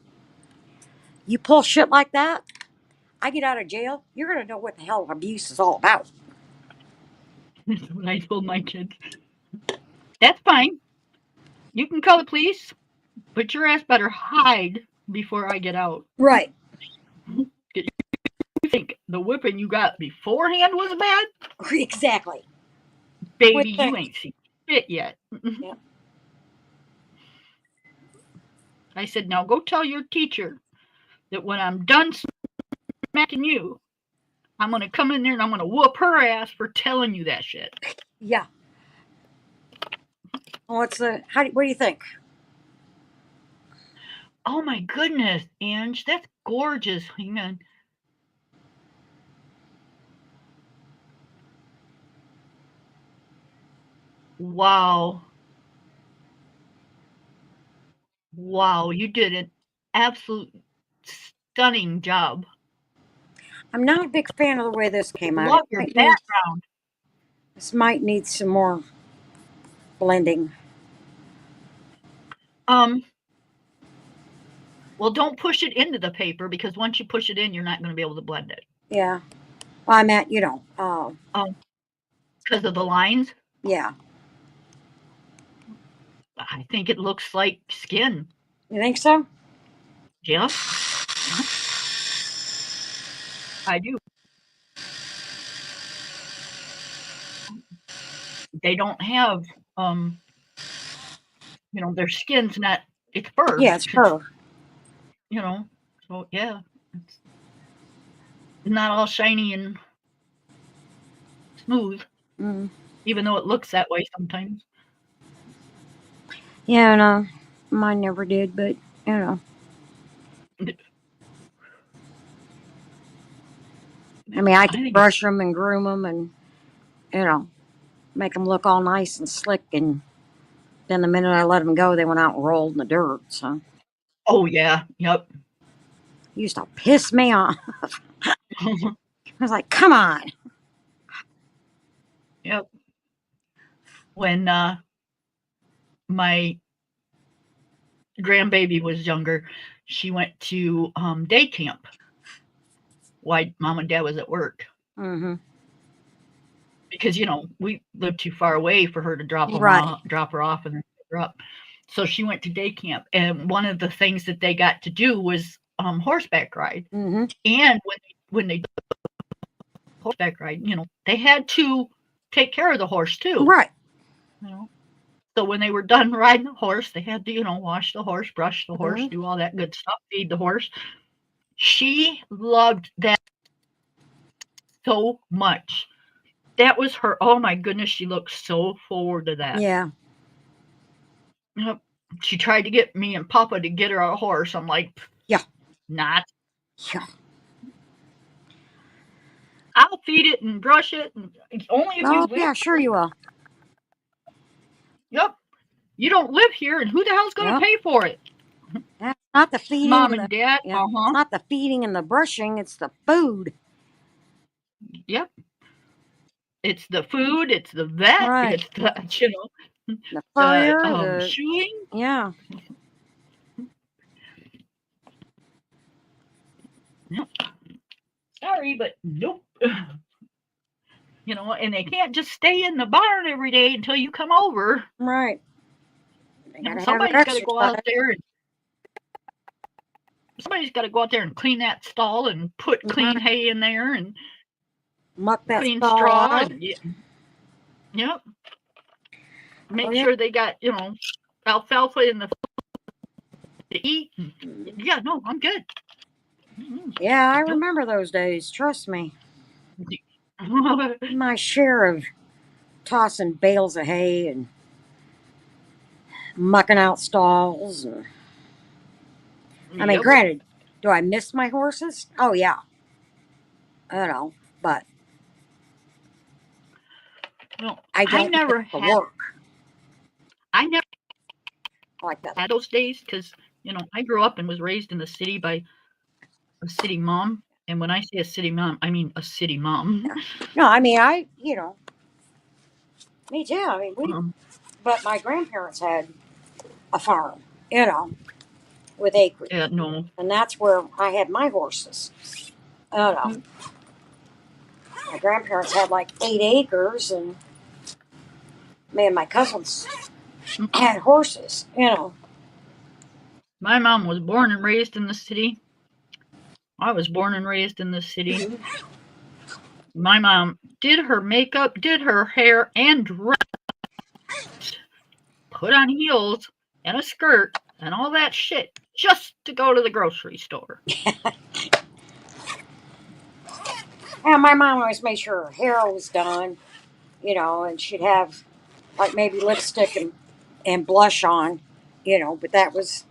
You pull shit like that, I get out of jail, you're going to know what the hell abuse is all about. That's what I told my kids. That's fine. You can call the police, but your ass better hide before I get out. Right. You think the whipping you got beforehand was bad? Exactly. Baby, What the you ain't seen shit yet. Yeah. I said, now go tell your teacher that when I'm done smacking you, I'm going to come in there and I'm going to whoop her ass for telling you that shit. Yeah. What do you think? Oh my goodness, Ange, that's gorgeous. Hang on. Wow. Wow, you did an absolute stunning job. I'm not a big fan of the way this came out. Love your background. This might need some more blending. Well, don't push it into the paper because once you push it in, you're not going to be able to blend it. Yeah. Well, I meant, Because of the lines. Yeah. I think it looks like skin. You think so? Yeah. I do. They don't have, their skin's not, it's fur. Yeah, it's fur. So yeah, it's not all shiny and smooth, even though it looks that way sometimes. Yeah, no, mine never did, but I mean, I can brush them and groom them and make them look all nice and slick, and then the minute I let them go, they went out and rolled in the dirt. So. Oh yeah, yep. Used to piss me off. I was like, come on. Yep. When my grandbaby was younger, she went to day camp while mom and dad was at work. Mm-hmm. Because we lived too far away for her to drop her off and then pick her up. So she went to day camp, and one of the things that they got to do was horseback ride. Mm-hmm. And when they horseback ride, they had to take care of the horse too. Right. So when they were done riding the horse, they had to, wash the horse, brush the horse, do all that good stuff, feed the horse. She loved that so much. That was her. Oh my goodness, she looked so forward to that. Yeah. Yep. She tried to get me and Papa to get her a horse. I'm like, yeah, not. Yeah. I'll feed it and brush it, and only if you. Yeah, sure you will. Yep. You don't live here, and who the hell's going to pay for it? That's not the feeding. Mom and Dad. Yeah, It's not the feeding and the brushing. It's the food. Yep. It's the food. It's the vet. Right. It's the the fire, the shoeing. Yeah. Yep. Sorry, but nope. And they can't just stay in the barn every day until you come over. Right. Somebody's got to go out there. Somebody's got to go out there and clean that stall and put clean hay in there and muck that clean straw straw. out. Yep. Make sure they got alfalfa in the to eat. Yeah, no, I'm good. Yeah, I Yep. remember those days. Trust me. My share of tossing bales of hay and mucking out stalls. And, I mean, Yep. granted, do I miss my horses? Oh, yeah. You know, but Well, I I don't miss never the had work I never like that. had those days because I grew up and was raised in the city by a city mom. And when I say a city mom, I mean a city mom. No, I mean, me too. I mean, Um, but my grandparents had a farm, you know, with acreage. yeah, no. And that's where I had my horses. Oh no. My grandparents had like 8 acres, and me and my cousins had horses, you know. My mom was born and raised in the city. I was born and raised in the city. My mom did her makeup, did her hair, and put on heels and a skirt and all that shit just to go to the grocery store. And my mom always made sure her hair was done, you know, and she'd have like maybe lipstick and blush on, you know, but that was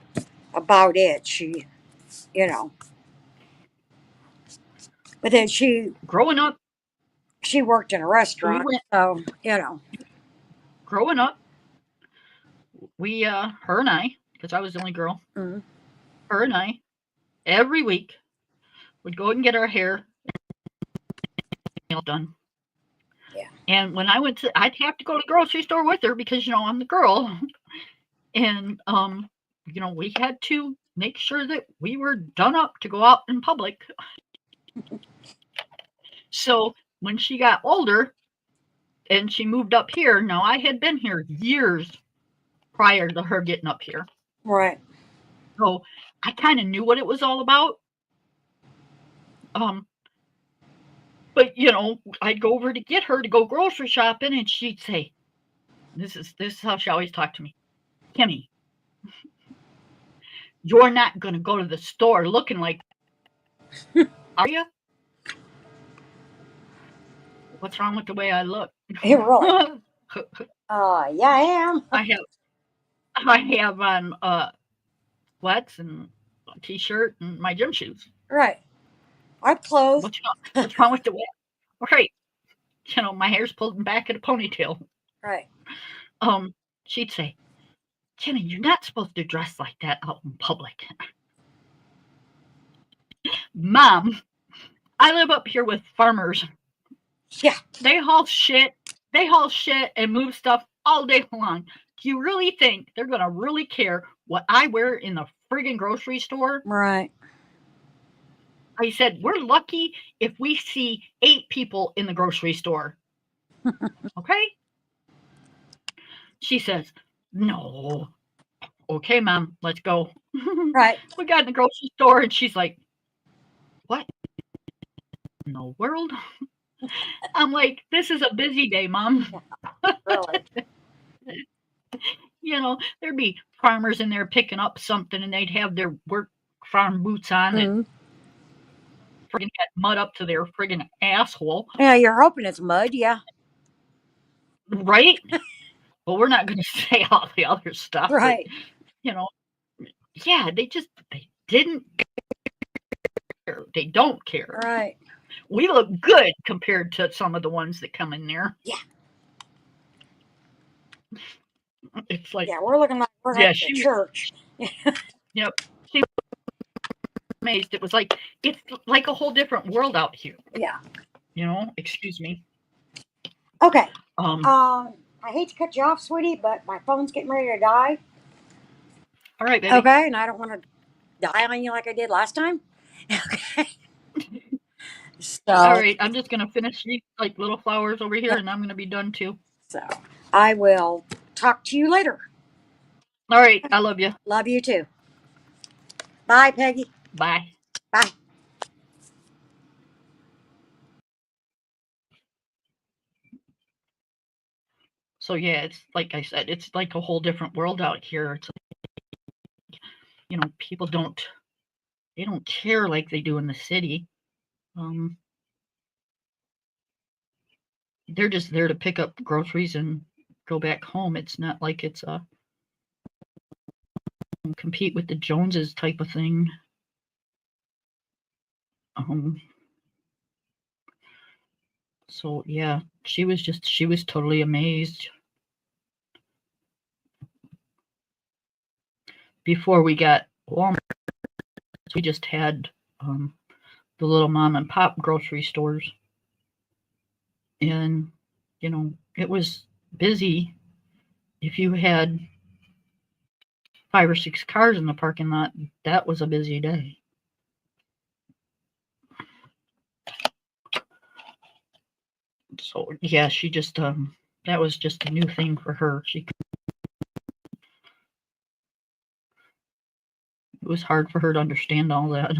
about it. You know, but then Growing up, she worked in a we restaurant, went, so, you know. growing up, her and I, because I was the only girl, Mm, her and I, every week would go and get our hair nails done. yeah. And when I'd have to go to the grocery store with her because, I'm the girl. And, we had to make sure that we were done up to go out in public. So when she got older and she moved up here, now I had been here years prior to her getting up here. Right. So I kind of knew what it was all about. Um, but I'd go over to get her to go grocery shopping, and she'd say, "This is how she always talked to me, Kimmy. You're not gonna go to the store looking like, are you? What's wrong with the way I look?" Really. I Yeah, I am. have I have on sweats and a t-shirt and my gym shoes. Right. I'm clothed. What's wrong with the way? Right. My hair's pulled back in a ponytail. Right. Um, she'd say, Jenny, you're not supposed to dress like that out in public. Mom, I live up here with farmers. Yeah. They haul shit. They haul shit and move stuff all day long. Do you really think they're gonna really care what I wear in the friggin' grocery store? Right. I said, we're lucky if we see 8 people in the grocery store. Okay? She says, no. Okay, Mom, let's go. Right. We got in the grocery store and she's like, what in the world? I'm like, this is a busy day, Mom. Really. There'd be farmers in there picking up something and they'd have their work farm boots on that Mm. friggin' had mud up to their friggin' asshole. Yeah, you're hoping it's mud. Yeah. Right? But we're not going to say all the other stuff. But, Right. you know, yeah, they didn't care. They don't care. Right. We look good compared to some of the ones that come in there. Yeah. It's like, Yeah, we're looking like we're yeah, headed to church. she was amazed. It's like a whole different world out here. Yeah. Excuse me. Okay. Um, I hate to cut you off, sweetie, but my phone's getting ready to die. all right, baby. Okay, and I don't want to die on you like I did last time. Okay. All So, right, I'm just gonna finish these like little flowers over here, yeah. and I'm gonna be done too. So I will talk to you later. All right, I love you. Love you too. Bye, Peggy. Bye. Bye. So yeah, it's like I said, it's like a whole different world out here. It's like, people don't They don't care like they do in the city. They're just there to pick up groceries and go back home. It's not like it's a compete with the Joneses type of thing. So yeah, she was totally amazed. Before we got Walmart, we just had the little mom and pop grocery stores, and it was busy. If you had 5 or 6 cars in the parking lot, that was a busy day. So yeah, she just that was just a new thing for her. It was hard for her to understand all that.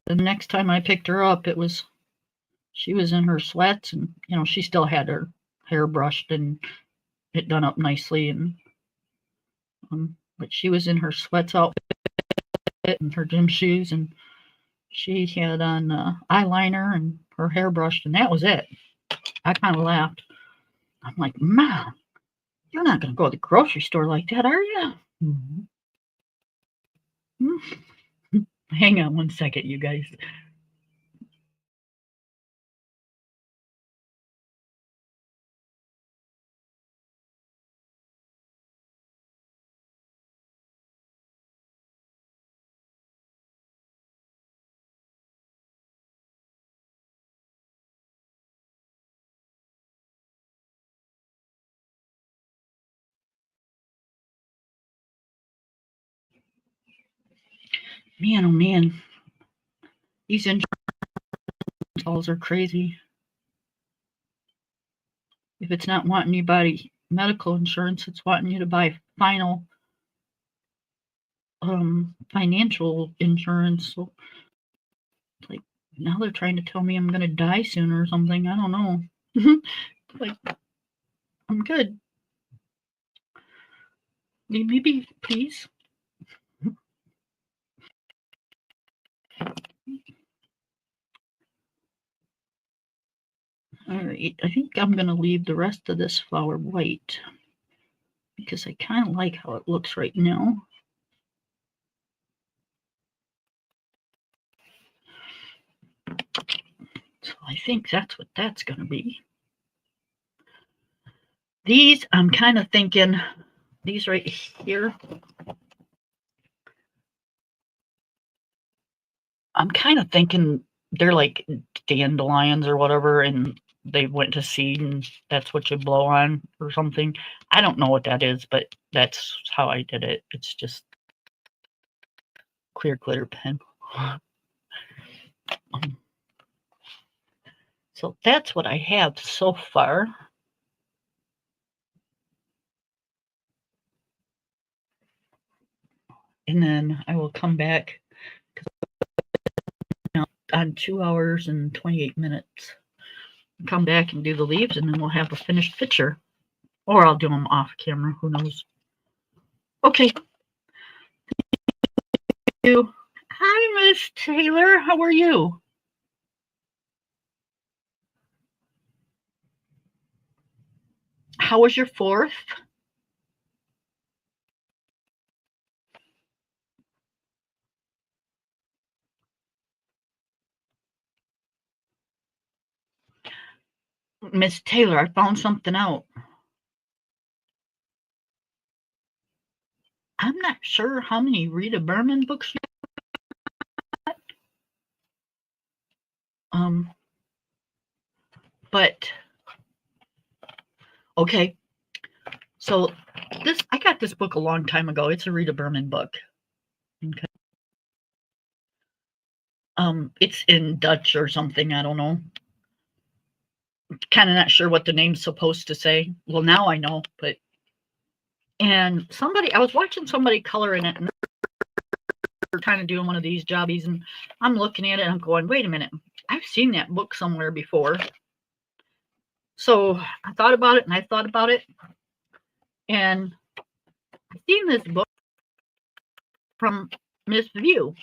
The next time I picked her up, she was in her sweats, and she still had her hair brushed and it done up nicely, and but she was in her sweats outfit and her gym shoes, and she had on eyeliner and her hair brushed, and that was it. I kind of laughed. I'm like, Mom, you're not going to go to the grocery store like that, are you? Mm-hmm. Hang on one second, you guys. Man, oh man, these insurance calls are crazy. If it's not wanting you to buy medical insurance, it's wanting you to buy financial insurance. So like now they're trying to tell me I'm gonna die soon or something. I don't know. Like I'm good. Maybe please. All right, I think I'm gonna leave the rest of this flower white because I kind of like how it looks right now. So I think that's what that's gonna be. These, I'm kind of thinking, these right here, I'm kind of thinking they're like dandelions or whatever, and they went to seed, and that's what you blow on or something. I don't know what that is, but that's how I did it. It's just clear glitter pen. So that's what I have so far. And then I will come back on 2 hours and 28 minutes. Come back and do the leaves, and then we'll have a finished picture. Or I'll do them off camera, who knows. Okay. Hi, Miss Taylor. How are you? How was your 4th? Miss Taylor, I found something out. I'm not sure how many Rita Berman books you got. But okay. So I got this book a long time ago. It's a Rita Berman book. Okay. It's in Dutch or something. I don't know. Kind of not sure what the name's supposed to say. Well, now I know, but and I was watching somebody coloring it, and they're kind of doing one of these jobbies, and I'm looking at it, and I'm going, wait a minute, I've seen that book somewhere before. So I thought about it and I thought about it, and I've seen this book from Miss View.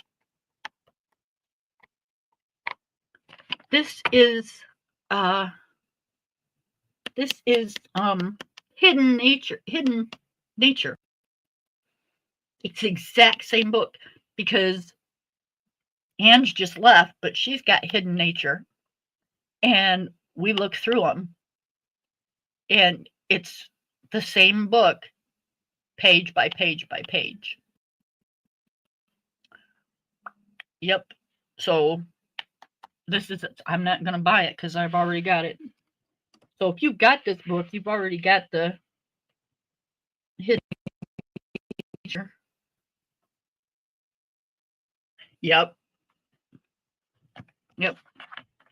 This is uh hidden nature. It's the exact same book because Ange just left, but she's got hidden nature, and we look through them, and it's the same book, page by page by page. Yep. So I'm not going to buy it because I've already got it. So if you've got this book, you've already got the hidden nature. Yep. Yep.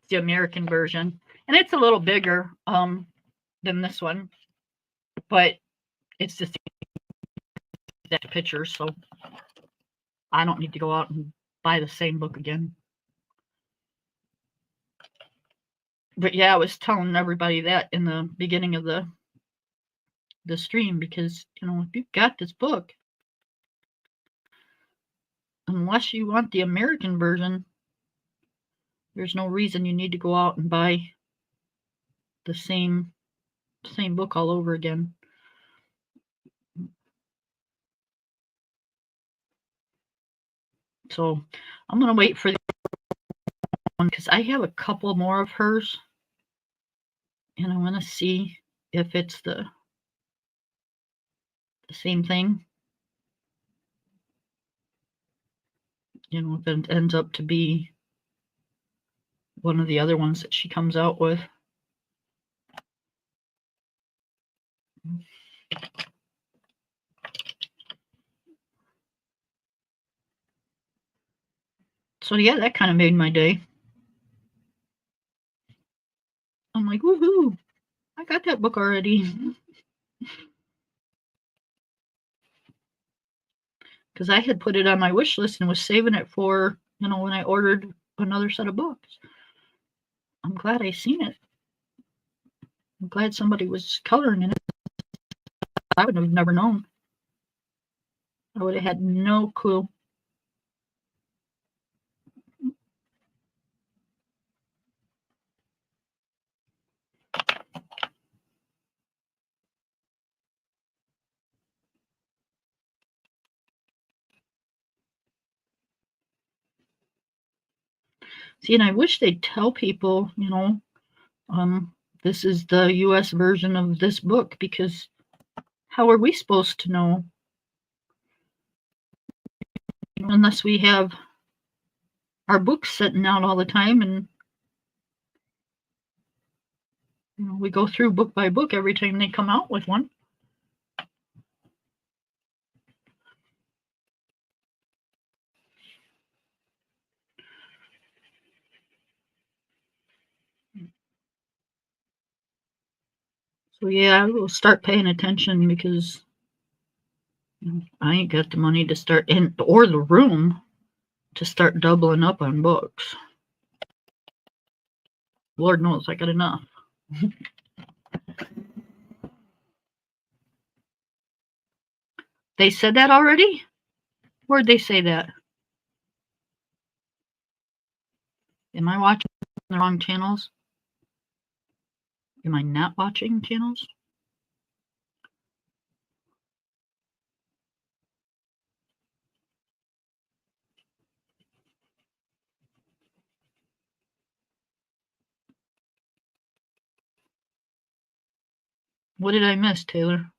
It's the American version. And it's a little bigger than this one, but it's just the pictures, so I don't need to go out and buy the same book again. But yeah, I was telling everybody that in the beginning of the stream because, if you've got this book, unless you want the American version, there's no reason you need to go out and buy the same book all over again. So I'm going to wait for the one because I have a couple more of hers, and I want to see if it's the same thing. If it ends up to be one of the other ones that she comes out with. So yeah, that kind of made my day. I'm like, woohoo! I got that book already. Because I had put it on my wish list and was saving it for, when I ordered another set of books. I'm glad I seen it. I'm glad somebody was coloring in it. I would have never known. I would have had no clue. See, and I wish they'd tell people, this is the US version of this book, because how are we supposed to know? Unless we have our books sitting out all the time and we go through book by book every time they come out with one. So yeah, I will start paying attention because I ain't got the money to start or the room to start doubling up on books. Lord knows I got enough. They said that already? Where'd they say that? Am I watching the wrong channels? Am I not watching channels? What did I miss, Taylor?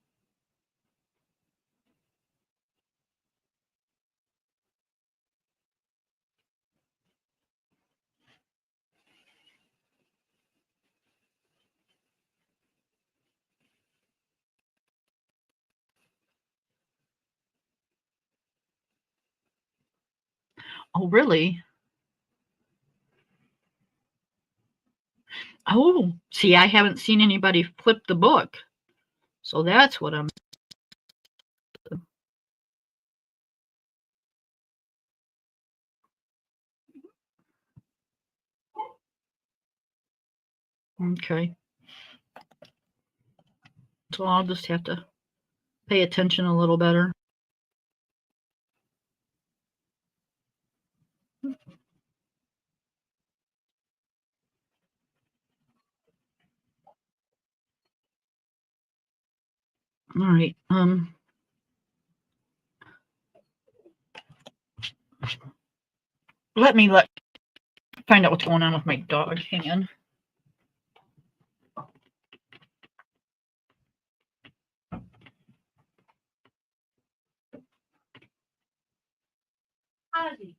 Oh, really? Oh, see, I haven't seen anybody flip the book. So that's what I'm. Okay. So I'll just have to pay attention a little better. All right. Let me find out what's going on with my dog. Hang on. Ozzy.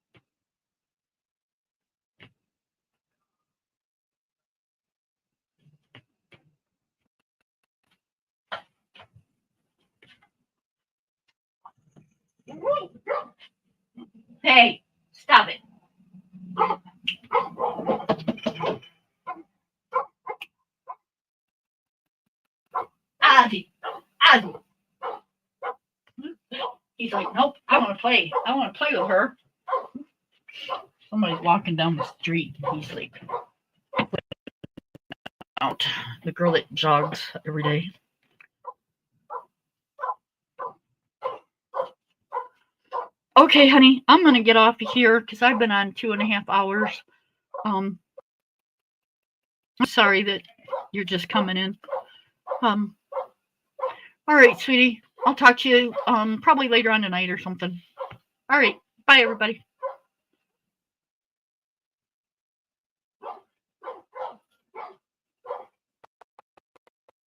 Hey, stop it. Ozzy. Ozzy. He's like, nope, I want to play. I want to play with her. Somebody's walking down the street. He's like, out. The girl that jogs every day. Okay, honey, I'm going to get off of here because I've been on 2.5 hours. I'm sorry that you're just coming in. All right, sweetie. I'll talk to you probably later on tonight or something. All right. Bye, everybody.